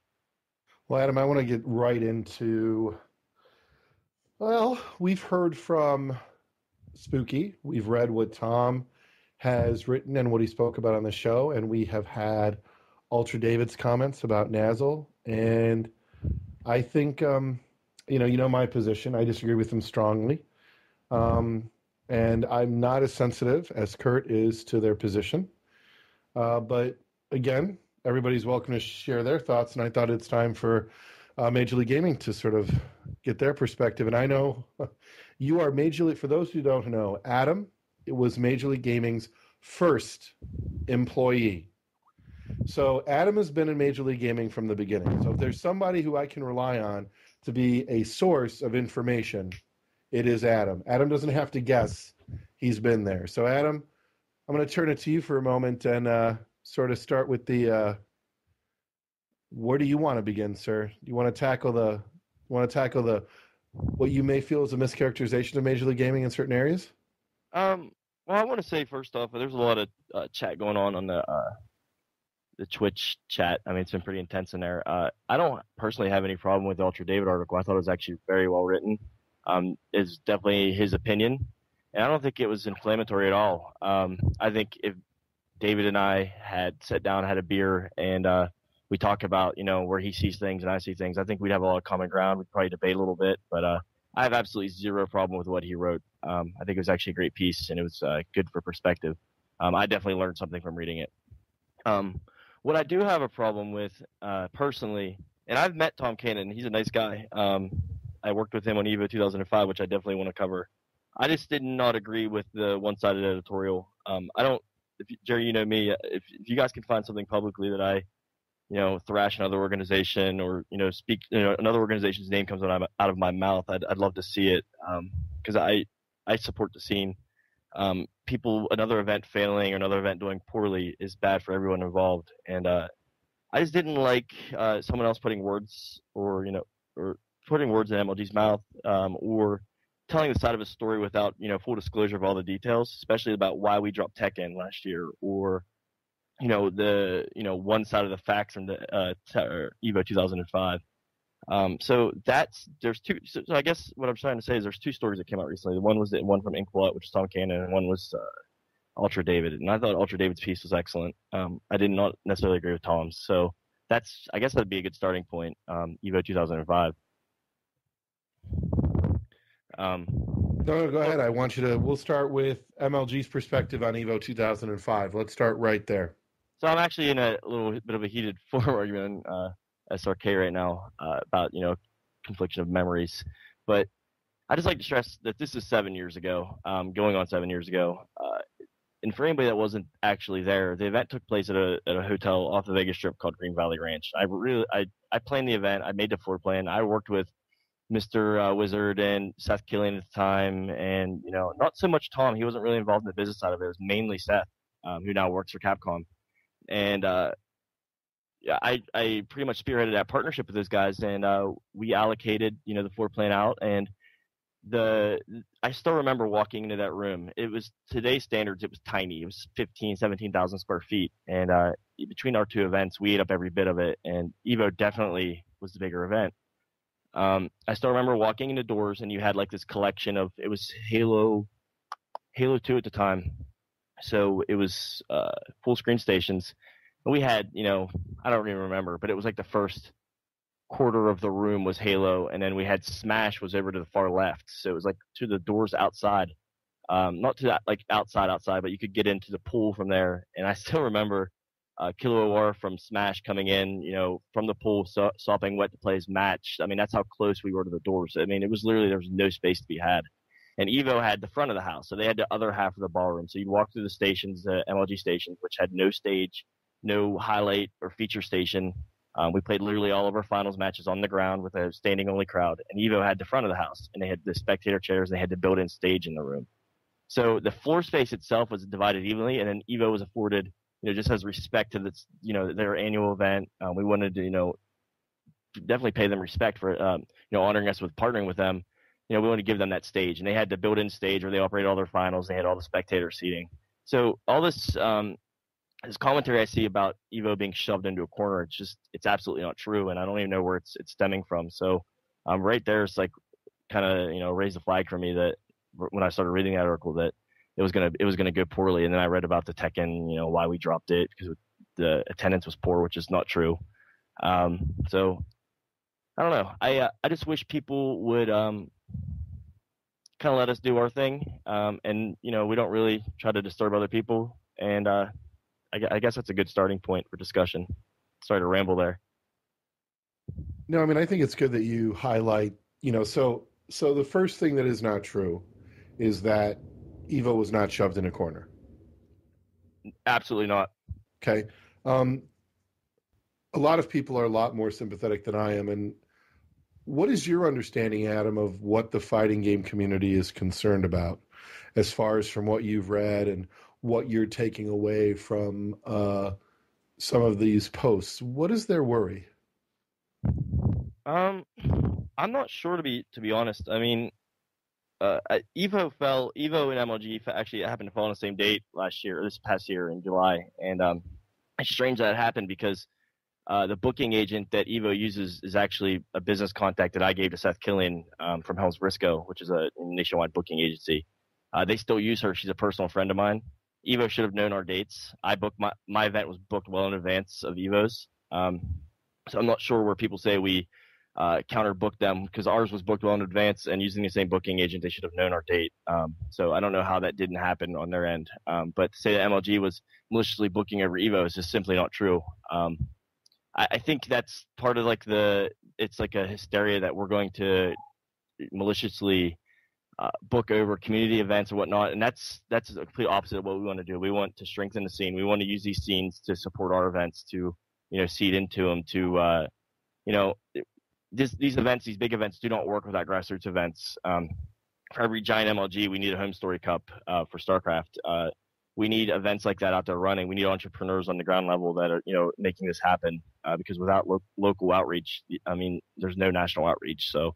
Well, Adam, I want to get right into. Well, we've heard from Spooky. We've read what Tom has written and what he spoke about on the show, and we have had Ultra David's comments about Nazzle. And I think, my position. I disagree with him strongly. And I'm not as sensitive as Kurt is to their position. But again, everybody's welcome to share their thoughts. And I thought it's time for Major League Gaming to sort of get their perspective. And I know you are Major League, for those who don't know, Adam, it was Major League Gaming's first employee. So Adam has been in Major League Gaming from the beginning. So if there's somebody who I can rely on to be a source of information, it is Adam. Adam doesn't have to guess. He's been there. So Adam, I'm going to turn it to you for a moment and sort of start with the where do you want to begin, sir? Do you want to tackle the what you may feel is a mischaracterization of Major League Gaming in certain areas? Well, I want to say first off, there's a lot of chat going on the Twitch chat. I mean, it's been pretty intense in there. I don't personally have any problem with the Ultra David article. I thought it was actually very well written. It's definitely his opinion, and I don't think it was inflammatory at all. I think if David and I had sat down, had a beer, and we talk about, where he sees things and I see things, I think we'd have a lot of common ground. We'd probably debate a little bit, but I have absolutely zero problem with what he wrote. I think it was actually a great piece, and it was good for perspective. I definitely learned something from reading it. What I do have a problem with, personally, and I've met Tom Cannon. He's a nice guy. I worked with him on EVO 2005, which I definitely want to cover. I just did not agree with the one-sided editorial. Jerry, you know me, if you guys can find something publicly that I, thrash another organization or, speak, another organization's name comes out of my mouth, I'd love to see it, because I support the scene. Another event failing or another event doing poorly is bad for everyone involved. And I just didn't like someone else putting words or putting words in MLG's mouth, or telling the side of a story without, full disclosure of all the details, especially about why we dropped Tekken last year, or, one side of the facts from the EVO 2005. So I guess what I'm trying to say is there's two stories that came out recently. One was the one from Inkwell, which is Tom Cannon, and one was Ultra David. And I thought Ultra David's piece was excellent. I did not necessarily agree with Tom's. So I guess that'd be a good starting point. EVO 2005. No, go ahead. We'll start with MLG's perspective on EVO 2005. Let's start right there. So I'm actually in a little bit of a heated forum argument SRK right now about confliction of memories, but I just like to stress that this is 7 years ago, going on 7 years ago, and for anybody that wasn't actually there, the event took place at a hotel off the Vegas Strip called Green Valley Ranch. I planned the event. I made the floor plan. I worked with Mr. Wizard and Seth Killian at the time, and not so much Tom. He wasn't really involved in the business side of it. It was mainly Seth, who now works for Capcom, and I pretty much spearheaded that partnership with those guys, and we allocated, the floor plan out, and I still remember walking into that room. It was today's standards. It was tiny. It was 17,000 square feet. And between our two events, we ate up every bit of it. And Evo definitely was the bigger event. I still remember walking into doors, and you had like this collection of, it was Halo 2 at the time. So it was full screen stations. And we had, I don't even remember, but it was like the first quarter of the room was Halo, and then we had Smash was over to the far left. So it was like to the doors outside. Not to that like outside, but you could get into the pool from there. And I still remember Kilo OR from Smash coming in, from the pool, sopping wet to play his match. I mean, that's how close we were to the doors. I mean, it was literally, there was no space to be had. And Evo had the front of the house, so they had the other half of the ballroom. So you'd walk through the stations, the MLG stations, which had no stage, no highlight or feature station. We played literally all of our finals matches on the ground with a standing only crowd. And Evo had the front of the house, and they had the spectator chairs. They had the built-in stage in the room. So the floor space itself was divided evenly, and then Evo was afforded, just as respect to this, their annual event. We wanted to, definitely pay them respect for, honoring us with partnering with them. We wanted to give them that stage, and they had the built-in stage where they operated all their finals. They had all the spectator seating. So all this, this commentary I see about Evo being shoved into a corner, it's absolutely not true, and I don't even know where it's stemming from. So right there, it's like kind of raised a flag for me that when I started reading that article that it was gonna go poorly, and then I read about the Tekken, why we dropped it because the attendance was poor, which is not true. So I don't know. I just wish people would kind of let us do our thing, and we don't really try to disturb other people, and I guess that's a good starting point for discussion. Sorry to ramble there. No, I mean, I think it's good that you highlight, so the first thing that is not true is that Evo was not shoved in a corner. Absolutely not. Okay. A lot of people are a lot more sympathetic than I am. And what is your understanding, Adam, of what the fighting game community is concerned about as far as from what you've read and what you're taking away from some of these posts? What is their worry? I'm not sure, to be honest. I mean, Evo and MLG actually happened to fall on the same date this past year in July, and it's strange that it happened because the booking agent that Evo uses is actually a business contact that I gave to Seth Killian from Helms Briscoe, which is a nationwide booking agency. They still use her. She's a personal friend of mine. Evo should have known our dates. I booked my event was booked well in advance of Evo's. So I'm not sure where people say we counter-booked them, because ours was booked well in advance, and using the same booking agent, they should have known our date. So I don't know how that didn't happen on their end. But to say that MLG was maliciously booking over Evo is just simply not true. I think that's part of it's like a hysteria that we're going to maliciously book over community events and whatnot, and that's the complete opposite of what we want to do. We want to strengthen the scene. We want to use these scenes to support our events, to seed into them, to these events, these big events, do not work without grassroots events. For every giant MLG, we need a home story cup for StarCraft. We need events like that out there running. We need entrepreneurs on the ground level that are making this happen, because without local outreach, I mean, there's no national outreach. So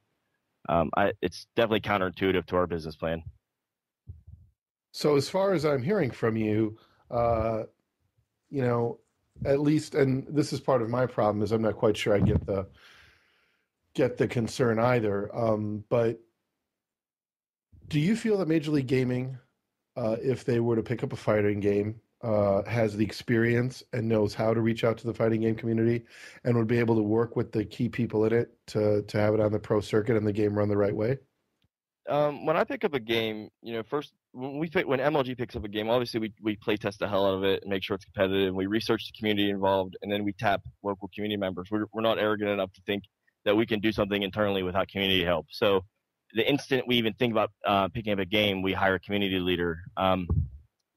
it's definitely counterintuitive to our business plan. So as far as I'm hearing from you, at least, and this is part of my problem, is I'm not quite sure I get the concern either. But do you feel that Major League Gaming, if they were to pick up a fighting game, has the experience and knows how to reach out to the fighting game community and would be able to work with the key people in it to have it on the pro circuit and the game run the right way? When I pick up a game, first when MLG picks up a game, obviously we play test the hell out of it and make sure it's competitive. And we research the community involved, and then we tap local community members. We're not arrogant enough to think that we can do something internally without community help. So the instant we even think about picking up a game, we hire a community leader.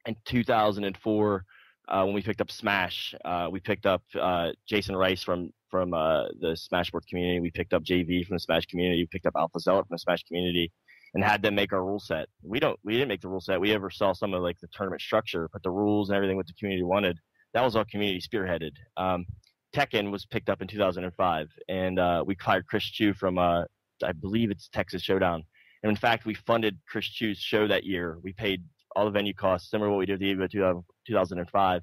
In 2004, when we picked up Smash, we picked up Jason Rice from the Smash Sports community. We picked up JV from the Smash community. We picked up Alpha Zealot from the Smash community, and had them make our rule set. We didn't make the rule set. We oversaw some of the tournament structure, but the rules and everything what the community wanted, that was all community spearheaded. Tekken was picked up in 2005, and we hired Chris Chu from I believe it's Texas Showdown, And in fact, we funded Chris Chu's show that year. We paid all the venue costs, similar to what we did with the EVO 2005,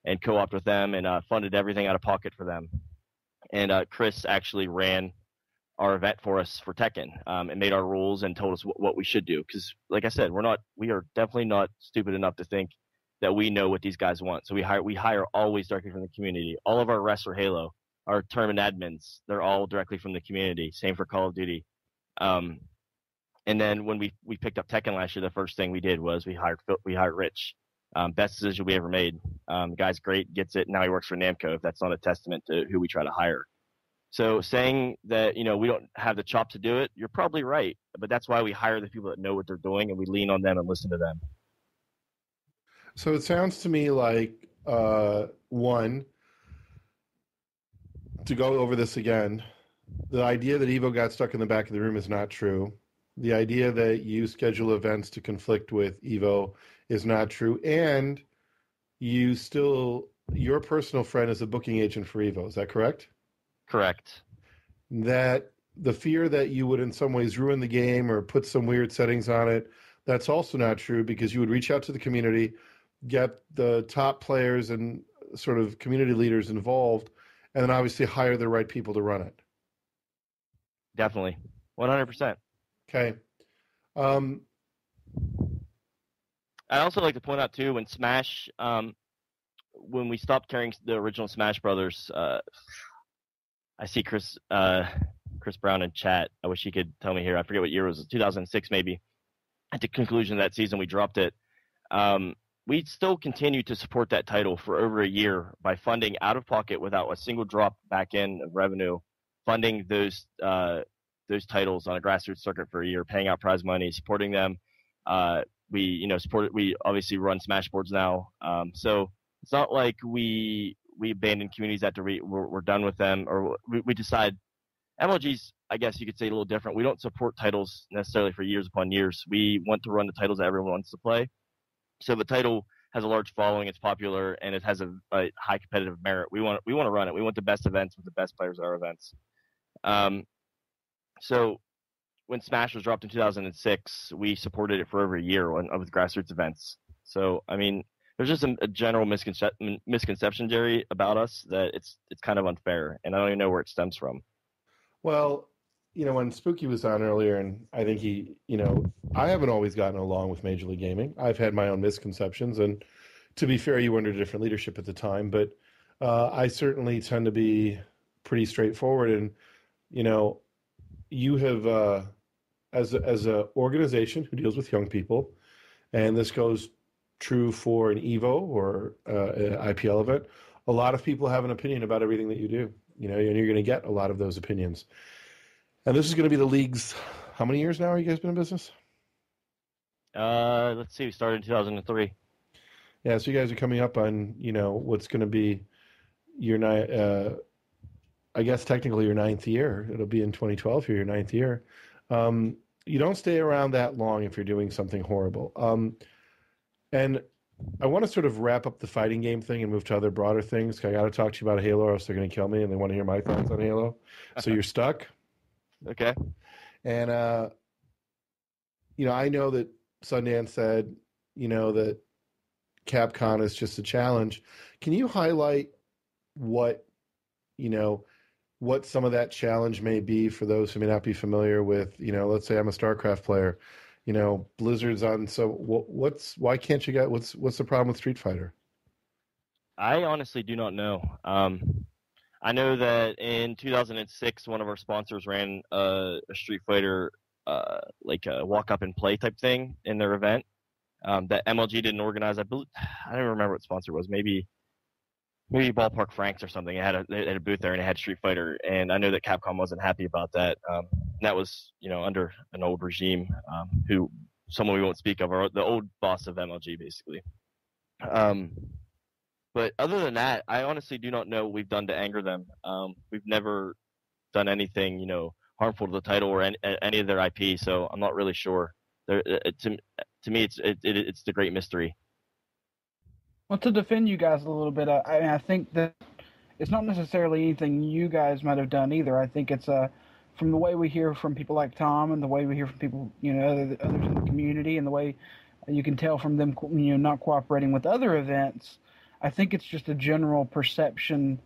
and co-opted with them and funded everything out of pocket for them. And Chris actually ran our event for us for Tekken and made our rules and told us what we should do. Because, like I said, we are definitely not stupid enough to think that we know what these guys want. So we hire always directly from the community. All of our rests for Halo, our tournament admins, they're all directly from the community. Same for Call of Duty. And then when we picked up Tekken last year, the first thing we did was we hired Rich. Best decision we ever made. The guy's great, gets it. Now he works for Namco. If that's not a testament to who we try to hire. So saying that, we don't have the chops to do it, you're probably right. But that's why we hire the people that know what they're doing, and we lean on them and listen to them. So it sounds to me like, one, to go over this again, the idea that Evo got stuck in the back of the room is not true. The idea that you schedule events to conflict with Evo is not true. And your personal friend is a booking agent for Evo. Is that correct? Correct. That the fear that you would in some ways ruin the game or put some weird settings on it, that's also not true, because you would reach out to the community, get the top players and sort of community leaders involved, and then obviously hire the right people to run it. Definitely. 100%. Okay. I'd also like to point out, too, when Smash, when we stopped carrying the original Smash Brothers, I see Chris Brown in chat. I wish he could tell me here. I forget what year it was, 2006 maybe. At the conclusion of that season, we dropped it. We still continue to support that title for over a year by funding out of pocket without a single drop back in of revenue, funding those titles on a grassroots circuit for a year, paying out prize money, supporting them. We obviously run Smash boards now. So it's not like we abandon communities after we're done with them, or we decide. MLG's, I guess you could say, a little different. We don't support titles necessarily for years upon years. We want to run the titles that everyone wants to play. So the title has a large following, it's popular, and it has a high competitive merit. We want to run it. We want the best events with the best players at our events. So when Smash was dropped in 2006, we supported it for over a year with grassroots events. So, I mean, there's just a general misconception, Jerry, about us that it's kind of unfair, and I don't even know where it stems from. Well, when Spooky was on earlier, and I think I haven't always gotten along with Major League Gaming. I've had my own misconceptions, and to be fair, you were under different leadership at the time, but I certainly tend to be pretty straightforward, and, you have, as an organization who deals with young people, and this goes true for an EVO or an IPL event, a lot of people have an opinion about everything that you do, and you're going to get a lot of those opinions. And this is going to be the league's, how many years now are you guys been in business? Let's see, we started in 2003. Yeah, so you guys are coming up on, what's going to be your I guess technically your 9th year. It'll be in 2012 here, your 9th year. You don't stay around that long if you're doing something horrible. And I want to sort of wrap up the fighting game thing and move to other broader things. I got to talk to you about Halo, or else they're going to kill me, and they want to hear my thoughts on Halo. So you're stuck. Okay. And, I know that Sundance said, that Capcom is just a challenge. Can you highlight what some of that challenge may be for those who may not be familiar with, let's say I'm a StarCraft player, Blizzard's on. So why can't you get, what's the problem with Street Fighter? I honestly do not know. I know that in 2006, one of our sponsors ran a Street Fighter, like a walk up and play type thing in their event that MLG didn't organize. I don't even remember what sponsor it was. Maybe Ballpark Franks or something. They had a booth there and it had Street Fighter, and I know that Capcom wasn't happy about that. That was under an old regime, someone we won't speak of, or the old boss of MLG basically. But other than that, I honestly do not know what we've done to anger them. We've never done anything harmful to the title or any of their IP, so I'm not really sure. To me, it's the great mystery. Well, to defend you guys a little bit, I think that it's not necessarily anything you guys might have done either. I think it's from the way we hear from people like Tom and the way we hear from people, others in the community, and the way you can tell from them, not cooperating with other events, I think it's just a general perception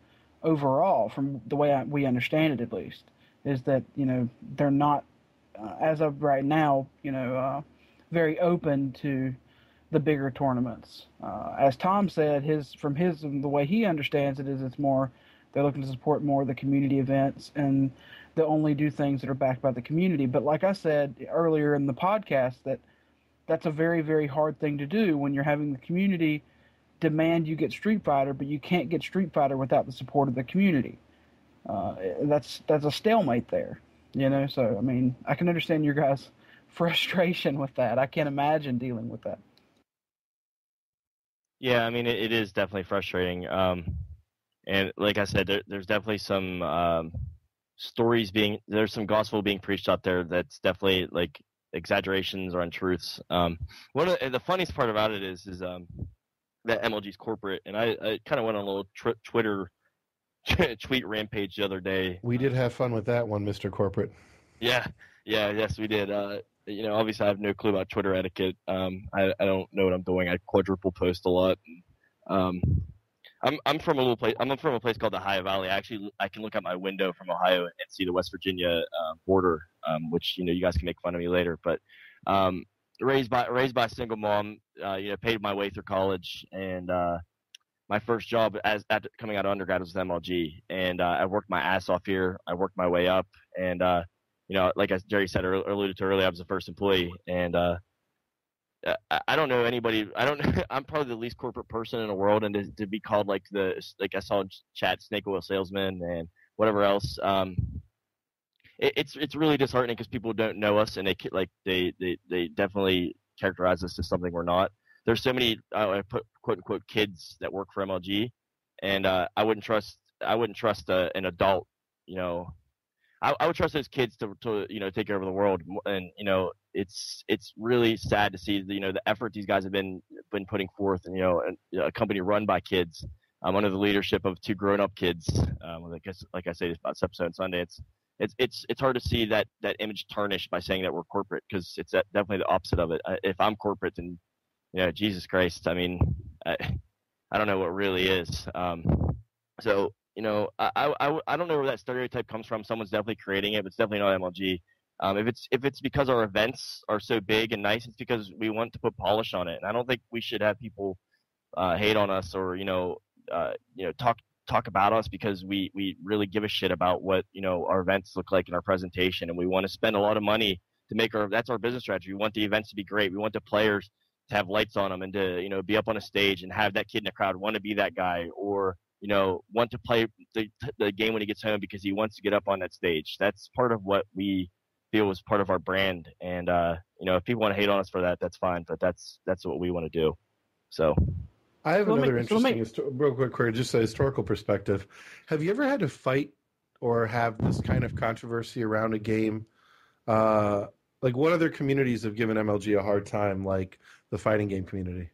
overall, from the way we understand it at least, is that, they're not, as of right now, very open to the bigger tournaments. As Tom said, the way he understands it is, it's more, they're looking to support more of the community events, and they'll only do things that are backed by the community. But like I said earlier in the podcast, that's a very, very hard thing to do when you're having the community demand you get Street Fighter, but you can't get Street Fighter without the support of the community. That's a stalemate there, So, I mean, I can understand your guys' frustration with that. I can't imagine dealing with that. Yeah, I mean, it is definitely frustrating. And like I said, there's definitely some there's some gospel being preached out there that's definitely like exaggerations or untruths. One of the funniest part about it is that MLG's corporate, and I kind of went on a little Twitter tweet rampage the other day. We did have fun with that one, Mr. Corporate. Yes, we did. Obviously I have no clue about Twitter etiquette. I don't know what I'm doing. I quadruple post a lot. I'm from a little place. I'm from a place called the Ohio Valley. Actually, I can look out my window from Ohio and see the West Virginia border, which you guys can make fun of me later. But raised by a single mom, paid my way through college, and my first job after coming out of undergrad was with MLG, and I worked my ass off here. I worked my way up, and like as Jerry said alluded to earlier, I was the first employee, and I don't know anybody. I'm probably the least corporate person in the world, and to be called like I saw in chat snake oil salesman and whatever else. It's really disheartening because people don't know us, and they definitely characterize us as something we're not. There's so many quote unquote kids that work for MLG, and I wouldn't trust an adult. I would trust those kids to take over the world, and it's really sad to see the effort these guys have been putting forth, and a company run by kids, under the leadership of two grown-up kids. I guess, like I say, about this episode on Sunday, it's hard to see that image tarnished by saying that we're corporate, because it's definitely the opposite of it. If I'm corporate, then Jesus Christ, I mean, I don't know what really is. So. I don't know where that stereotype comes from. Someone's definitely creating it, but it's definitely not MLG. If it's because our events are so big and nice, it's because we want to put polish on it. And I don't think we should have people hate on us or talk about us because we really give a shit about what our events look like in our presentation, and we want to spend a lot of money to make that's our business strategy. We want the events to be great. We want the players to have lights on them and to be up on a stage and have that kid in the crowd want to be that guy, or want to play the game when he gets home because he wants to get up on that stage. That's part of what we feel is part of our brand. And, if people want to hate on us for that, that's fine, but that's what we want to do. So I have another interesting, real quick, just a historical perspective. Have you ever had to fight or have this kind of controversy around a game? Like what other communities have given MLG a hard time, like the fighting game community?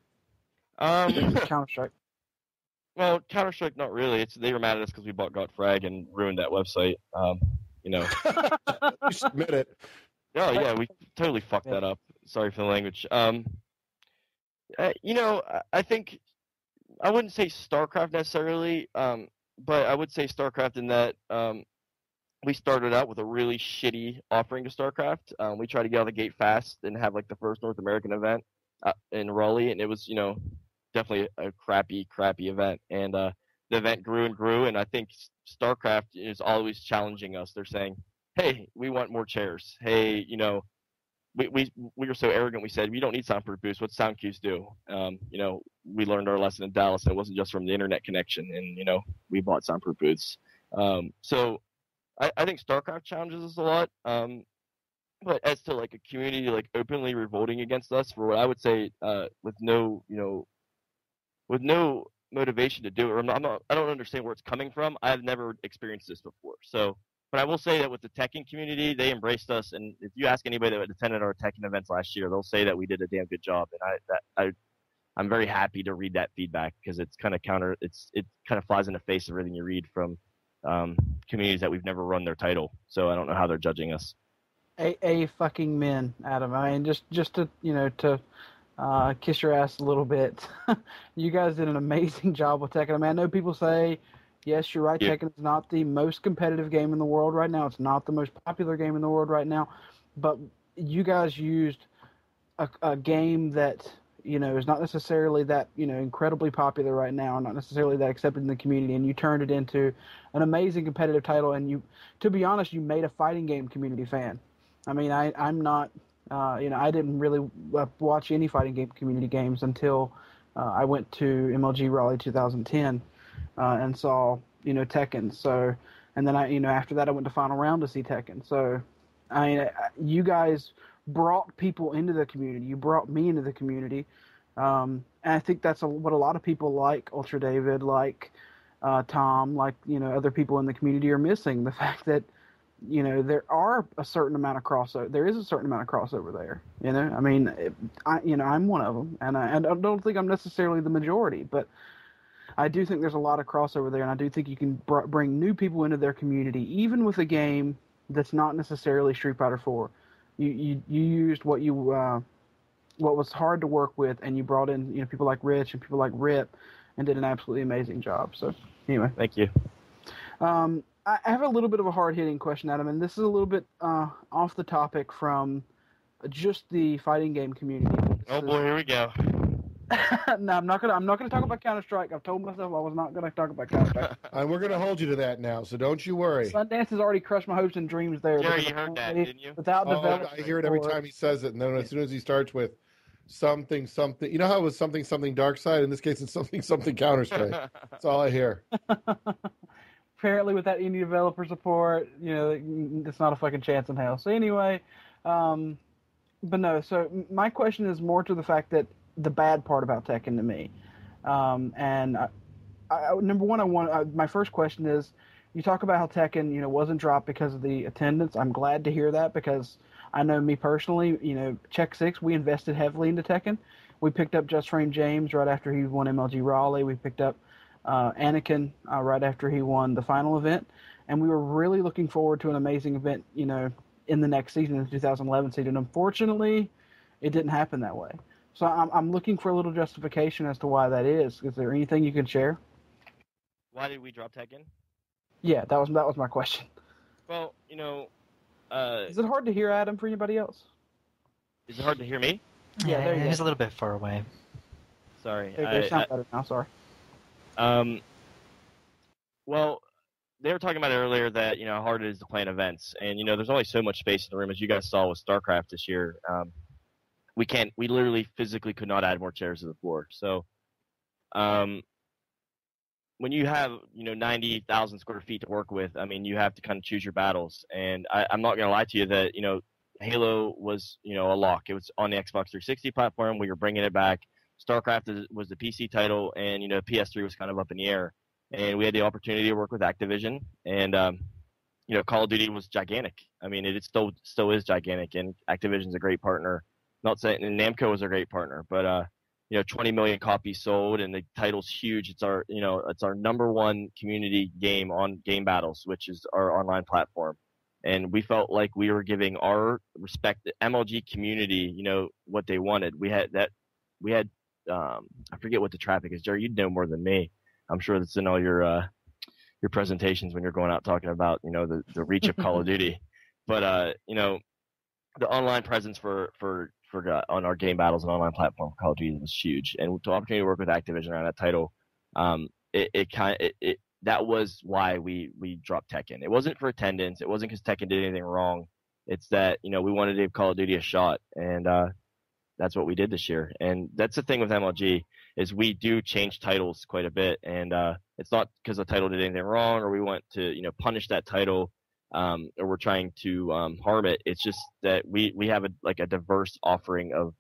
Counter-Strike. Well, Counter-Strike, not really. They were mad at us because we bought GotFrag and ruined that website. You should admit it. Oh, yeah, we totally fucked that up. Sorry for the language. I think I wouldn't say StarCraft necessarily, but I would say StarCraft in that we started out with a really shitty offering to StarCraft. We tried to get out of the gate fast and have like the first North American event in Raleigh, and it was, definitely a crappy event, and the event grew and grew, and I think StarCraft is always challenging us. They're saying, hey, we want more chairs. Hey, we were so arrogant, we said we don't need soundproof booths. What sound cues do? We learned our lesson in Dallas, and it wasn't just from the internet connection, and we bought soundproof booths. So I think StarCraft challenges us a lot, but as to like a community like openly revolting against us for what I would say with no motivation to do it. I don't understand where it's coming from. I've never experienced this before. So, but I will say that with the Tekken community, they embraced us. And if you ask anybody that attended our Tekken events last year, they'll say that we did a damn good job. And I'm very happy to read that feedback because it's kind of it kind of flies in the face of everything you read from communities that we've never run their title. So I don't know how they're judging us. A fucking men, Adam. I mean, just to kiss your ass a little bit. You guys did an amazing job with Tekken. I mean, I know people say, yes, you're right. Tekken is not the most competitive game in the world right now. It's not the most popular game in the world right now. But you guys used a game that, is not necessarily that, incredibly popular right now, not necessarily that accepted in the community, and you turned it into an amazing competitive title. And you, to be honest, you made a fighting game community fan. I mean, I'm not, I didn't really watch any fighting game community games until I went to MLG Raleigh 2010 and saw, Tekken. So, and then after that I went to Final Round to see Tekken. So, you guys brought people into the community. You brought me into the community. And I think that's what a lot of people like Ultra David, like Tom, like, other people in the community are missing. The fact that, there are a certain amount of crossover. There is a certain amount of crossover there. I mean, I'm one of them, and I don't think I'm necessarily the majority, but I do think there's a lot of crossover there, and I do think you can bring new people into their community, even with a game that's not necessarily Street Fighter 4. You used what was hard to work with, and you brought in people like Rich and people like Rip, and did an absolutely amazing job. So anyway, thank you. I have a little bit of a hard-hitting question, Adam, and this is a little bit off the topic from just the fighting game community. Oh boy, here we go. No, I'm not gonna talk about Counter-Strike. I've told myself I was not gonna talk about Counter-Strike. And we're gonna hold you to that now, so don't you worry. Sundance has already crushed my hopes and dreams there. Jerry, you heard that, didn't you? Without development, I hear it every time he says it, and then as soon as he starts with something, you know how it was something dark side? In this case, it's something Counter-Strike. That's all I hear. Apparently, without any developer support, it's not a fucking chance in hell. So anyway, but no. So my question is more to the fact that the bad part about Tekken to me, and number one, my first question is, you talk about how Tekken, wasn't dropped because of the attendance. I'm glad to hear that, because I know me personally, Check 6, we invested heavily into Tekken. We picked up Just Frame James right after he won MLG Raleigh. We picked up Anakin right after he won the final event, and we were really looking forward to an amazing event, in the next season, the 2011 season. Unfortunately, it didn't happen that way. So I'm looking for a little justification as to why that is. Is there anything you can share? Why did we drop Tekken? Yeah, that was my question. Well, is it hard to hear, Adam, for anybody else? Is it hard to hear me? Yeah, there you go. He's a little bit far away. Sorry. They sound better now, sorry. Well, they were talking about earlier that, how hard it is to plan events. And, there's only so much space in the room, as you guys saw with StarCraft this year. We literally physically could not add more chairs to the floor. So, when you have, 90,000 square feet to work with, I mean, you have to kind of choose your battles. And I'm not going to lie to you that, Halo was, a lock. It was on the Xbox 360 platform. We were bringing it back. StarCraft was the PC title, and, PS3 was kind of up in the air. And we had the opportunity to work with Activision. And, Call of Duty was gigantic. I mean, it still is gigantic, and Activision's a great partner. Not saying, and Namco is a great partner, but 20 million copies sold, and the title's huge. It's our number one community game on Game Battles, which is our online platform. And we felt like we were giving our respected MLG community, what they wanted. We had I forget what the traffic is. Jerry, you'd know more than me. I'm sure that's in all your presentations when you're going out talking about, the reach of Call of Duty. But, the online presence for on our Game Battles and online platform Call of Duty was huge. And the opportunity to work with Activision on that title, that was why we dropped Tekken. It wasn't for attendance. It wasn't because Tekken did anything wrong. It's that, we wanted to give Call of Duty a shot. And, that's what we did this year. And that's the thing with MLG, is we do change titles quite a bit. And it's not because the title did anything wrong, or we want to, punish that title, or we're trying to harm it. It's just that we have a diverse offering of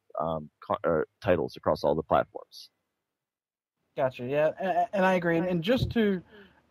titles across all the platforms. Gotcha. Yeah, and I agree. And just to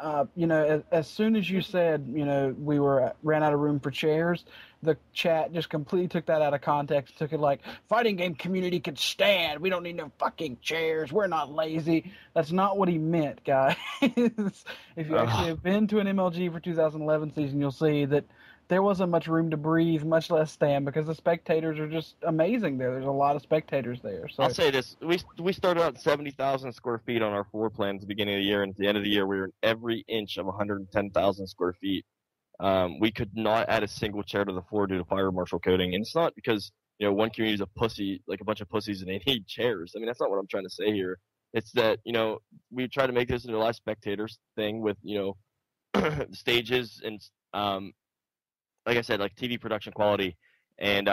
as soon as you said, we ran out of room for chairs, the chat just completely took that out of context, took it like, fighting game community can stand. We don't need no fucking chairs. We're not lazy. That's not what he meant, guys. If you actually have been to an MLG for 2011 season, you'll see that there wasn't much room to breathe, much less stand, because the spectators are just amazing there. There's a lot of spectators there. So I'll say this. We started out 70,000 square feet on our floor plan at the beginning of the year, and at the end of the year, we were in every inch of 110,000 square feet. We could not add a single chair to the floor due to fire marshal coding, and it's not because one community is a pussy, like a bunch of pussies, and they need chairs. I mean, that's not what I'm trying to say here. It's that we try to make this into a live spectators thing with stages and like I said, like TV production quality, and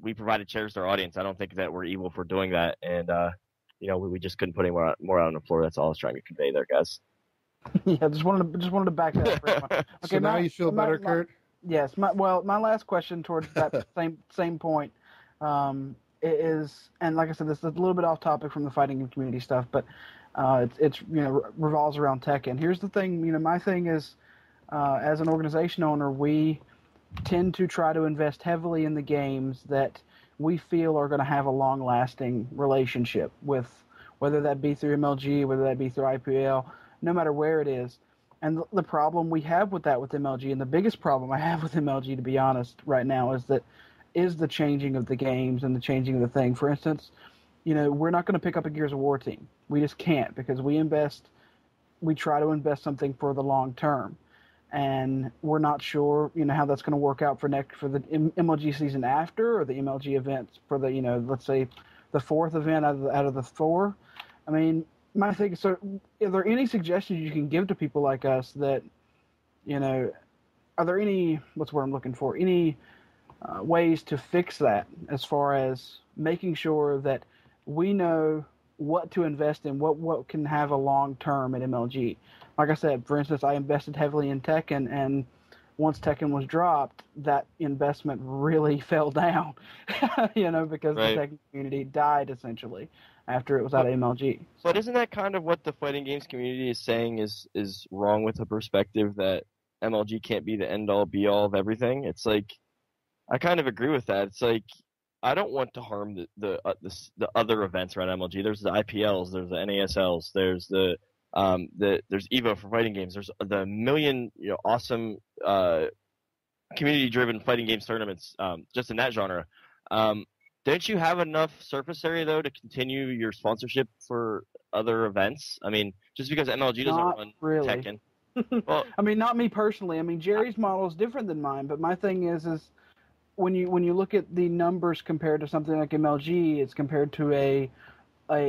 we provided chairs to our audience. I don't think that we're evil for doing that, and we just couldn't put any more out on the floor. That's all I was trying to convey there, guys. Yeah, just wanted to back that up. Okay, so now you feel better, Kurt? Yes. My last question towards that same point is, and like I said, this is a little bit off topic from the fighting game community stuff, but it's revolves around Tekken. Here's the thing. My thing is, as an organization owner, we tend to try to invest heavily in the games that we feel are going to have a long-lasting relationship with, whether that be through MLG, whether that be through IPL, no matter where it is. And the problem we have with that with MLG, and the biggest problem I have with MLG, to be honest, right now, is the changing of the games and the changing of the thing. For instance, we're not going to pick up a Gears of War team. We just can't, because we try to invest something for the long term. And we're not sure, how that's going to work out for the MLG season after, or the MLG events for the, let's say, the fourth event out of the four. I mean, my thing is, so are there any suggestions you can give to people like us that, are there any, what's the word I'm looking for, any ways to fix that, as far as making sure that we know what to invest in, what can have a long term at MLG? Like I said, for instance, I invested heavily in Tekken, and once Tekken was dropped, that investment really fell down, because the Tekken community died essentially after it was out of MLG. But isn't that kind of what the fighting games community is saying is wrong with the perspective that MLG can't be the end-all, be-all of everything? It's like, I kind of agree with that. It's like, I don't want to harm the other events around MLG. There's the IPLs, there's the NASLs, there's there's EVO for fighting games. There's the million awesome community-driven fighting games tournaments just in that genre. Don't you have enough surface area though to continue your sponsorship for other events? I mean, just because MLG doesn't run really. Tekken. Well, I mean, not me personally. I mean, Jerry's model is different than mine, but my thing is when you look at the numbers compared to something like MLG, it's compared to a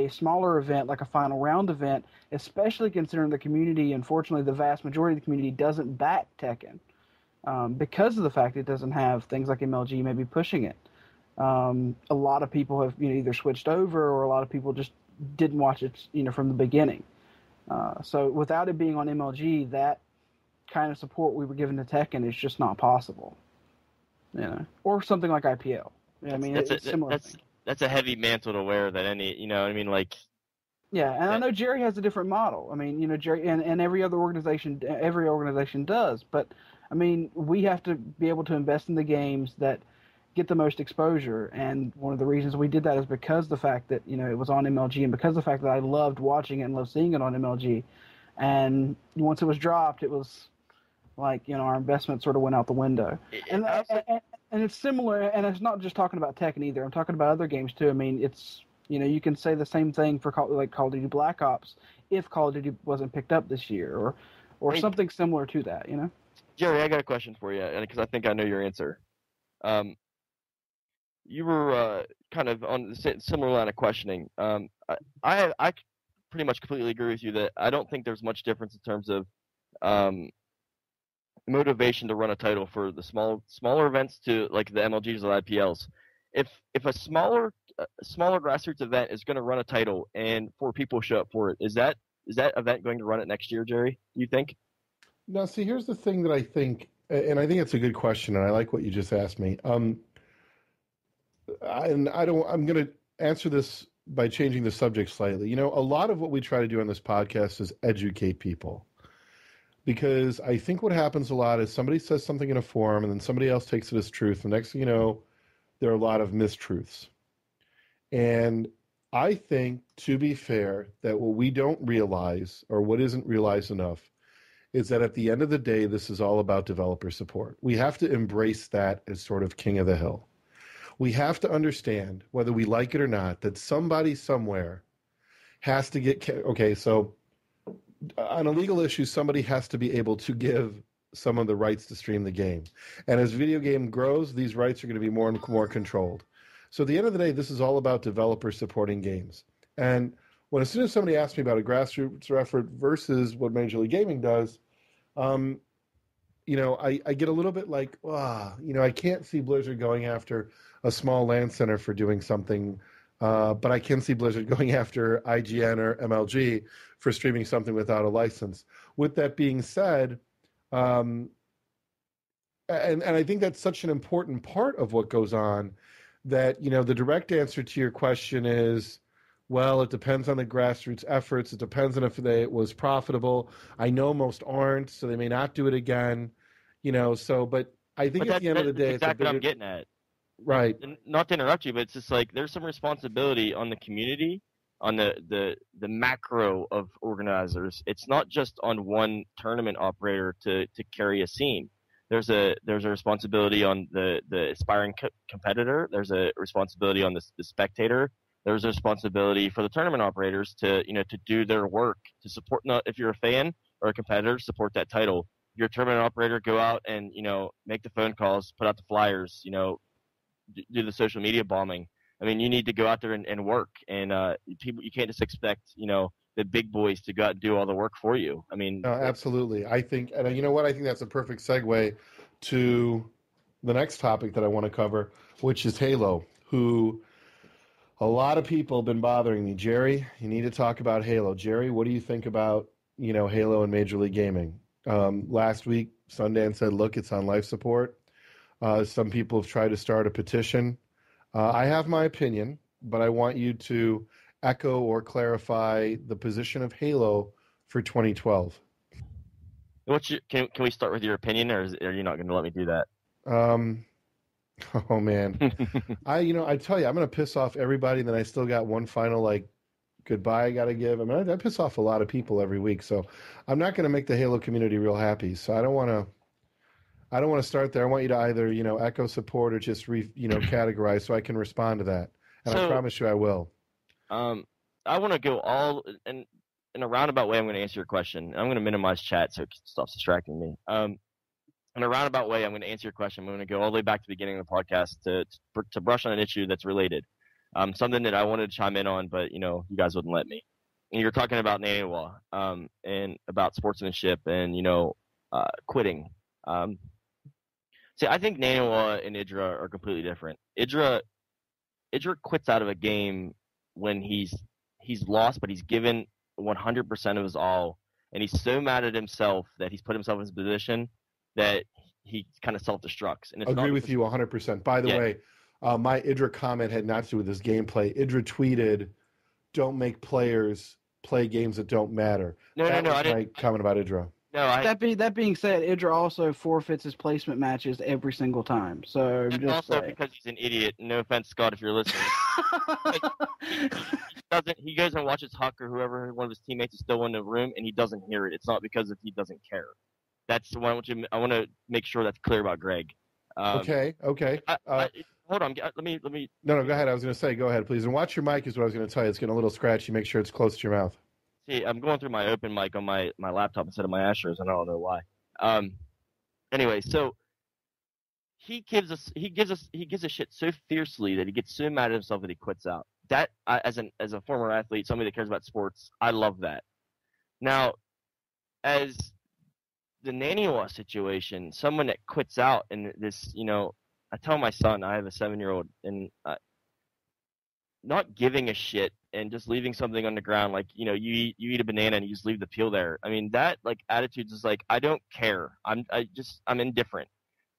smaller event like a final round event, especially considering the community, unfortunately, the vast majority of the community doesn't back Tekken because of the fact it doesn't have things like MLG maybe pushing it. A lot of people have either switched over, or a lot of people just didn't watch it from the beginning. So without it being on MLG, that kind of support we were given to Tekken is just not possible. Or something like IPL. I mean, it's similar. That's a heavy mantle to wear than any, what I mean? Like, yeah, and I know Jerry has a different model. I mean, Jerry and every other organization does. But I mean, we have to be able to invest in the games that get the most exposure. And one of the reasons we did that is because the fact that it was on MLG, and because the fact that I loved watching it and loved seeing it on MLG. And once it was dropped, it was like our investment sort of went out the window. And it's similar, and it's not just talking about Tekken either. I'm talking about other games too. I mean, it's you can say the same thing for Call of Duty Black Ops if Call of Duty wasn't picked up this year, or something similar to that. Jerry, I got a question for you, because I think I know your answer. You were kind of on the similar line of questioning. I pretty much completely agree with you that I don't think there's much difference in terms of motivation to run a title for the smaller events to like the MLGs or the IPLs. If a smaller grassroots event is going to run a title and 4 people show up for it, is that event going to run it next year, Jerry? Do you think? No, see, here's the thing that I think, and I think it's a good question, and I like what you just asked me. I'm going to answer this by changing the subject slightly. A lot of what we try to do on this podcast is educate people. because I think what happens a lot is somebody says something in a forum and then somebody else takes it as truth. The next thing you know, there are a lot of mistruths. And I think, to be fair, that what we don't realize, or what isn't realized enough, is that at the end of the day, this is all about developer support. We have to embrace that as sort of king of the hill. We have to understand, whether we like it or not, that somebody somewhere has to get... Okay, so on a legal issue, somebody has to be able to give someone the rights to stream the game. And as video game grows, these rights are going to be more and more controlled. So at the end of the day, this is all about developers supporting games. And as soon as somebody asks me about a grassroots effort versus what Major League Gaming does, I get a little bit like, I can't see Blizzard going after a small LAN center for doing something, but I can see Blizzard going after IGN or MLG for streaming something without a license. With that being said, and I think that's such an important part of what goes on, that, the direct answer to your question is, well, it depends on the grassroots efforts. It depends on if it was profitable. I know most aren't, so they may not do it again. But I think at the end of the day, that's exactly what I'm getting at. Right. Not to interrupt you, but it's just like there's some responsibility on the community, on the macro of organizers. It's not just on one tournament operator to carry a scene. There's a responsibility on the aspiring competitor. There's a responsibility on the spectator. There's a responsibility for the tournament operators to do their work, to support. Not if you're a fan or a competitor, support that title. If you're a tournament operator, go out and make the phone calls, put out the flyers, do the social media bombing. I mean, you need to go out there and work, and you can't just expect the big boys to go out and do all the work for you. I mean, no, absolutely. I think, and you know what? I think that's a perfect segue to the next topic that I want to cover, which is Halo, who a lot of people have been bothering me. Jerry, you need to talk about Halo. Jerry, what do you think about, Halo and Major League Gaming? Last week, Sundance said, look, it's on life support. Some people have tried to start a petition. I have my opinion, but I want you to echo or clarify the position of Halo for 2012. Can we start with your opinion, or are you not going to let me do that? Oh man, I tell you, I'm going to piss off everybody, and then I still got one final goodbye I got to give. I mean, I piss off a lot of people every week, so I'm not going to make the Halo community real happy. So I don't want to start there. I want you to either echo support or just categorize so I can respond to that, and I promise you I will. I want to go all in a roundabout way. I'm going to answer your question. I'm going to minimize chat so it stops distracting me. In a roundabout way, I'm going to answer your question. I'm going to go all the way back to the beginning of the podcast to brush on an issue that's related. Something that I wanted to chime in on, but you guys wouldn't let me. And you're talking about NaNiwa, and about sportsmanship and quitting. See, I think NaNiwa and Idra are completely different. Idra quits out of a game when he's lost, but he's given 100% of his all, and he's so mad at himself that he's put himself in this position that he kind of self-destructs. And agree with you 100%. By the way, my Idra comment had not to do with his gameplay. Idra tweeted, "Don't make players play games that don't matter." No, I didn't. My comment about Idra. No, that being said, Idra also forfeits his placement matches every single time. So and just also because he's an idiot. No offense, Scott, if you're listening. He goes and watches Huck or whoever, one of his teammates is still in the room, and he doesn't hear it. It's not because he doesn't care. That's what I want to make sure that's clear about Greg. Okay. Hold on. Let me. No, go ahead. I was going to say, go ahead, please. And watch your mic is what I was going to tell you. It's getting a little scratchy. Make sure it's close to your mouth. See, I'm going through my open mic on my laptop instead of my Astros, and I don't know why. Anyway, so he gives a shit so fiercely that he gets so mad at himself that he quits out. That as a former athlete, somebody that cares about sports, I love that. Now, as the NaNiwa situation, someone that quits out in this, I tell my son, I have a 7-year-old, and not giving a shit and just leaving something on the ground, like, you eat a banana and you just leave the peel there. I mean, that attitude is like, I don't care. I'm indifferent.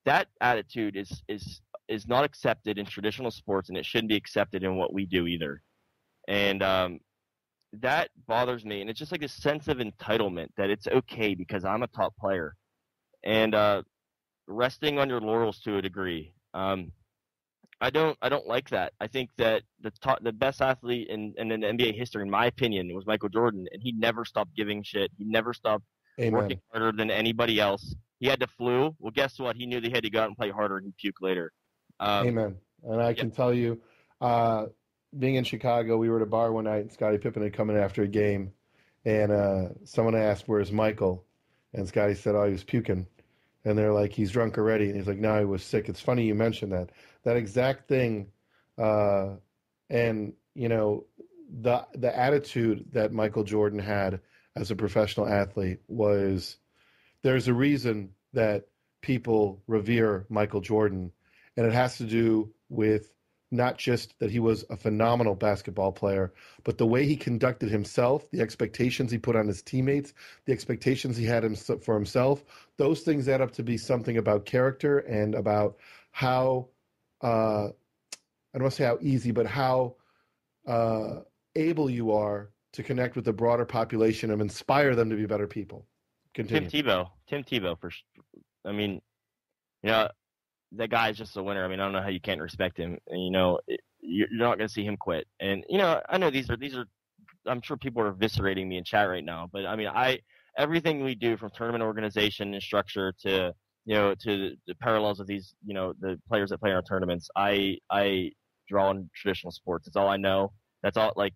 That attitude is not accepted in traditional sports, and it shouldn't be accepted in what we do either. And that bothers me, and it's just like this sense of entitlement that it's okay because I'm a top player, and resting on your laurels to a degree. I don't like that. I think that the best athlete in NBA history, in my opinion, was Michael Jordan, and he never stopped giving shit. He never stopped working harder than anybody else. He had the flu. Well, guess what? He knew they had to go out and play harder and puke later. Amen. And I can tell you, being in Chicago, we were at a bar one night, and Scottie Pippen had come in after a game, and someone asked, "Where's Michael?" And Scottie said, "Oh, he was puking." And they're like, "He's drunk already." And he's like, "No, he was sick." It's funny you mentioned that. That exact thing, and, you know, the attitude that Michael Jordan had as a professional athlete was, there's a reason that people revere Michael Jordan, and it has to do with not just that he was a phenomenal basketball player, but the way he conducted himself, the expectations he put on his teammates, the expectations he had for himself. Those things add up to be something about character and about how, I don't want to say how easy, but how able you are to connect with the broader population and inspire them to be better people. Continue. Tim Tebow, I mean, you know, that guy's just a winner. I mean, I don't know how you can't respect him. And, you know, you're not going to see him quit. And, you know, I know these are, I'm sure people are eviscerating me in chat right now, but I mean, everything we do from tournament organization and structure to, you know, to the parallels of these, you know, the players that play in our tournaments, I draw on traditional sports. That's all I know. That's all, like,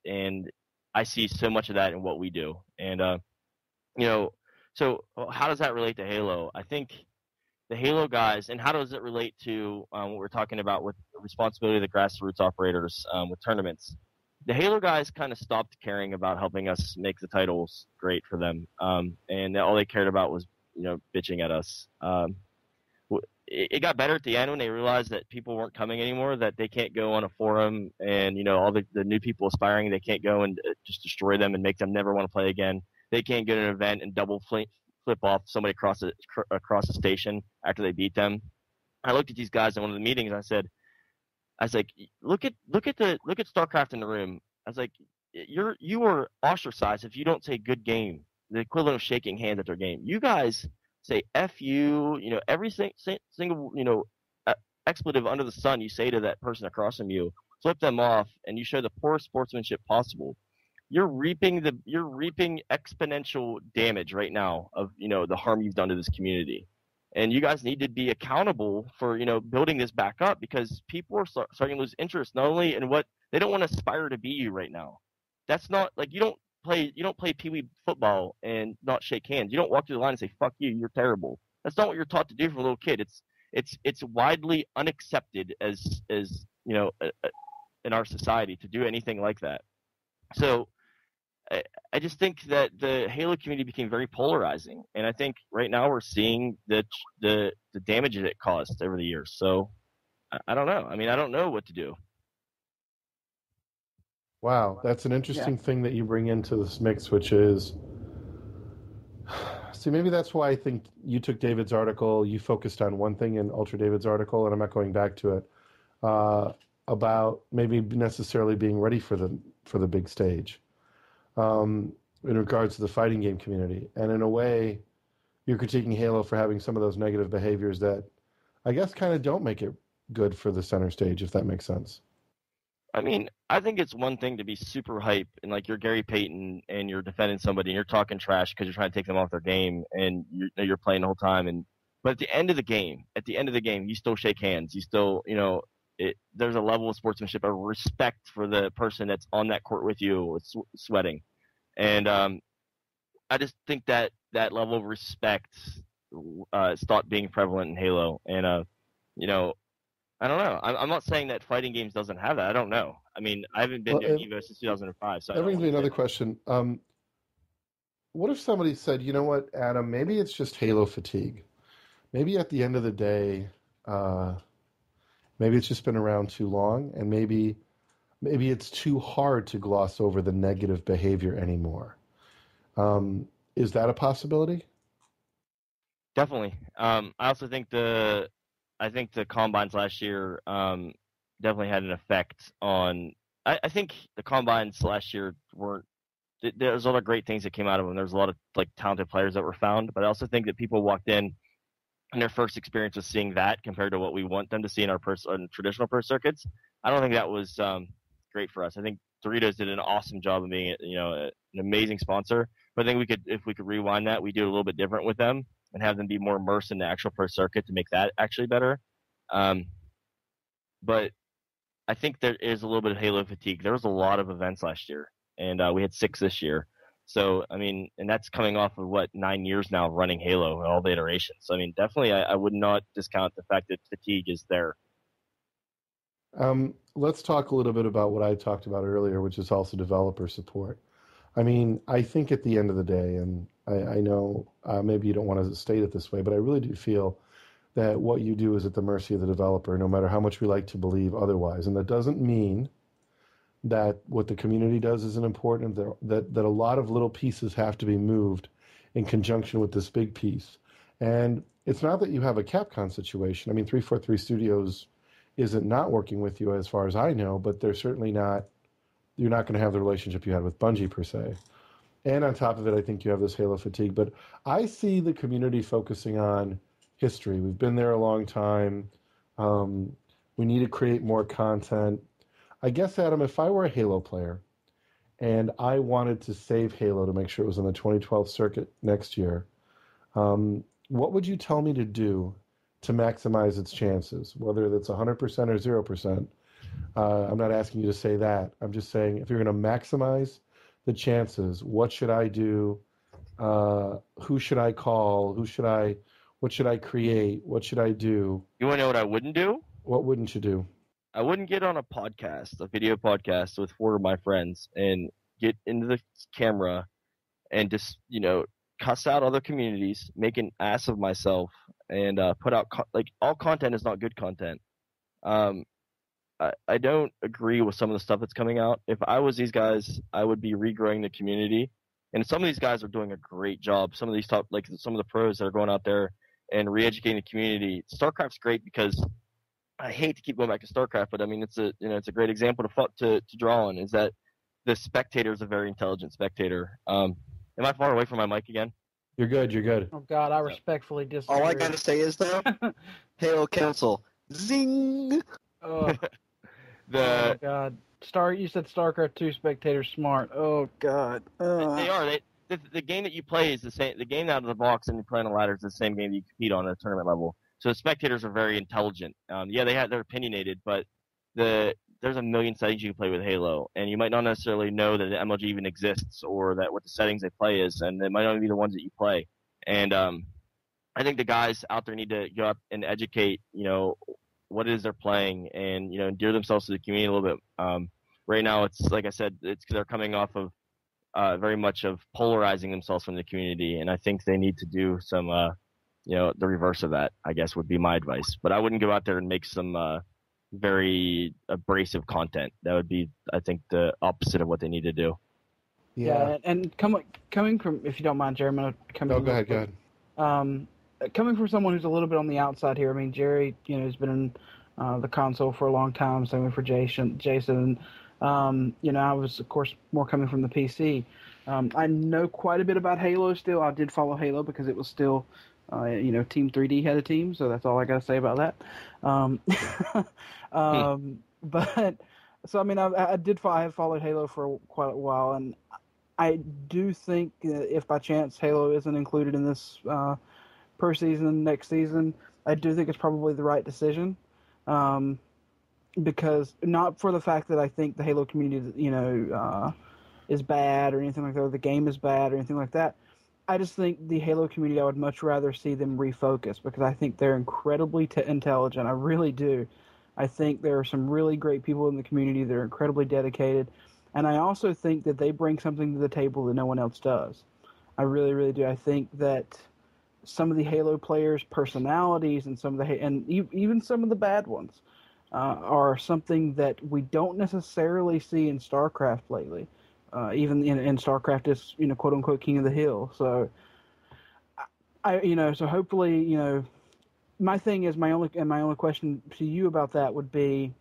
and I see so much of that in what we do. And, you know, so how does that relate to Halo? I think the Halo guys, and how does it relate to what we're talking about with the responsibility of the grassroots operators with tournaments? The Halo guys kind of stopped caring about helping us make the titles great for them, and all they cared about was, you know, bitching at us. It got better at the end when they realized that people weren't coming anymore, that they can't go on a forum and, you know, all the new people aspiring, they can't go and just destroy them and make them never want to play again. They can't get an event and double flip off somebody across the station after they beat them. I looked at these guys in one of the meetings. I was like, look at StarCraft in the room. I was like, you are ostracized if you don't say good game, the equivalent of shaking hands at their game. You guys say F you, you know, every single, you know, expletive under the sun you say to that person across from you, flip them off, and you show the poorest sportsmanship possible. You're reaping exponential damage right now of, you know, the harm you've done to this community. And you guys need to be accountable for, you know, building this back up, because people are starting to lose interest, not only in what they don't want to aspire to be you right now. That's not like, you don't play pee-wee football and not shake hands. You don't walk through the line and say, fuck you, you're terrible. That's not what you're taught to do from a little kid. It's widely unaccepted as you know, in our society to do anything like that. So I just think that the Halo community became very polarizing, and I think right now we're seeing the damage that it caused over the years. So I don't know. I mean, I don't know what to do. Wow, that's an interesting thing that you bring into this mix, which is, see, maybe that's why I think you took David's article, you focused on one thing in Ultra David's article, and I'm not going back to it, about maybe necessarily being ready for the big stage. In regards to the fighting game community. And in a way, you're critiquing Halo for having some of those negative behaviors that I guess kind of don't make it good for the center stage, if that makes sense. I mean, I think it's one thing to be super hype and like you're Gary Payton and you're defending somebody and you're talking trash because you're trying to take them off their game and you're playing the whole time. But at the end of the game, you still shake hands. You still, you know, there's a level of sportsmanship, a respect for the person that's on that court with you, sweating. And I just think that level of respect stopped being prevalent in Halo. And, you know, I don't know. I'm not saying that fighting games doesn't have that. I don't know. I mean, I haven't been to EVO since 2005. So that brings me another question. What if somebody said, you know what, Adam, maybe it's just Halo fatigue. Maybe at the end of the day, maybe it's just been around too long, and maybe it's too hard to gloss over the negative behavior anymore. Is that a possibility? Definitely. I also think the combines last year definitely had an effect on I think the combines last year weren't. There's a lot of great things that came out of them. There's a lot of like talented players that were found, but I also think that people walked in and their first experience was seeing that compared to what we want them to see in our traditional pro circuits. I don't think that was great for us. I think Doritos did an awesome job of being, an amazing sponsor. But I think if we could rewind that, we do it a little bit different with them and have them be more immersed in the actual pro circuit to make that actually better. But I think there is a little bit of Halo fatigue. There was a lot of events last year, and we had 6 this year. So, I mean, and that's coming off of 9 years now of running Halo and all the iterations. So, I mean, definitely I would not discount the fact that fatigue is there. Let's talk a little bit about what I talked about earlier, which is also developer support. I mean, I think at the end of the day, and I know maybe you don't want to state it this way, but I really do feel that what you do is at the mercy of the developer, no matter how much we like to believe otherwise. And that doesn't mean that what the community does isn't important, that a lot of little pieces have to be moved in conjunction with this big piece. And it's not that you have a Capcom situation. I mean, 343 Studios isn't not working with you as far as I know, but they're certainly not, you're not going to have the relationship you had with Bungie per se. And on top of it, I think you have this Halo fatigue. But I see the community focusing on history. We've been there a long time. We need to create more content. I guess, Adam, if I were a Halo player and I wanted to save Halo to make sure it was on the 2012 circuit next year, what would you tell me to do to maximize its chances, whether that's 100% or 0%? I'm not asking you to say that. I'm just saying if you're going to maximize the chances, what should I do? Who should I call? What should I create? What should I do? You want to know what I wouldn't do? What wouldn't you do? I wouldn't get on a video podcast with 4 of my friends and get into the camera and just, cuss out other communities, make an ass of myself, and put out, all content is not good content. I don't agree with some of the stuff that's coming out. If I was these guys, I would be regrowing the community. And some of these guys are doing a great job. Some of these some of the pros that are going out there and re-educating the community. StarCraft's great because I hate to keep going back to StarCraft, but I mean it's a great example to draw on. Is that the spectator is a very intelligent spectator. Am I far away from my mic again? You're good. You're good. Oh God, I respectfully disagree. All I gotta say is though, Halo Council, zing. Oh God, you said StarCraft 2 spectators smart. Oh God, they are. The game that you play is the same. The game out of the box and you play on the ladder is the same game that you compete on at a tournament level. So the spectators are very intelligent. They're opinionated, but there's a million settings you can play with Halo, and you might not necessarily know that the MLG even exists or that what the settings they play is, and it might not be the ones that you play. And I think the guys out there need to go up and educate, what it is they're playing, and endear themselves to the community a little bit. Right now, it's like I said, they're coming off of very much of polarizing themselves from the community, and I think they need to do some. The reverse of that, I guess, would be my advice. But I wouldn't go out there and make some very abrasive content. That would be, I think, the opposite of what they need to do. Yeah, and coming from, if you don't mind, Jerry, go ahead. Coming from someone who's a little bit on the outside here, I mean, Jerry, has been in the console for a long time, same for Jason. I was, of course, more coming from the PC. I know quite a bit about Halo still. I did follow Halo because it was still... Team 3D had a team, so that's all I got to say about that. But so I mean, I have followed Halo for quite a while, and I do think if by chance Halo isn't included in this per season next season, I do think it's probably the right decision. Because not for the fact that I think the Halo community, is bad or anything like that, or the game is bad or anything like that. I just think the Halo community, I would much rather see them refocus because I think they're incredibly intelligent. I really do. I think there are some really great people in the community that are incredibly dedicated. And I also think that they bring something to the table that no one else does. I really, really do. I think that some of the Halo players' personalities and even some of the bad ones are something that we don't necessarily see in StarCraft lately. Even in StarCraft is, quote unquote, King of the Hill. So, so hopefully, my thing is my only question to you about that would be,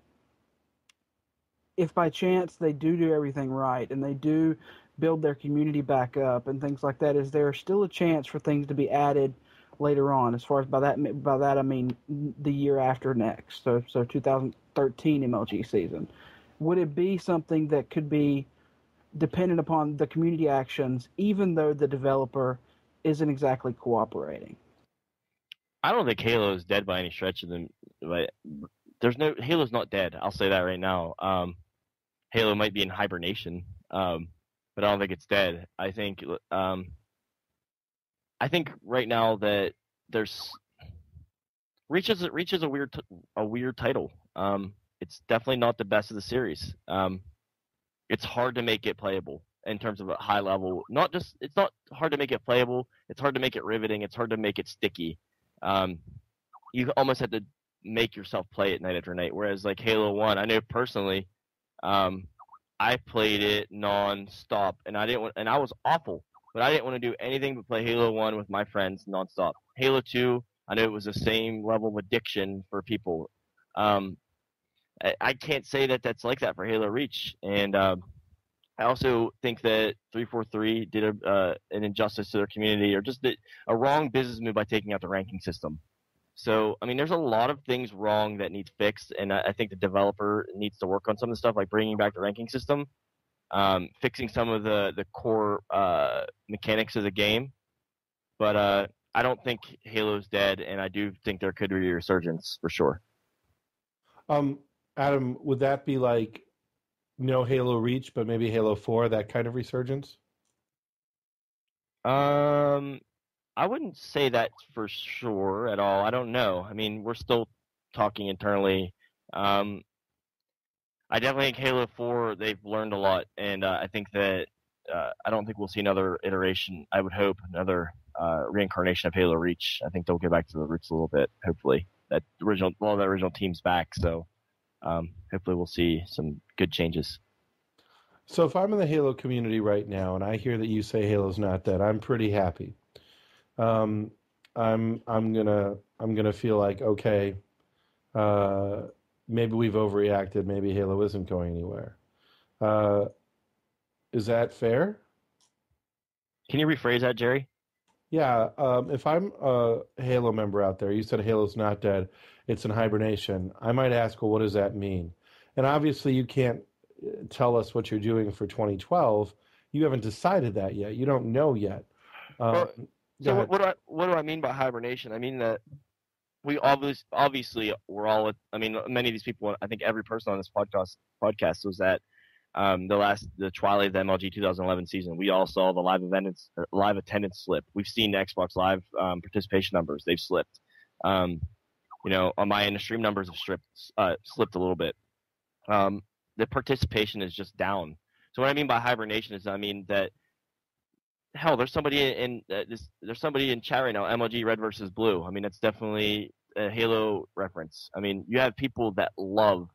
if by chance they do everything right and they do build their community back up and things like that, is there still a chance for things to be added later on? As far as by that I mean the year after next, so 2013 MLG season. Would it be something that could be dependent upon the community actions, even though the developer isn't exactly cooperating? I don't think Halo is dead by any stretch of the. But Halo's not dead. I'll say that right now. Halo might be in hibernation, but I don't think it's dead. I think right now that there's Reach is a weird title. It's definitely not the best of the series. It's hard to make it playable in terms of a high level. It's not hard to make it playable. It's hard to make it riveting. It's hard to make it sticky. You almost have to make yourself play it night after night. Whereas like Halo 1, I know personally, I played it non-stop, and I was awful, but I didn't want to do anything but play Halo 1 with my friends non-stop. Halo 2, I know it was the same level of addiction for people. I can't say that that's like that for Halo Reach, and I also think that 343 did an injustice to their community, or just a wrong business move by taking out the ranking system. So, I mean, there's a lot of things wrong that need fixed, and I think the developer needs to work on some of the stuff, like bringing back the ranking system, fixing some of the core mechanics of the game. But I don't think Halo's dead, and I do think there could be a resurgence for sure. Adam, would that be like no Halo Reach, but maybe Halo 4, that kind of resurgence? I wouldn't say that for sure at all. I don't know. I mean, we're still talking internally. I definitely think Halo 4, they've learned a lot, and I think that I don't think we'll see another iteration. I would hope another reincarnation of Halo Reach. I think they'll get back to the roots a little bit, hopefully. The original team's back, so hopefully we'll see some good changes. So if I'm in the Halo community right now and I hear that you say Halo's not dead, I'm pretty happy. I'm gonna feel like, okay, maybe we've overreacted. Maybe Halo isn't going anywhere. Is that fair? Can you rephrase that, Jerry? Yeah. If I'm a Halo member out there, you said Halo's not dead. It's in hibernation. I might ask, well, what does that mean? And obviously you can't tell us what you're doing for 2012. You haven't decided that yet. You don't know yet. So what do I mean by hibernation? I mean that we obviously we're all. I mean, many of these people. I think every person on this podcast was at the twilight of the MLG 2011 season. We all saw the live attendance slip. We've seen the Xbox Live participation numbers. They've slipped. On my end, the stream numbers have slipped a little bit. The participation is just down. So what I mean by hibernation is, I mean that. Hell, there's somebody in chat right now. MLG Red versus Blue. I mean, that's definitely a Halo reference. I mean, you have people that love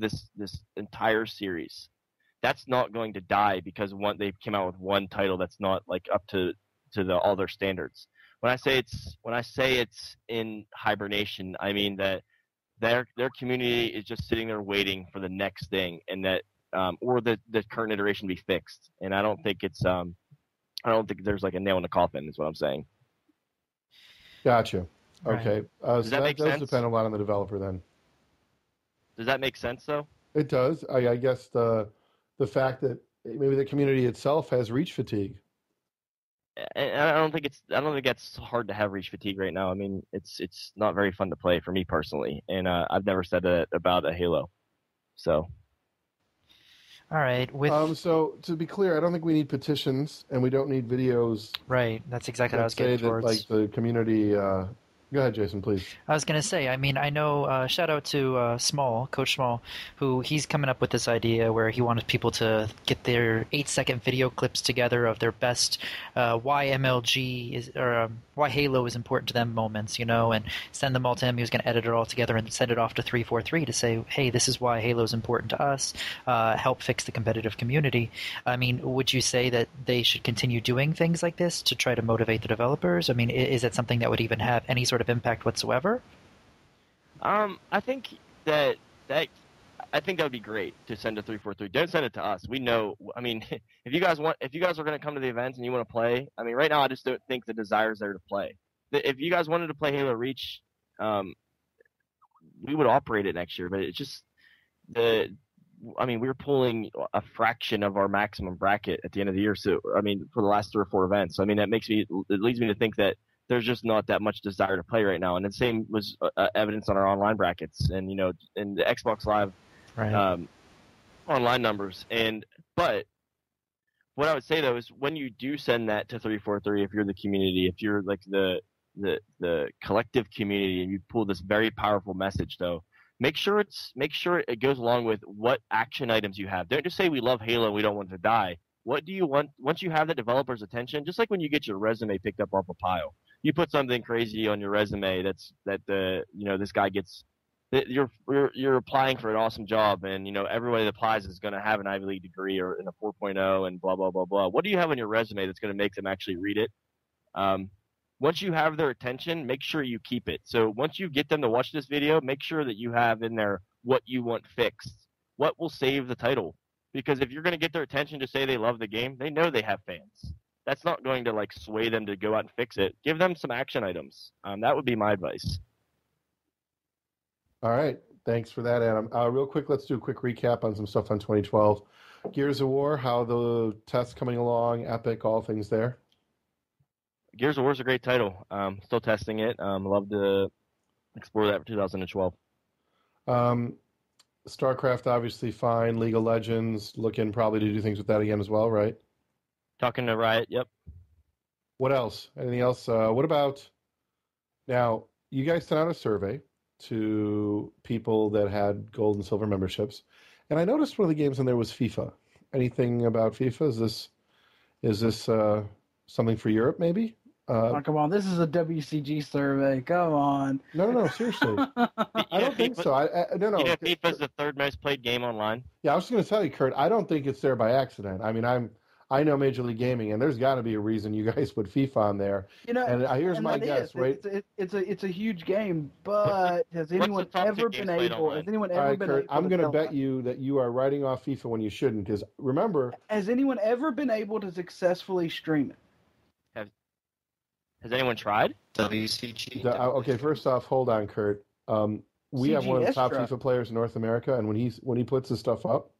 this entire series. That's not going to die because they came out with one title that's not like up to all their standards. When I say it's in hibernation, I mean that their community is just sitting there waiting for the next thing, and that or the current iteration be fixed. And I don't think it's I don't think there's like a nail in the coffin, is what I'm saying. Gotcha. Okay. Right. So that does depend a lot on the developer then. Does that make sense, though? It does. I guess the fact that maybe the community itself has reach fatigue. And I don't think it's hard to have reach fatigue right now. I mean, it's not very fun to play for me personally, and I've never said that about a Halo. So. All right. So to be clear, I don't think we need petitions, and we don't need videos. Right. That's exactly what I was getting towards. Like the community. Go ahead, Jason, please. I was going to say, I mean, I know, shout out to Coach Small, who he's coming up with this idea where he wanted people to get their 8-second video clips together of their best why MLG is, or why Halo is important to them moments, and send them all to him. He was going to edit it all together and send it off to 343 to say, hey, this is why Halo is important to us, help fix the competitive community. I mean, would you say that they should continue doing things like this to try to motivate the developers? I mean, is it something that would even have any sort of impact whatsoever? I think that I think that would be great to send to 343. Don't send it to us. We know. I mean, if you guys are going to come to the events and you want to play, I mean, right now I just don't think the desire is there to play. If you guys wanted to play Halo Reach, we would operate it next year. But it's just we're pulling a fraction of our maximum bracket at the end of the year. So, I mean, for the last 3 or 4 events. So, I mean, it leads me to think that there's just not that much desire to play right now. And the same was evidence on our online brackets and, in the Xbox Live online numbers. But what I would say, though, is when you do send that to 343, if you're the community, if you're like the collective community, and you pull this very powerful message, though, make sure it goes along with what action items you have. Don't just say we love Halo and we don't want to die. What do you want once you have the developer's attention? Just like when you get your resume picked up off a pile, you put something crazy on your resume this guy gets. You're applying for an awesome job, and everybody that applies is going to have an Ivy League degree or in a 4.0 and blah blah blah blah. What do you have on your resume that's going to make them actually read it? Once you have their attention, make sure you keep it. So once you get them to watch this video, make sure that you have in there what you want fixed, what will save the title. Because if you're going to get their attention to say they love the game, they know they have fans. That's not going to sway them to go out and fix it. Give them some action items. That would be my advice. All right. Thanks for that, Adam. Real quick, let's do a quick recap on some stuff on 2012. Gears of War, how the test's coming along, Epic, all things there. Gears of War is a great title. Still testing it. Love to explore that for 2012. StarCraft, obviously fine. League of Legends, looking probably to do things with that again as well, right? Talking to Riot, yep. What else? Anything else? What about, now, you guys sent out a survey to people that had gold and silver memberships, and I noticed one of the games in there was FIFA. Anything about FIFA? Is this something for Europe, maybe? Come on, this is a WCG survey. Come on. No, seriously. I don't think so. No. FIFA's the 3rd most played game online. Yeah, I was just going to tell you, Kurt, I don't think it's there by accident. I mean, I know Major League Gaming, and there's got to be a reason you guys put FIFA on there. And here's my guess, right? It's a huge game, but has anyone ever been able? I'm going to bet you that you are writing off FIFA when you shouldn't, because remember, has anyone ever been able to successfully stream it? Has anyone tried? WCG. Okay, first off, hold on, Kurt. We have one of the top FIFA players in North America, and when he puts his stuff up,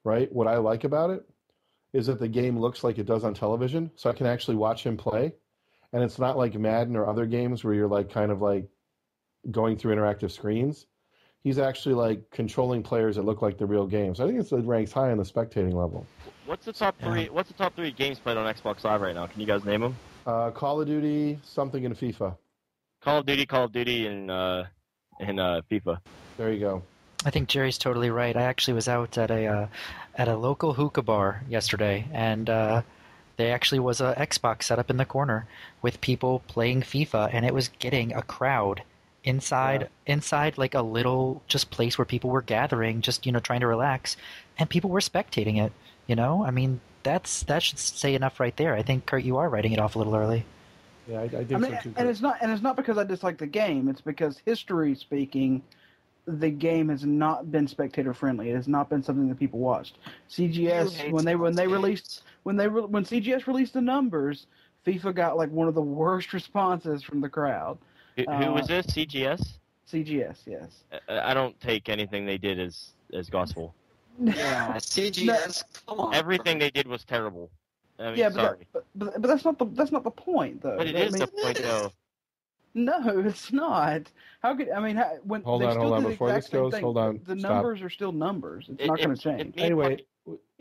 right? What I like about it is that the game looks like it does on television, so I can actually watch him play, and it's not like Madden or other games where you're kind of going through interactive screens. He's actually controlling players that look like the real games. I think it ranks high on the spectating level. What's the top 3? What's the top 3 games played on Xbox Live right now? Can you guys name them? Call of Duty, something in FIFA. Call of Duty, and FIFA. There you go. I think Jerry's totally right. I actually was out at a local hookah bar yesterday, and there actually was a Xbox set up in the corner with people playing FIFA, and it was getting a crowd inside like a little just place where people were gathering, just trying to relax, and people were spectating it. I mean, that should say enough right there. I think, Kurt, you are writing it off a little early. Yeah, I think so too. And it's not because I dislike the game. It's because, history speaking, the game has not been spectator friendly. It has not been something that people watched. CGS when CGS released the numbers, FIFA got one of the worst responses from the crowd. Who was this? CGS? CGS, yes. I don't take anything they did as gospel. Yeah, CGS. Come on. Everything they did was terrible. I mean, sorry. But that's not the point, though. But it is the point, though. No, it's not. How could when hold they on, still hold on. do the Before exact this same goes, thing, hold on. The Stop. numbers are still numbers. It's not going to change. Anyway,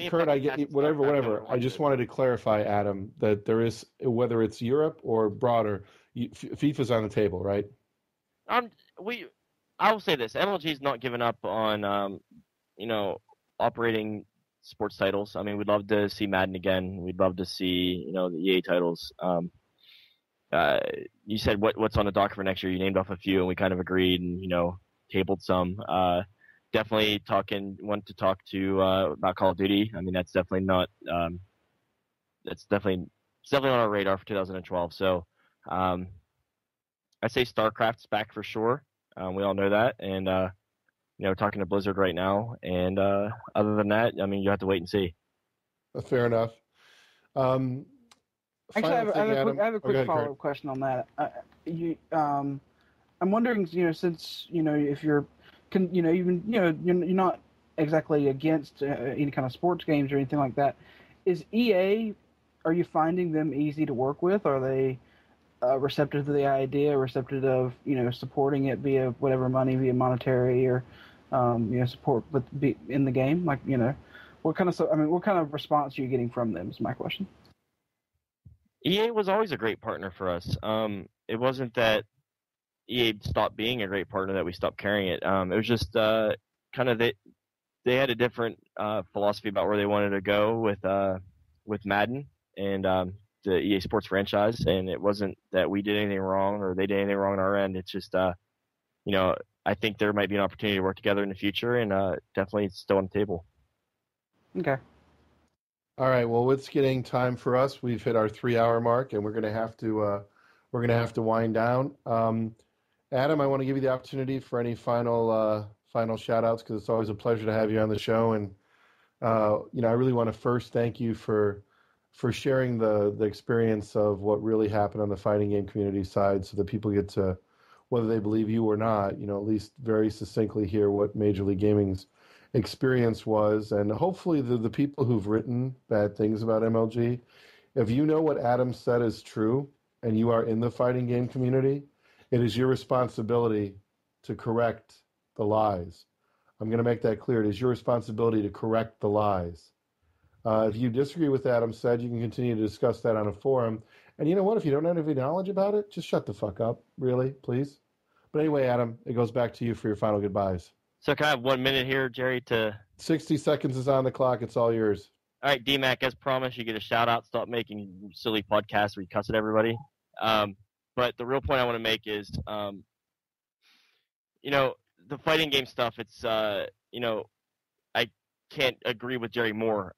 Kurt, I get whatever. I just wanted to clarify, Adam, that there is, whether it's Europe or broader, FIFA's on the table, right? I will say this: MLG's not giving up on operating sports titles. I mean, we'd love to see Madden again. We'd love to see the EA titles. You said what's on the docket for next year. You named off a few, and we kind of agreed and tabled some. Definitely want to talk to about Call of Duty. I mean, that's definitely not. It's definitely on our radar for 2012. So I say StarCraft's back for sure. We all know that, and talking to Blizzard right now. And other than that, I mean, you have to wait and see. Fair enough. Actually, I have a quick follow-up question on that. I'm wondering, since if you're not exactly against any kind of sports games or anything like that, is EA? Are you finding them easy to work with? Are they receptive to the idea, receptive of supporting it via whatever money, via monetary or support in the game? Like what kind of response are you getting from them? Is my question. EA was always a great partner for us. It wasn't that EA stopped being a great partner that we stopped carrying it. It was just kind of they had a different philosophy about where they wanted to go with Madden and the EA Sports franchise, and it wasn't that we did anything wrong or they did anything wrong on our end. It's just I think there might be an opportunity to work together in the future, and definitely it's still on the table. Okay. All right. Well, it's getting time for us. We've hit our 3-hour mark, and we're gonna have to wind down. Adam, I want to give you the opportunity for any final shout outs, because it's always a pleasure to have you on the show. And I really want to first thank you for sharing the experience of what really happened on the fighting game community side, so that people get to, whether they believe you or not, at least very succinctly hear what Major League Gaming's experience was. And hopefully the people who've written bad things about MLG, if you know what Adam said is true and you are in the fighting game community, it is your responsibility to correct the lies. I'm going to make that clear. It is your responsibility to correct the lies. If you disagree with what Adam said, you can continue to discuss that on a forum. And you know what? If you don't have any knowledge about it, just shut the fuck up, really, please. But anyway, Adam, it goes back to you for your final goodbyes. So can I have 1 minute here, Jerry, to... 60 seconds is on the clock. It's all yours. All right, DMAC, as promised, you get a shout-out. Stop making silly podcasts where you cuss at everybody. But the real point I want to make is, the fighting game stuff, it's, I can't agree with Jerry more.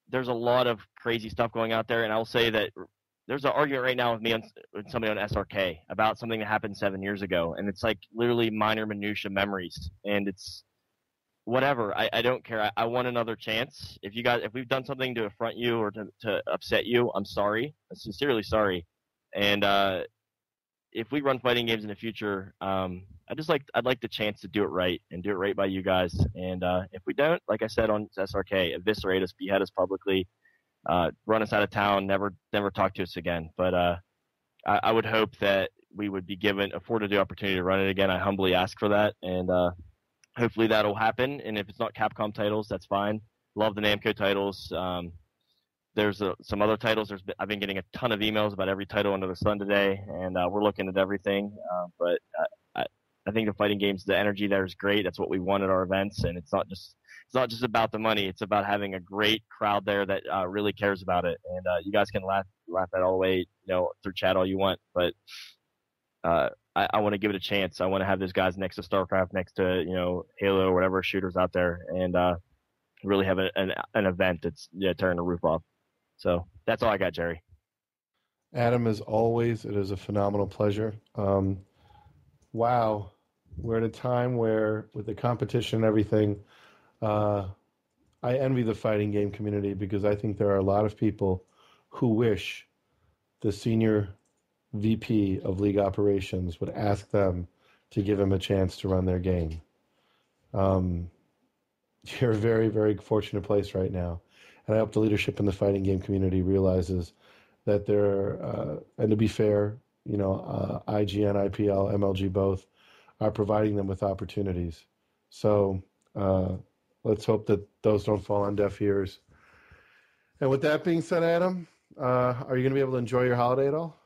There's a lot of crazy stuff going out there, and I'll say that there's an argument right now with me with somebody on SRK about something that happened 7 years ago, and it's like literally minor minutia memories, and it's whatever. I don't care. I want another chance. If we've done something to affront you or to upset you, I'm sorry. I'm sincerely sorry. And if we run fighting games in the future, I'd like the chance to do it right and do it right by you guys. And if we don't, like I said on SRK, eviscerate us, behead us publicly, run us out of town, never talk to us again. But I would hope that we would be afforded the opportunity to run it again. I humbly ask for that, and hopefully that'll happen. And if it's not Capcom titles, that's fine. Love the Namco titles. There's some other titles. I've been getting a ton of emails about every title under the sun today, and we're looking at everything. But I think the fighting games, the energy there is great. That's what we want at our events, and it's not just about the money. It's about having a great crowd there that really cares about it. And you guys can laugh that all the way, through chat all you want. But I want to give it a chance. I want to have those guys next to StarCraft, next to Halo or whatever shooters out there, and really have an event that's tearing the roof off. So that's all I got, Jerry. Adam, as always, it is a phenomenal pleasure. Wow, we're at a time where, with the competition and everything, I envy the fighting game community, because I think there are a lot of people who wish the senior VP of League Operations would ask them to give him a chance to run their game. You're a very, very fortunate place right now. And I hope the leadership in the fighting game community realizes that and to be fair, IGN, IPL, MLG both are providing them with opportunities. So let's hope that those don't fall on deaf ears. And with that being said, Adam, are you going to be able to enjoy your holiday at all?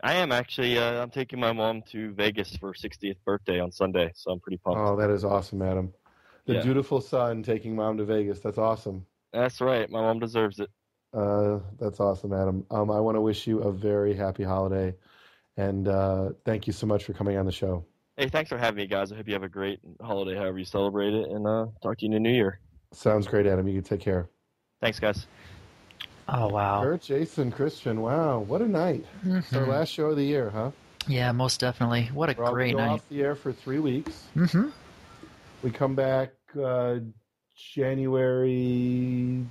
I am actually. I'm taking my mom to Vegas for her 60th birthday on Sunday, so I'm pretty pumped. Oh, that is awesome, Adam. The dutiful son taking mom to Vegas. That's awesome. That's right. My mom deserves it. That's awesome, Adam. I want to wish you a very happy holiday, and thank you so much for coming on the show. Hey, thanks for having me, guys. I hope you have a great holiday, however you celebrate it, and talk to you in the new year. Sounds great, Adam. You can take care. Thanks, guys. Oh, wow. Kurt, Jason, Christian, wow, what a night. Mm-hmm. It's our last show of the year, huh? Yeah, most definitely. What a great night. We're off the air for 3 weeks. Mm-hmm. We come back January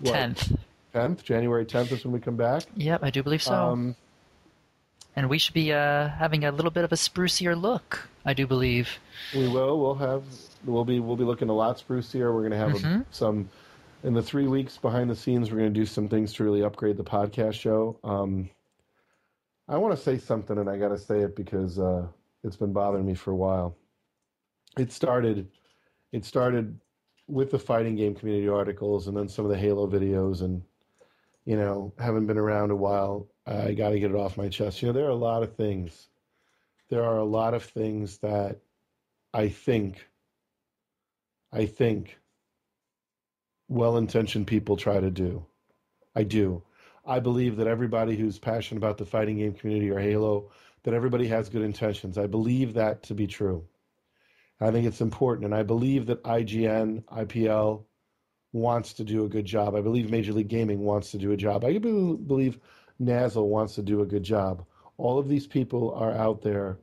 10th. 10th? January 10th is when we come back? Yep, I do believe so. And we should be having a little bit of a sprucier look, I do believe. We will. We'll be looking a lot sprucier. We're going to have some in the 3 weeks behind the scenes. We're going to do some things to really upgrade the podcast show. I want to say something, and I got to say it because it's been bothering me for a while. It started with the fighting game community articles, and then some of the Halo videos, and having been around a while, I got to get it off my chest. There are a lot of things. There are a lot of things that I think well-intentioned people try to do. I do. I believe that everybody who's passionate about the fighting game community or Halo, that everybody has good intentions. I believe that to be true. I think it's important, and I believe that IGN, IPL wants to do a good job. I believe Major League Gaming wants to do a job. I believe Nazzle wants to do a good job. All of these people are out there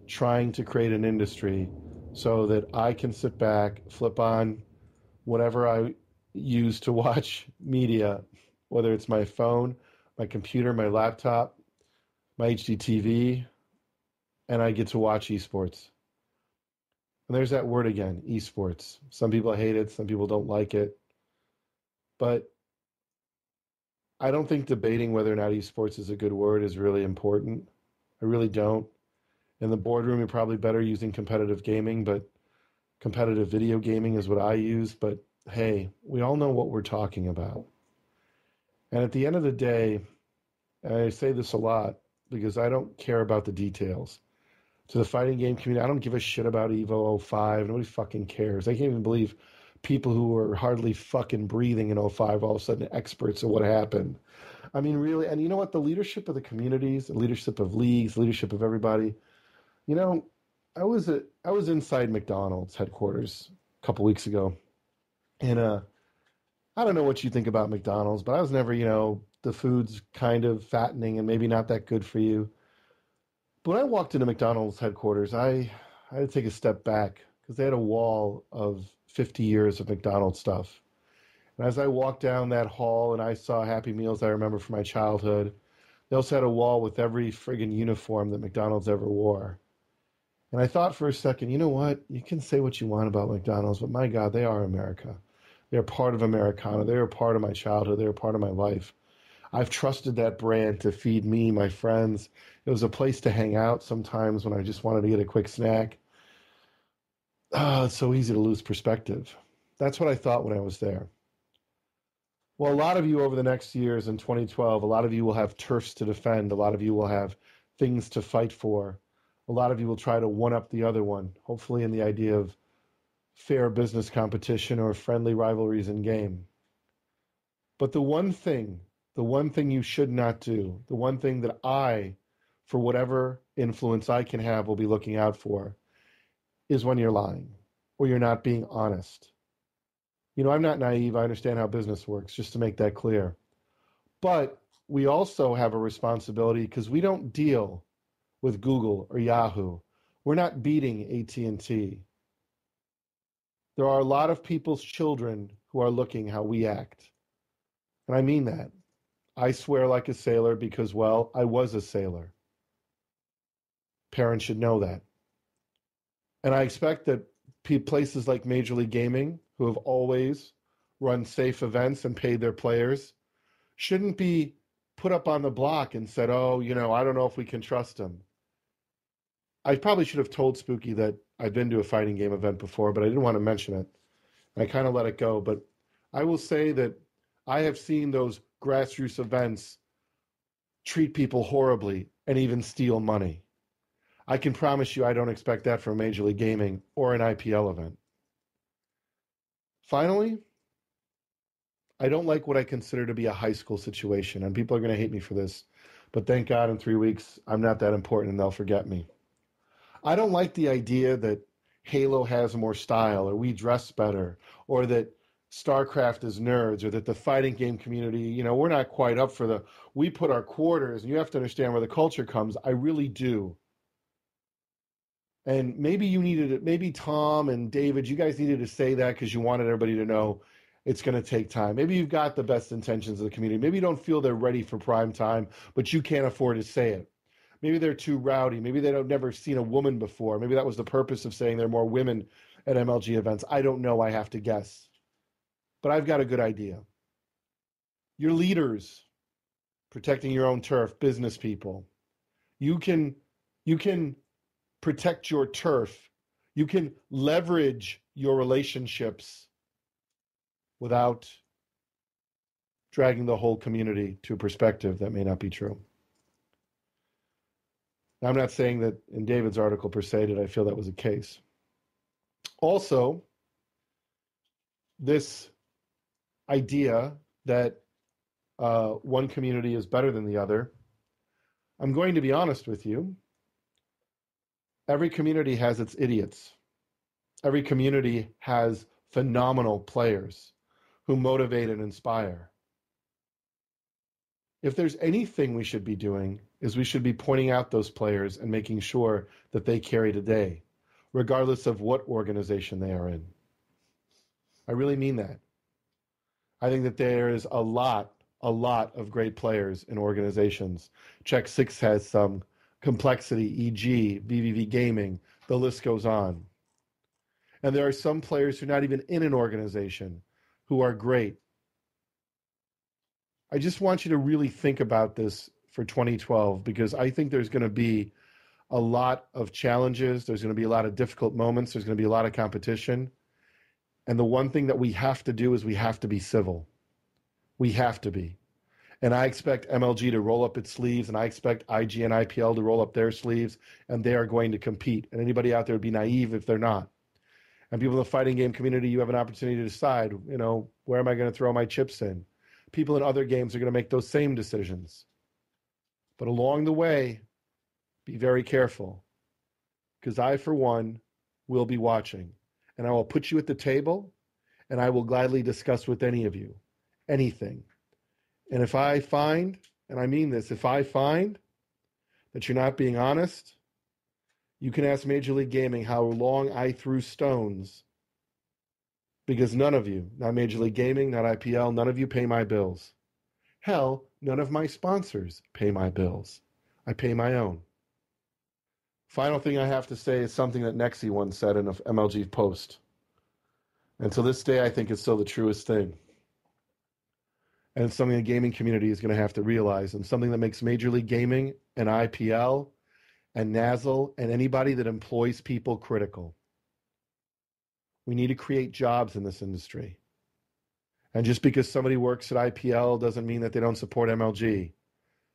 trying to create an industry so that I can sit back, flip on whatever I use to watch media, whether it's my phone, my computer, my laptop, my HD TV, and I get to watch eSports. And there's that word again, eSports. Some people hate it, some people don't like it. But I don't think debating whether or not eSports is a good word is really important. I really don't. In the boardroom, you're probably better using competitive gaming, but competitive video gaming is what I use. But hey, we all know what we're talking about. And at the end of the day, and I say this a lot because I don't care about the details. To the fighting game community, I don't give a shit about Evo 05. Nobody fucking cares. I can't even believe people who were hardly fucking breathing in 05 all of a sudden experts at what happened. I mean, really, and you know what? The leadership of the communities, the leadership of leagues, leadership of everybody. I was inside McDonald's headquarters a couple weeks ago, and I don't know what you think about McDonald's, but I was never, the food's kind of fattening and maybe not that good for you. But when I walked into McDonald's headquarters, I had to take a step back because they had a wall of 50 years of McDonald's stuff. And as I walked down that hall and I saw Happy Meals I remember from my childhood, they also had a wall with every friggin' uniform that McDonald's ever wore. And I thought for a second, you know what? You can say what you want about McDonald's, but my God, they are America. They're part of Americana. They're a part of my childhood. They're a part of my life. I've trusted that brand to feed me, my friends. It was a place to hang out sometimes when I just wanted to get a quick snack. It's so easy to lose perspective. That's what I thought when I was there. Well, a lot of you over the next years in 2012, a lot of you will have turfs to defend. A lot of you will have things to fight for. A lot of you will try to one-up the other one, hopefully in the idea of fair business competition or friendly rivalries in game. But the one thing you should not do, the one thing that I, for whatever influence I can have, will be looking out for, is when you're lying or you're not being honest. I'm not naive. I understand how business works, just to make that clear. But we also have a responsibility because we don't deal with Google or Yahoo. We're not beating AT&T. There are a lot of people's children who are looking how we act. And I mean that. I swear like a sailor because, well, I was a sailor. Parents should know that. And I expect that places like Major League Gaming, who have always run safe events and paid their players, shouldn't be put up on the block and said, oh, I don't know if we can trust them. I probably should have told Spooky that I'd been to a fighting game event before, but I didn't want to mention it. I kind of let it go. But I will say that I have seen those grassroots events treat people horribly and even steal money. I can promise you I don't expect that from Major League Gaming or an IPL event. Finally, I don't like what I consider to be a high school situation, and people are going to hate me for this, but thank God in 3 weeks I'm not that important and they'll forget me. I don't like the idea that Halo has more style, or we dress better, or that StarCraft is nerds, or that the fighting game community, we're not quite up for we put our quarters, and you have to understand where the culture comes. I really do. And maybe Tom and David, you guys needed to say that because you wanted everybody to know it's going to take time. Maybe you've got the best intentions of the community. Maybe you don't feel they're ready for prime time, but you can't afford to say it. Maybe they're too rowdy. Maybe they've never seen a woman before. Maybe that was the purpose of saying there are more women at MLG events. I don't know. I have to guess. But I've got a good idea. Your leaders, protecting your own turf, business people. You can protect your turf. You can leverage your relationships without dragging the whole community to a perspective that may not be true. Now, I'm not saying that in David's article per se did I feel that was the case. Also, this idea that one community is better than the other, I'm going to be honest with you. Every community has its idiots. Every community has phenomenal players who motivate and inspire. If there's anything we should be doing, is we should be pointing out those players and making sure that they carry the day, regardless of what organization they are in. I really mean that. I think that there is a lot of great players in organizations. Check 6 has some complexity, e.g., VVV Gaming, the list goes on. And there are some players who are not even in an organization who are great. I just want you to really think about this for 2012, because I think there's going to be a lot of challenges. There's going to be a lot of difficult moments. There's going to be a lot of competition. And the one thing that we have to do is we have to be civil. We have to be. And I expect MLG to roll up its sleeves, and I expect IG and IPL to roll up their sleeves, and they are going to compete. And anybody out there would be naive if they're not. And people in the fighting game community, you have an opportunity to decide, where am I going to throw my chips in? People in other games are going to make those same decisions. But along the way, be very careful, because I, for one, will be watching. And I will put you at the table, and I will gladly discuss with any of you anything. And if I find, and I mean this, if I find that you're not being honest, you can ask Major League Gaming how long I threw stones, because none of you, not Major League Gaming, not IPL, none of you pay my bills. Hell, none of my sponsors pay my bills. I pay my own. Final thing I have to say is something that Nestea once said in an MLG post. And to this day, I think it's still the truest thing. And it's something the gaming community is going to have to realize, and something that makes Major League Gaming and IPL and NAZL and anybody that employs people critical. We need to create jobs in this industry. And just because somebody works at IPL doesn't mean that they don't support MLG.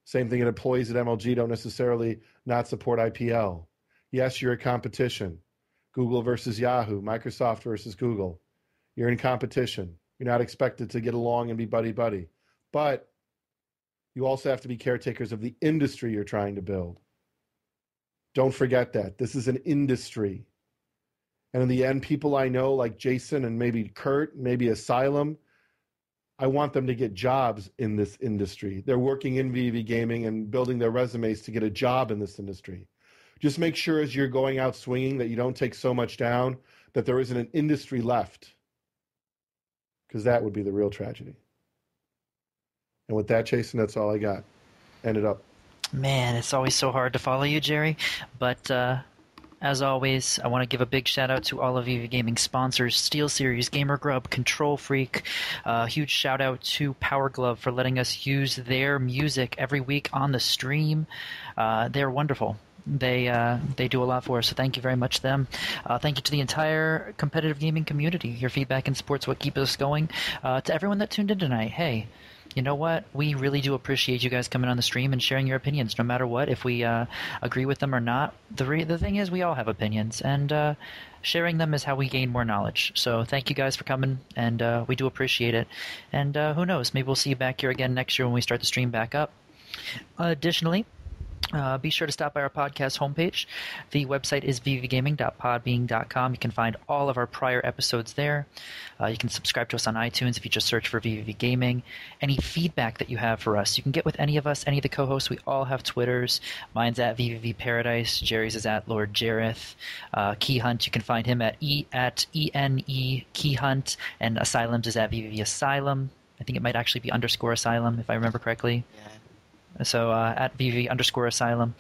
Same thing, employees at MLG don't necessarily not support IPL. Yes, you're a competition. Google versus Yahoo, Microsoft versus Google. You're in competition. You're not expected to get along and be buddy-buddy. But you also have to be caretakers of the industry you're trying to build. Don't forget that. This is an industry. And in the end, people I know, like Jason and maybe Kurt, maybe Asylum, I want them to get jobs in this industry. They're working in VV Gaming and building their resumes to get a job in this industry. Just make sure as you're going out swinging that you don't take so much down that there isn't an industry left, because that would be the real tragedy. And with that, Jason, that's all I got. End it up. Man, it's always so hard to follow you, Jerry. But as always, I want to give a big shout out to all of you gaming sponsors: SteelSeries, Gamer Grub, Control Freak. Huge shout out to Power Glove for letting us use their music every week on the stream. They're wonderful. They do a lot for us, so thank you very much to them. Thank you to the entire competitive gaming community. Your feedback and support's what keeps us going. To everyone that tuned in tonight, hey, you know what? We really do appreciate you guys coming on the stream and sharing your opinions, no matter what, if we agree with them or not. The thing is, we all have opinions, and sharing them is how we gain more knowledge. So thank you guys for coming, and we do appreciate it. And who knows, maybe we'll see you back here again next year when we start the stream back up. Additionally, Be sure to stop by our podcast homepage. The website is vvgaming.podbean.com. You can find all of our prior episodes there. You can subscribe to us on iTunes if you just search for VVV Gaming. Any feedback that you have for us, you can get with any of us, any of the co-hosts. We all have Twitters. Mine's at VVV Paradise. Jerry's is at Lord Jareth. Key Hunt, you can find him at ENE Key Hunt. And Asylum's is at VVV Asylum. I think it might actually be _Asylum, if I remember correctly. Yeah. So at VV_Asylum.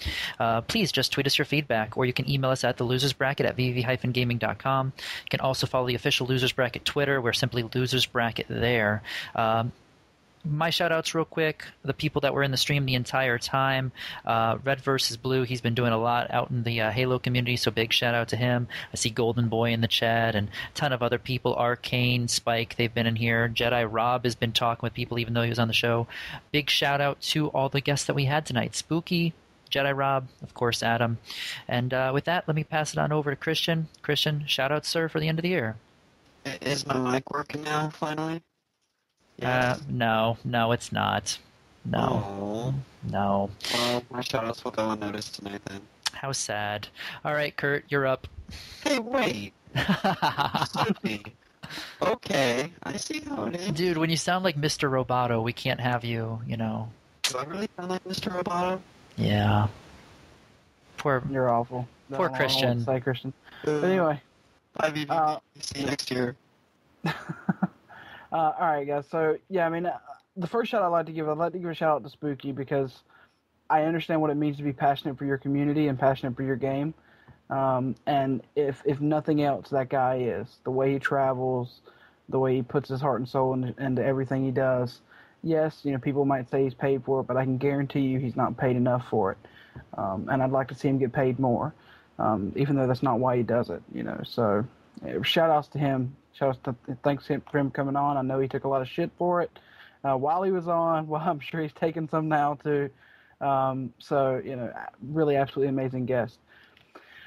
Please just tweet us your feedback, or you can email us at thelosersbracket at vv-gaming.com. You can also follow the official Losers Bracket Twitter. We're simply Losers Bracket there. My shout-outs real quick, the people that were in the stream the entire time. Red vs. Blue, he's been doing a lot out in the Halo community, so big shout-out to him. I see Golden Boy in the chat and a ton of other people. Arcane, Spike, they've been in here. Jedirobb has been talking with people even though he was on the show. Big shout-out to all the guests that we had tonight. Spooky, Jedirobb, of course, Adam. And with that, let me pass it on over to Christian. Christian, shout-out, sir, for the end of the year. Is my mic working now, finally? Yeah. No, it's not. No. Oh. No. Well, my shoutouts will go unnoticed tonight then. How sad. All right, Kurt, you're up. Hey, wait. Okay, I see how it is. Dude, when you sound like Mr. Roboto, we can't have you, you know. Do I really sound like Mr. Roboto? Yeah. You're awful. Poor Christian. Say Christian. But anyway. Bye, VV. See you next year. All right, guys. So, yeah, I mean, the first shout I'd like to give a shout out to Spooky because I understand what it means to be passionate for your community and passionate for your game. And if nothing else, that guy is. The way he travels, the way he puts his heart and soul into everything he does. Yes, you know, people might say he's paid for it, but I can guarantee you he's not paid enough for it. And I'd like to see him get paid more, even though that's not why he does it, you know. So, shout outs to him. Thanks for him coming on. I know he took a lot of shit for it while he was on. Well, I'm sure he's taking some now too. So, you know, really absolutely amazing guest.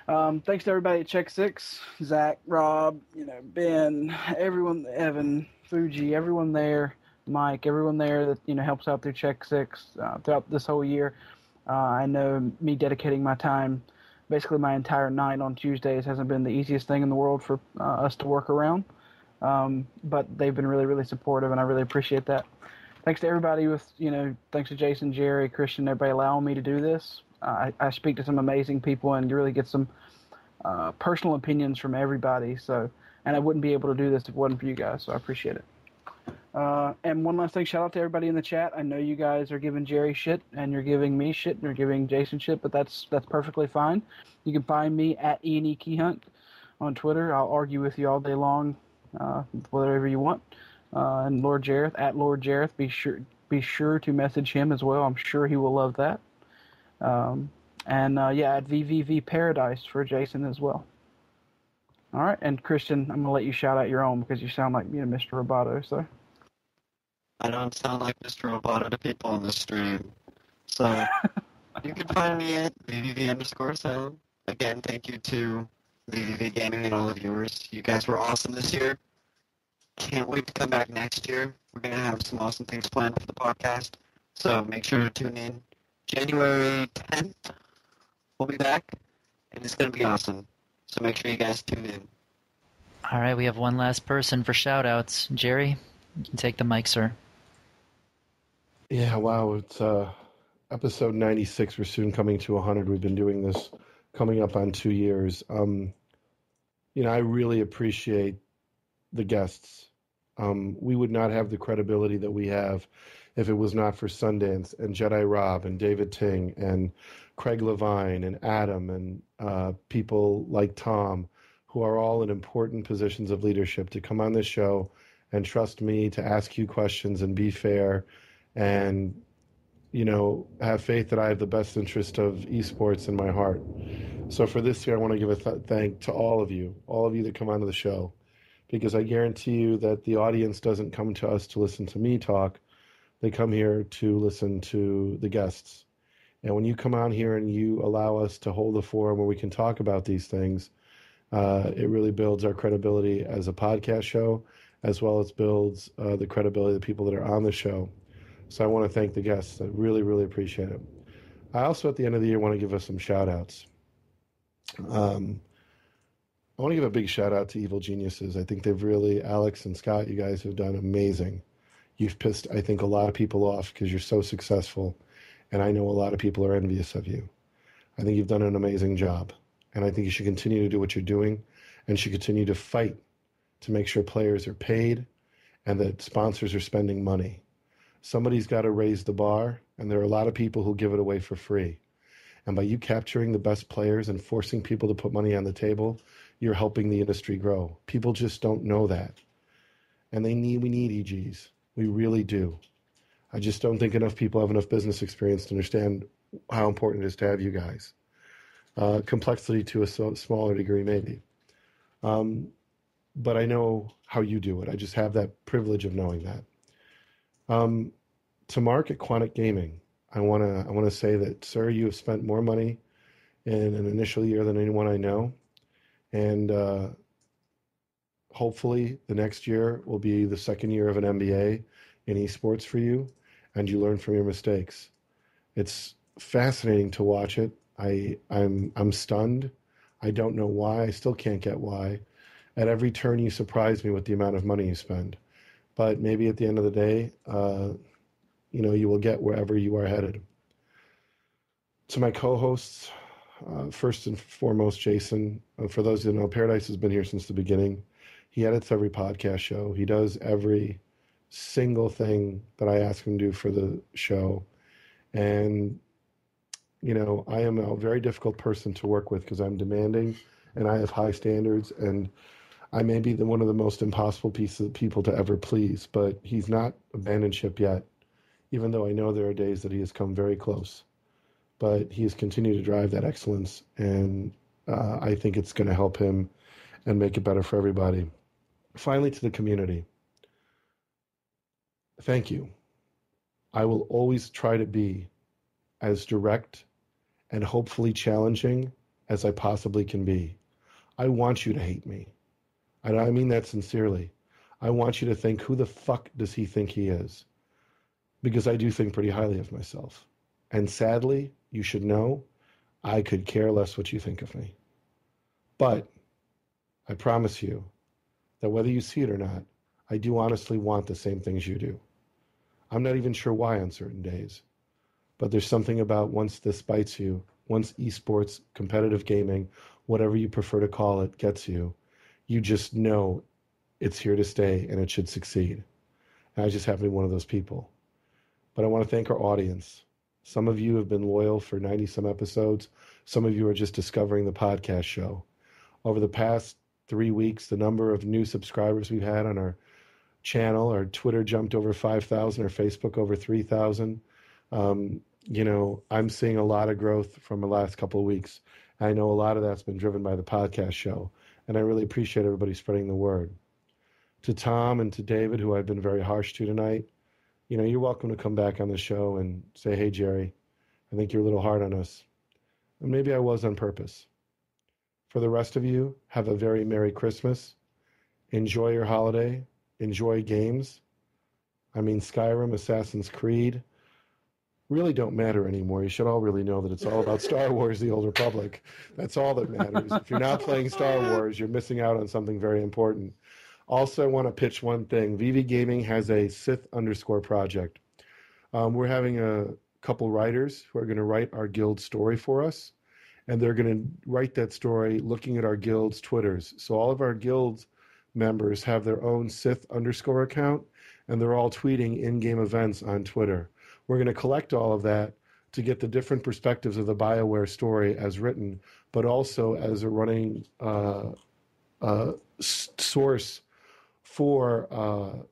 Thanks to everybody at Check 6, Zach, Rob, you know, Ben, everyone, Evan, Fuji, everyone there, Mike, everyone there that, you know, helps out through Check 6 throughout this whole year. I know me dedicating my time, basically my entire night on Tuesdays hasn't been the easiest thing in the world for us to work around. But they've been really, really supportive, and I really appreciate that. Thanks to everybody thanks to Jason, Jerry, Christian, everybody allowing me to do this. I speak to some amazing people and you really get some personal opinions from everybody. So, and I wouldn't be able to do this if it wasn't for you guys, so I appreciate it. And one last thing, shout out to everybody in the chat. I know you guys are giving Jerry shit, and you're giving me shit, and you're giving Jason shit, but that's perfectly fine. You can find me at ENE Keyhunt on Twitter. I'll argue with you all day long, whatever you want. And Lord Jareth, at Lord Jareth, be sure to message him as well. I'm sure he will love that. At VVV Paradise for Jason as well. All right, and Christian, I'm gonna let you shout out your own because you sound like Mr. Roboto. So I don't sound like Mr. Roboto to people on the stream. So you can find me at VVV_Asylum. Again, thank you to VVV Gaming and all the viewers. You guys were awesome this year. Can't wait to come back next year. We're going to have some awesome things planned for the podcast. So make sure to tune in. January 10th, we'll be back, and it's going to be awesome. So make sure you guys tune in. All right, we have one last person for shout-outs. Jerry, you can take the mic, sir. Yeah, wow, it's episode 96. We're soon coming to 100. We've been doing this coming up on 2 years. I really appreciate the guests. We would not have the credibility that we have if it was not for Sundance and Jedirobb and David Ting and Craig Levine and Adam and people like Tom, who are all in important positions of leadership, to come on this show and trust me to ask you questions and be fair and, have faith that I have the best interest of eSports in my heart. So for this year, I want to give a thank to all of you that come onto the show, because I guarantee you that the audience doesn't come to us to listen to me talk. They come here to listen to the guests. And when you come on here and you allow us to hold a forum where we can talk about these things, it really builds our credibility as a podcast show, as well as builds the credibility of the people that are on the show. So I want to thank the guests. I really, really appreciate it. I also, at the end of the year, want to give us some shout-outs. I want to give a big shout-out to Evil Geniuses. I think they've really, Alex and Scott, you guys have done amazing. You've pissed, I think, a lot of people off because you're so successful, and I know a lot of people are envious of you. I think you've done an amazing job, and I think you should continue to do what you're doing and should continue to fight to make sure players are paid and that sponsors are spending money. Somebody's got to raise the bar, and there are a lot of people who give it away for free. And by you capturing the best players and forcing people to put money on the table, you're helping the industry grow. People just don't know that. And we need EGs. We really do. I just don't think enough people have enough business experience to understand how important it is to have you guys. Complexity to a smaller degree, maybe. But I know how you do it. I just have that privilege of knowing that. To Mark at Quantic Gaming, I want to say that, sir, you have spent more money in an initial year than anyone I know. And hopefully the next year will be the second year of an MBA in eSports for you, and you learn from your mistakes. It's fascinating to watch it. I'm stunned. I don't know why. I still can't get why. At every turn, you surprise me with the amount of money you spend. But maybe at the end of the day, you will get wherever you are headed. To my co-hosts, first and foremost, Jason. For those who know, Paradise has been here since the beginning. He edits every podcast show. He does every single thing that I ask him to do for the show. And, I am a very difficult person to work with because I'm demanding and I have high standards, and I may be one of the most impossible people to ever please, but he's not abandoned ship yet, even though I know there are days that he has come very close. But he has continued to drive that excellence, and I think it's going to help him and make it better for everybody. Finally, to the community, thank you. I will always try to be as direct and hopefully challenging as I possibly can be. I want you to hate me. And I mean that sincerely. I want you to think, who the fuck does he think he is? Because I do think pretty highly of myself. And sadly, you should know, I could care less what you think of me. But I promise you that whether you see it or not, I do honestly want the same things you do. I'm not even sure why on certain days. But there's something about once this bites you, once esports, competitive gaming, whatever you prefer to call it, gets you, you just know it's here to stay and it should succeed. And I just happen to be one of those people. But I want to thank our audience. Some of you have been loyal for 90-some episodes. Some of you are just discovering the podcast show. Over the past 3 weeks, the number of new subscribers we've had on our channel, our Twitter jumped over 5,000, our Facebook over 3,000. I'm seeing a lot of growth from the last couple of weeks. I know a lot of that's been driven by the podcast show, and I really appreciate everybody spreading the word. To Tom and to David, who I've been very harsh to tonight, you're welcome to come back on the show and say, hey, Jerry, I think you're a little hard on us. And maybe I was on purpose. For the rest of you, have a very Merry Christmas. Enjoy your holiday. Enjoy games. Skyrim, Assassin's Creed really don't matter anymore. You should all really know that it's all about Star Wars, The Old Republic. That's all that matters. If you're not playing Star Wars, you're missing out on something very important. Also, I want to pitch one thing. VV Gaming has a Sith_ project. We're having a couple writers who are going to write our guild story for us, and they're going to write that story looking at our guild's Twitters. So all of our guild members have their own Sith_ account, and they're all tweeting in-game events on Twitter. We're going to collect all of that to get the different perspectives of the BioWare story as written, but also as a running source for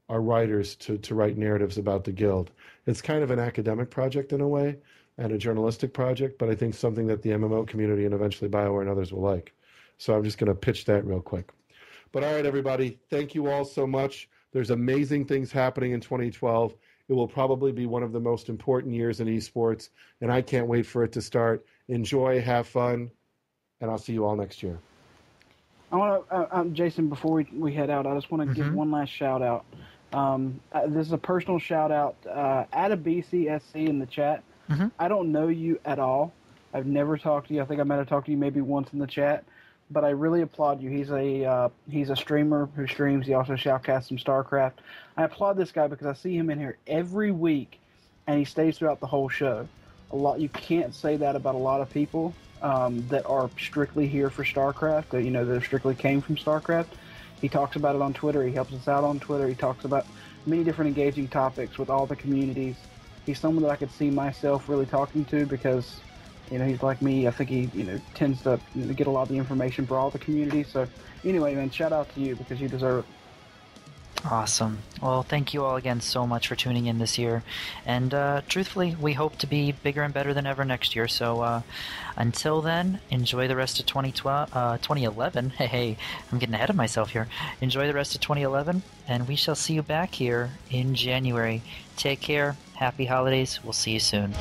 our writers to write narratives about the guild. It's kind of an academic project in a way and a journalistic project, but I think something that the MMO community and eventually BioWare and others will like. So I'm just going to pitch that real quick. But all right, everybody, thank you all so much. There's amazing things happening in 2012. It will probably be one of the most important years in esports, and I can't wait for it to start. Enjoy, have fun, and I'll see you all next year. I want to, Jason, before we head out, I just want to give one last shout out. This is a personal shout out. Add a BCSC in the chat. Mm-hmm. I don't know you at all. I've never talked to you. I think I might have talked to you maybe once in the chat. But I really applaud you. He's a streamer who streams. He also shoutcasts some StarCraft. I applaud this guy because I see him in here every week, and he stays throughout the whole show. You can't say that about a lot of people that are strictly here for StarCraft. That strictly came from StarCraft. He talks about it on Twitter. He helps us out on Twitter. He talks about many different engaging topics with all the communities. He's someone that I could see myself really talking to because. He's like me. I think he, tends to get a lot of the information for all the communities. So, anyway, man, shout out to you because you deserve it. Awesome. Well, thank you all again so much for tuning in this year. And truthfully, we hope to be bigger and better than ever next year. So until then, enjoy the rest of 2011. Hey, I'm getting ahead of myself here. Enjoy the rest of 2011, and we shall see you back here in January. Take care. Happy holidays. We'll see you soon.